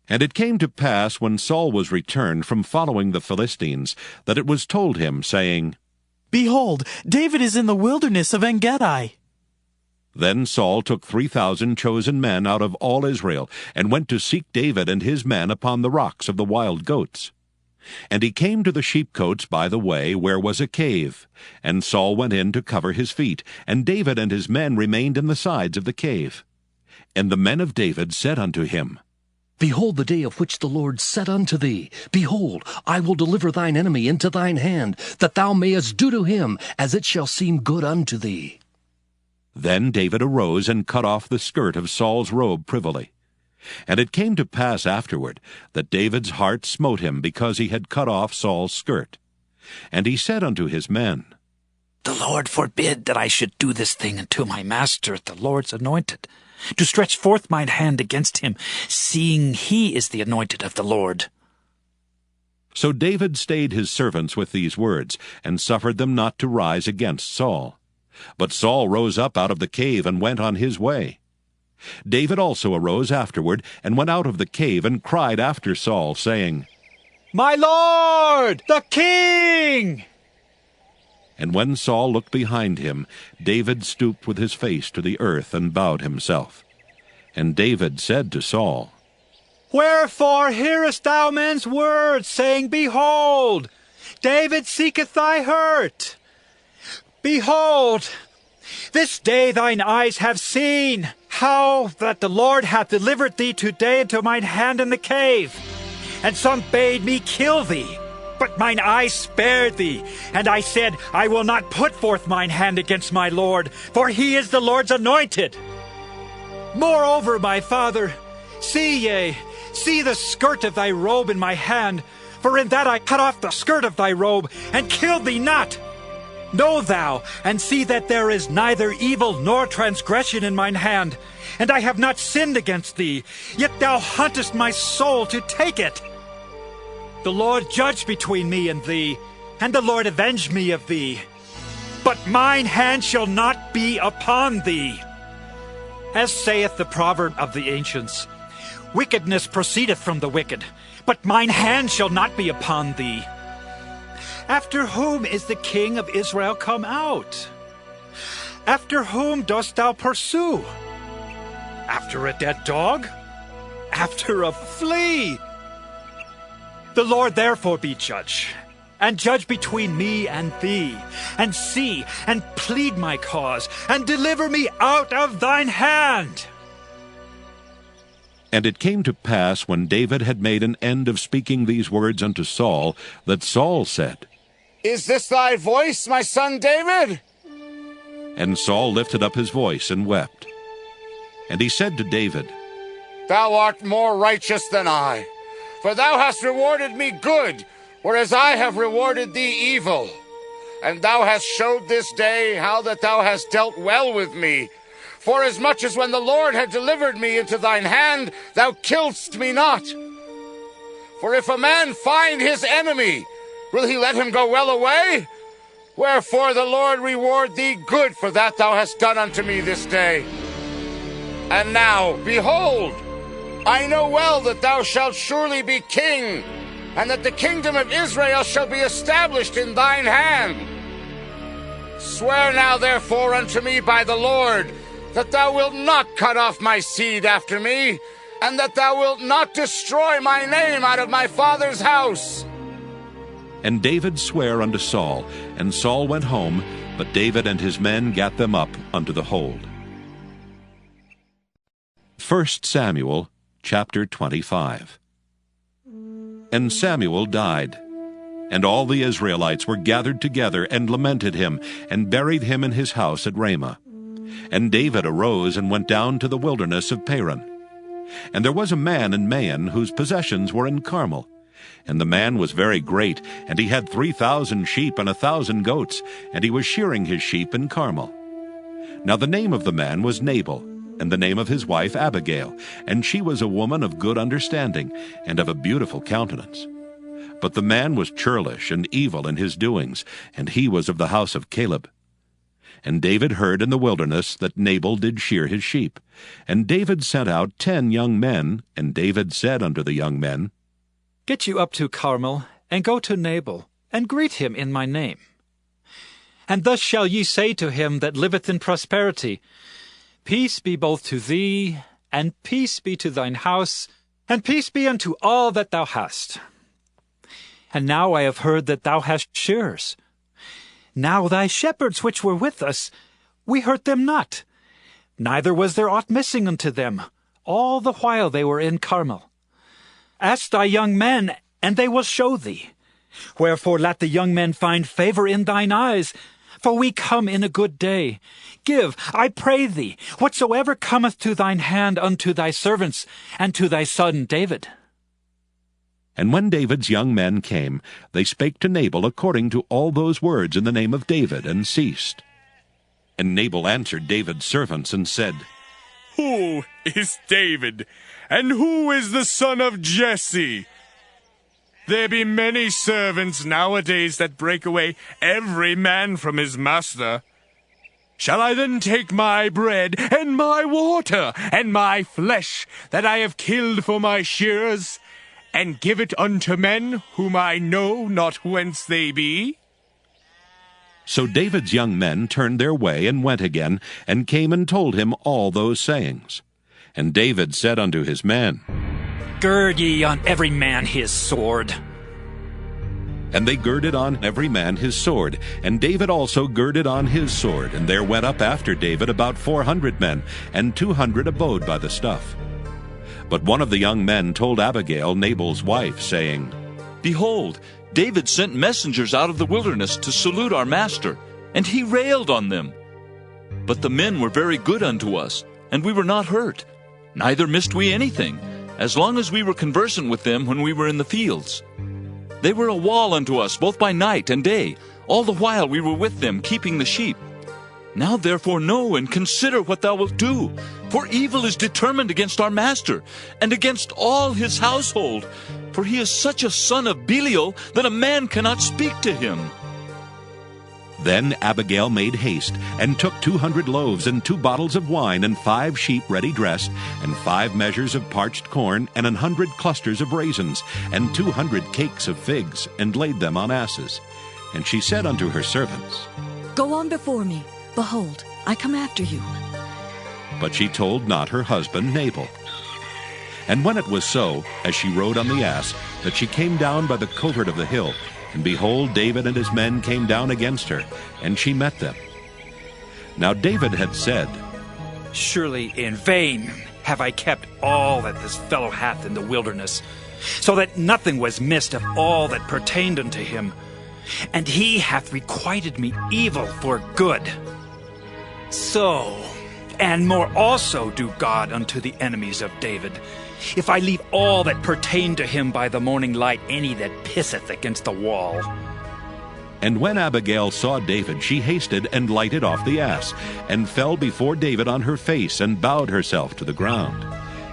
And it came to pass, when Saul was returned from following the Philistines, that it was told him, saying, Behold, David is in the wilderness of En Gedi. Then Saul took 3,000 chosen men out of all Israel, and went to seek David and his men upon the rocks of the wild goats. And he came to the sheepcotes by the way, where was a cave. And Saul went in to cover his feet, and David and his men remained in the sides of the cave. And the men of David said unto him, Behold the day of which the Lord said unto thee, Behold, I will deliver thine enemy into thine hand, that thou mayest do to him as it shall seem good unto thee. Then David arose and cut off the skirt of Saul's robe privily. And it came to pass afterward that David's heart smote him because he had cut off Saul's skirt. And he said unto his men, The Lord forbid that I should do this thing unto my master, the Lord's anointed, to stretch forth mine hand against him, seeing he is the anointed of the Lord. So David stayed his servants with these words, and suffered them not to rise against Saul. But Saul rose up out of the cave and went on his way. David also arose afterward, and went out of the cave, and cried after Saul, saying, My Lord, the King! And when Saul looked behind him, David stooped with his face to the earth, and bowed himself. And David said to Saul, Wherefore hearest thou men's words, saying, Behold, David seeketh thy hurt? Behold, this day thine eyes have seen how that the Lord hath delivered thee today into mine hand in the cave. And some bade me kill thee, but mine eyes spared thee. And I said, I will not put forth mine hand against my Lord, for he is the Lord's anointed. Moreover, my father, see the skirt of thy robe in my hand, for in that I cut off the skirt of thy robe, and killed thee not. Know thou, and see that there is neither evil nor transgression in mine hand, and I have not sinned against thee, yet thou huntest my soul to take it. The Lord judge between me and thee, and the Lord avenge me of thee. But mine hand shall not be upon thee. As saith the proverb of the ancients, Wickedness proceedeth from the wicked, but mine hand shall not be upon thee. After whom is the king of Israel come out? After whom dost thou pursue? After a dead dog? After a flea? The Lord therefore be judge, and judge between me and thee, and see, and plead my cause, and deliver me out of thine hand. And it came to pass, when David had made an end of speaking these words unto Saul, that Saul said, Is this thy voice, my son David? And Saul lifted up his voice and wept. And he said to David, Thou art more righteous than I, for thou hast rewarded me good, whereas I have rewarded thee evil. And thou hast showed this day how that thou hast dealt well with me. Forasmuch as when the Lord had delivered me into thine hand, thou killedst me not. For if a man find his enemy, will he let him go well away? Wherefore the Lord reward thee good for that thou hast done unto me this day. And now, behold, I know well that thou shalt surely be king, and that the kingdom of Israel shall be established in thine hand. Swear now therefore unto me by the Lord, that thou wilt not cut off my seed after me, and that thou wilt not destroy my name out of my father's house. And David sware unto Saul, and Saul went home, but David and his men gat them up unto the hold. 1 Samuel chapter 25. And Samuel died, and all the Israelites were gathered together, and lamented him, and buried him in his house at Ramah. And David arose and went down to the wilderness of Paran. And there was a man in Maon whose possessions were in Carmel. And the man was very great, and he had 3,000 sheep and 1,000 goats, and he was shearing his sheep in Carmel. Now the name of the man was Nabal, and the name of his wife Abigail, and she was a woman of good understanding, and of a beautiful countenance. But the man was churlish and evil in his doings, and he was of the house of Caleb. And David heard in the wilderness that Nabal did shear his sheep. And David sent out 10 young men, and David said unto the young men, Get you up to Carmel, and go to Nabal, and greet him in my name. And thus shall ye say to him that liveth in prosperity, Peace be both to thee, and peace be to thine house, and peace be unto all that thou hast. And now I have heard that thou hast shearers. Now thy shepherds which were with us, we hurt them not, neither was there aught missing unto them, all the while they were in Carmel. Ask thy young men, and they will show thee. Wherefore let the young men find favor in thine eyes, for we come in a good day. Give, I pray thee, whatsoever cometh to thine hand unto thy servants, and to thy son David. And when David's young men came, they spake to Nabal according to all those words in the name of David, and ceased. And Nabal answered David's servants, and said, Who is David, and who is the son of Jesse? There be many servants nowadays that break away every man from his master. Shall I then take my bread, and my water, and my flesh, that I have killed for my shearers, and give it unto men whom I know not whence they be? So David's young men turned their way, and went again, and came and told him all those sayings. And David said unto his men, Gird ye on every man his sword. And they girded on every man his sword, and David also girded on his sword. And there went up after David about 400 men, and 200 abode by the stuff. But one of the young men told Abigail, Nabal's wife, saying, Behold, David sent messengers out of the wilderness to salute our master, and he railed on them. But the men were very good unto us, and we were not hurt, neither missed we anything, as long as we were conversant with them when we were in the fields. They were a wall unto us both by night and day, all the while we were with them, keeping the sheep. Now therefore know and consider what thou wilt do, for evil is determined against our master, and against all his household, for he is such a son of Belial that a man cannot speak to him. Then Abigail made haste, and took 200 loaves, and 2 bottles of wine, and 5 sheep ready dressed, and 5 measures of parched corn, and 100 clusters of raisins, and 200 cakes of figs, and laid them on asses. And she said unto her servants, Go on before me. Behold, I come after you. But she told not her husband Nabal. And when it was so, as she rode on the ass, that she came down by the covert of the hill, and behold, David and his men came down against her, and she met them. Now David had said, Surely in vain have I kept all that this fellow hath in the wilderness, so that nothing was missed of all that pertained unto him. And he hath requited me evil for good. So, and more also do God unto the enemies of David, if I leave all that pertain to him by the morning light any that pisseth against the wall. And when Abigail saw David, she hasted and lighted off the ass, and fell before David on her face, and bowed herself to the ground,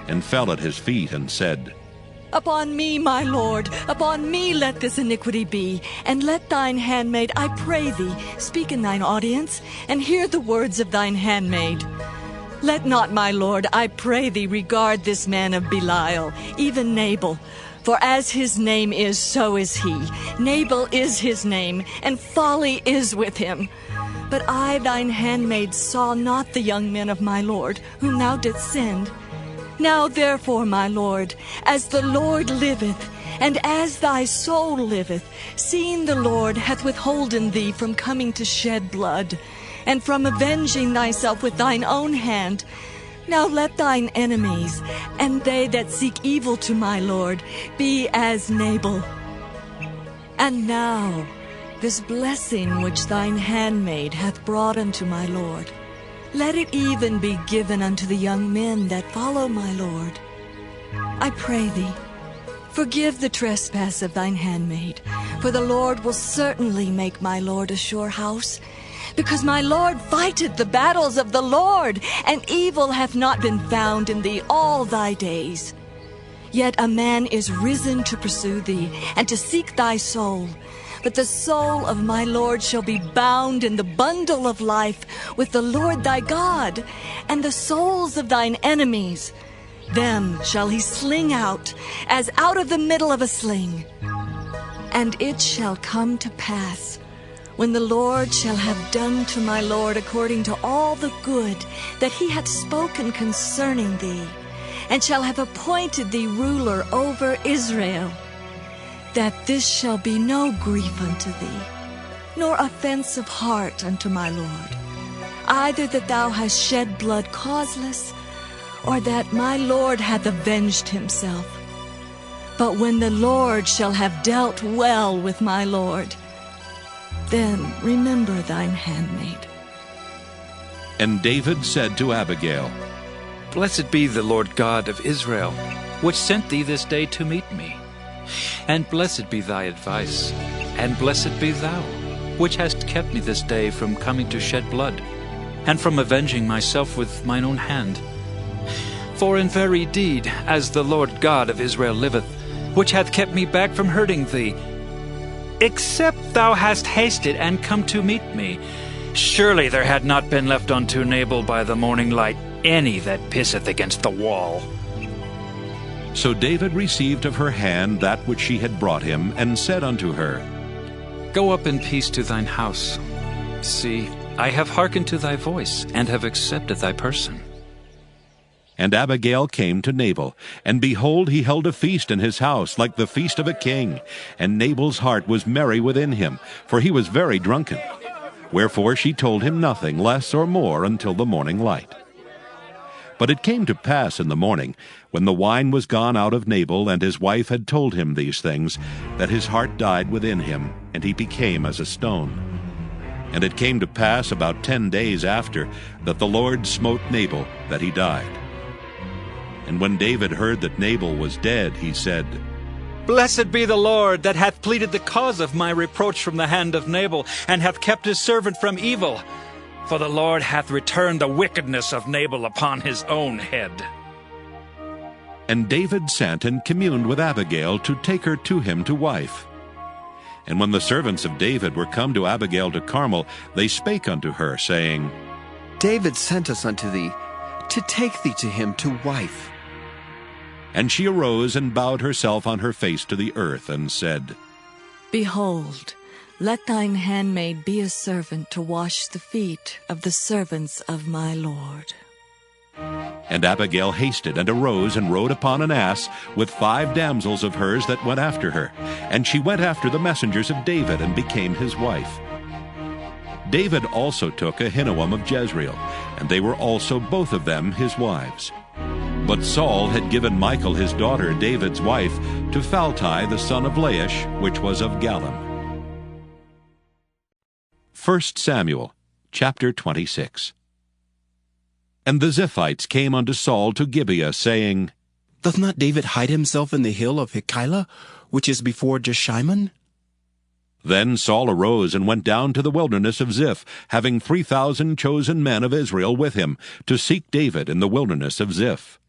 and fell at his feet, and said, Upon me, my lord, upon me let this iniquity be, and let thine handmaid, I pray thee, speak in thine audience, and hear the words of thine handmaid. Let not, my lord, I pray thee, regard this man of Belial, even Nabal. For as his name is, so is he. Nabal is his name, and folly is with him. But I, thine handmaid, saw not the young men of my lord, whom thou didst send. Now therefore, my lord, as the Lord liveth, and as thy soul liveth, seeing the Lord hath withholden thee from coming to shed blood, and from avenging thyself with thine own hand, now let thine enemies, and they that seek evil to my lord, be as Nabal. And now this blessing which thine handmaid hath brought unto my lord, let it even be given unto the young men that follow my lord. I pray thee, forgive the trespass of thine handmaid, for the Lord will certainly make my lord a sure house, because my lord fighteth the battles of the Lord, and evil hath not been found in thee all thy days. Yet a man is risen to pursue thee, and to seek thy soul. But the soul of my Lord shall be bound in the bundle of life with the Lord thy God, and the souls of thine enemies. Them shall he sling out, as out of the middle of a sling. And it shall come to pass, when the Lord shall have done to my Lord according to all the good that he hath spoken concerning thee, and shall have appointed thee ruler over Israel, that this shall be no grief unto thee, nor offense of heart unto my Lord, either that thou hast shed blood causeless, or that my Lord hath avenged himself. But when the Lord shall have dealt well with my Lord, then remember thine handmaid. And David said to Abigail, Blessed be the Lord God of Israel, which sent thee this day to meet me. And blessed be thy advice, and blessed be thou, which hast kept me this day from coming to shed blood, and from avenging myself with mine own hand. For in very deed, as the Lord God of Israel liveth, which hath kept me back from hurting thee, except thou hast hasted and come to meet me, surely there had not been left unto Nabal by the morning light any that pisseth against the wall. So David received of her hand that which she had brought him, and said unto her, Go up in peace to thine house. See, I have hearkened to thy voice, and have accepted thy person. And Abigail came to Nabal, and behold, he held a feast in his house, like the feast of a king. And Nabal's heart was merry within him, for he was very drunken. Wherefore she told him nothing less or more until the morning light. But it came to pass in the morning, when the wine was gone out of Nabal, and his wife had told him these things, that his heart died within him, and he became as a stone. And it came to pass about 10 days after, that the Lord smote Nabal, that he died. And when David heard that Nabal was dead, he said, Blessed be the Lord, that hath pleaded the cause of my reproach from the hand of Nabal, and hath kept his servant from evil. For the Lord hath returned the wickedness of Nabal upon his own head. And David sent and communed with Abigail to take her to him to wife. And when the servants of David were come to Abigail to Carmel, they spake unto her, saying, David sent us unto thee, to take thee to him to wife. And she arose and bowed herself on her face to the earth, and said, Behold, let thine handmaid be a servant to wash the feet of the servants of my Lord. And Abigail hasted and arose and rode upon an ass with 5 damsels of hers that went after her. And she went after the messengers of David, and became his wife. David also took Ahinoam of Jezreel, and they were also both of them his wives. But Saul had given Michal his daughter, David's wife, to Phalti the son of Laish, which was of Gallim. 1 Samuel chapter 26. And the Ziphites came unto Saul to Gibeah, saying, Doth not David hide himself in the hill of Hachilah, which is before Jeshimon? Then Saul arose and went down to the wilderness of Ziph, having 3,000 chosen men of Israel with him, to seek David in the wilderness of Ziph.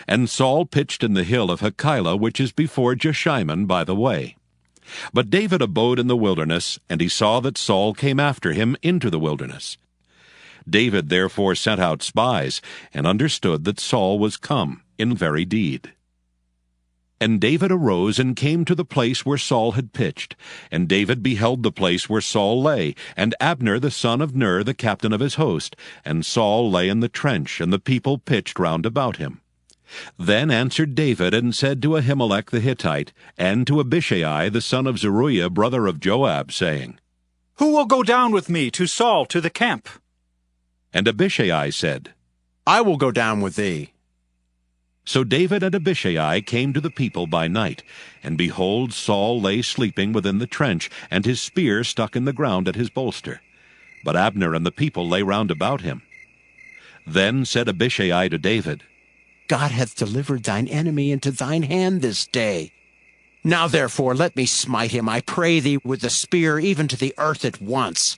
And Saul pitched in the hill of Hachilah, which is before Jeshimon by the way. But David abode in the wilderness, and he saw that Saul came after him into the wilderness. David therefore sent out spies, and understood that Saul was come in very deed. And David arose and came to the place where Saul had pitched. And David beheld the place where Saul lay, and Abner the son of Ner the captain of his host. And Saul lay in the trench, and the people pitched round about him. Then answered David, and said to Ahimelech the Hittite, and to Abishai the son of Zeruiah, brother of Joab, saying, Who will go down with me to Saul to the camp? And Abishai said, I will go down with thee. So David and Abishai came to the people by night, and behold, Saul lay sleeping within the trench, and his spear stuck in the ground at his bolster. But Abner and the people lay round about him. Then said Abishai to David, God hath delivered thine enemy into thine hand this day. Now therefore let me smite him, I pray thee, with the spear even to the earth at once,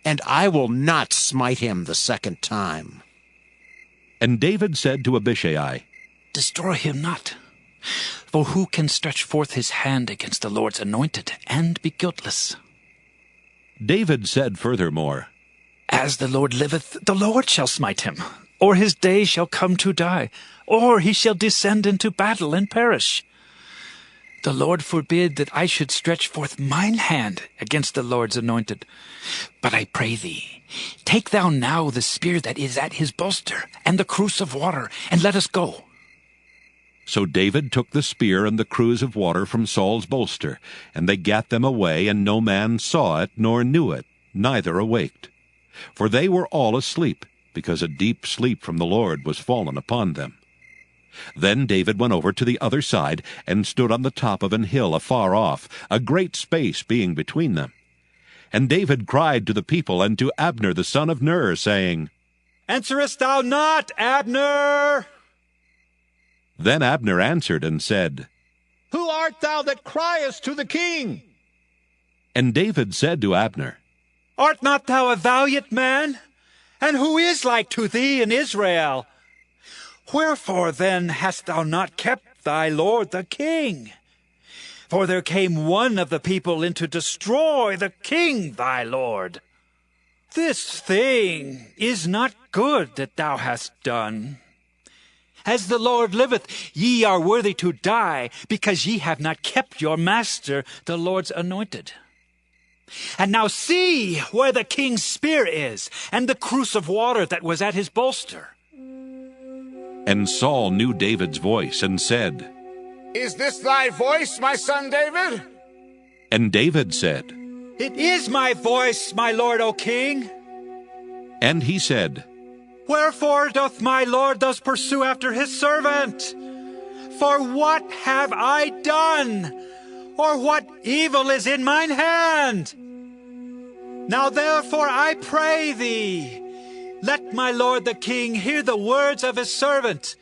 and I will not smite him the second time. And David said to Abishai, Destroy him not, For who can stretch forth his hand against the Lord's anointed and be guiltless? David said furthermore, As the Lord liveth, the Lord shall smite him, or his day shall come to die, or he shall descend into battle and perish. The Lord forbid that I should stretch forth mine hand against the Lord's anointed. But I pray thee, take thou now the spear that is at his bolster, and the cruse of water, and let us go. So David took the spear and the cruse of water from Saul's bolster, and they gat them away, and no man saw it, nor knew it, neither awaked. For they were all asleep, because a deep sleep from the Lord was fallen upon them. Then David went over to the other side, and stood on the top of an hill afar off, a great space being between them. And David cried to the people and to Abner the son of Ner, saying, Answerest thou not, Abner? Then Abner answered and said, Who art thou that criest to the king? And David said to Abner, Art not thou a valiant man? And who is like to thee in Israel? Wherefore then hast thou not kept thy lord the king? For there came one of the people in to destroy the king thy lord. This thing is not good that thou hast done. As the Lord liveth, ye are worthy to die, because ye have not kept your master, the Lord's anointed. And now see where the king's spear is, and the cruse of water that was at his bolster. And Saul knew David's voice, and said, Is this thy voice, my son David? And David said, It is my voice, my lord, O king. And he said, Wherefore doth my lord thus pursue after his servant? For what have I done? Or what evil is in mine hand? Now therefore I pray thee, let my lord the king hear the words of his servant.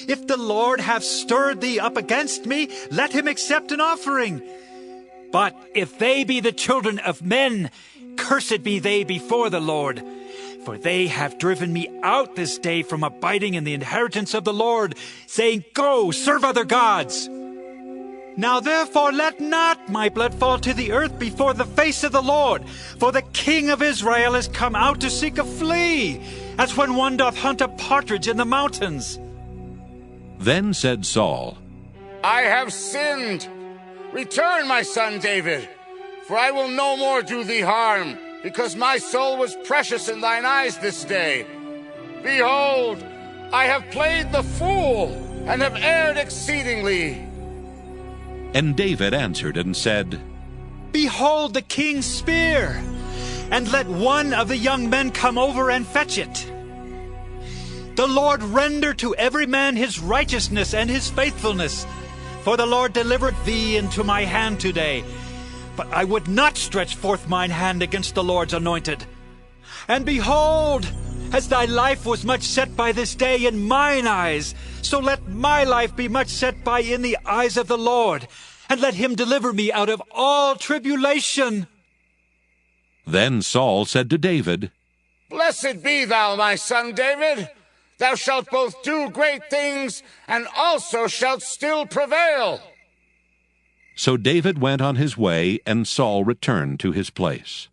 If the Lord have stirred thee up against me, let him accept an offering. But if they be the children of men, cursed be they before the Lord. For they have driven me out this day from abiding in the inheritance of the Lord, saying, Go, serve other gods. Now therefore let not my blood fall to the earth before the face of the Lord, for the king of Israel is come out to seek a flea, as when one doth hunt a partridge in the mountains. Then said Saul, I have sinned. Return, my son David, for I will no more do thee harm, because my soul was precious in thine eyes this day. Behold, I have played the fool, and have erred exceedingly. And David answered and said, Behold the king's spear, and let one of the young men come over and fetch it. The Lord render to every man his righteousness and his faithfulness, for the Lord delivered thee into my hand today. But I would not stretch forth mine hand against the Lord's anointed. And behold, as thy life was much set by this day in mine eyes, so let my life be much set by in the eyes of the Lord, and let him deliver me out of all tribulation. Then Saul said to David, Blessed be thou, my son David. Thou shalt both do great things, and also shalt still prevail. So David went on his way, and Saul returned to his place.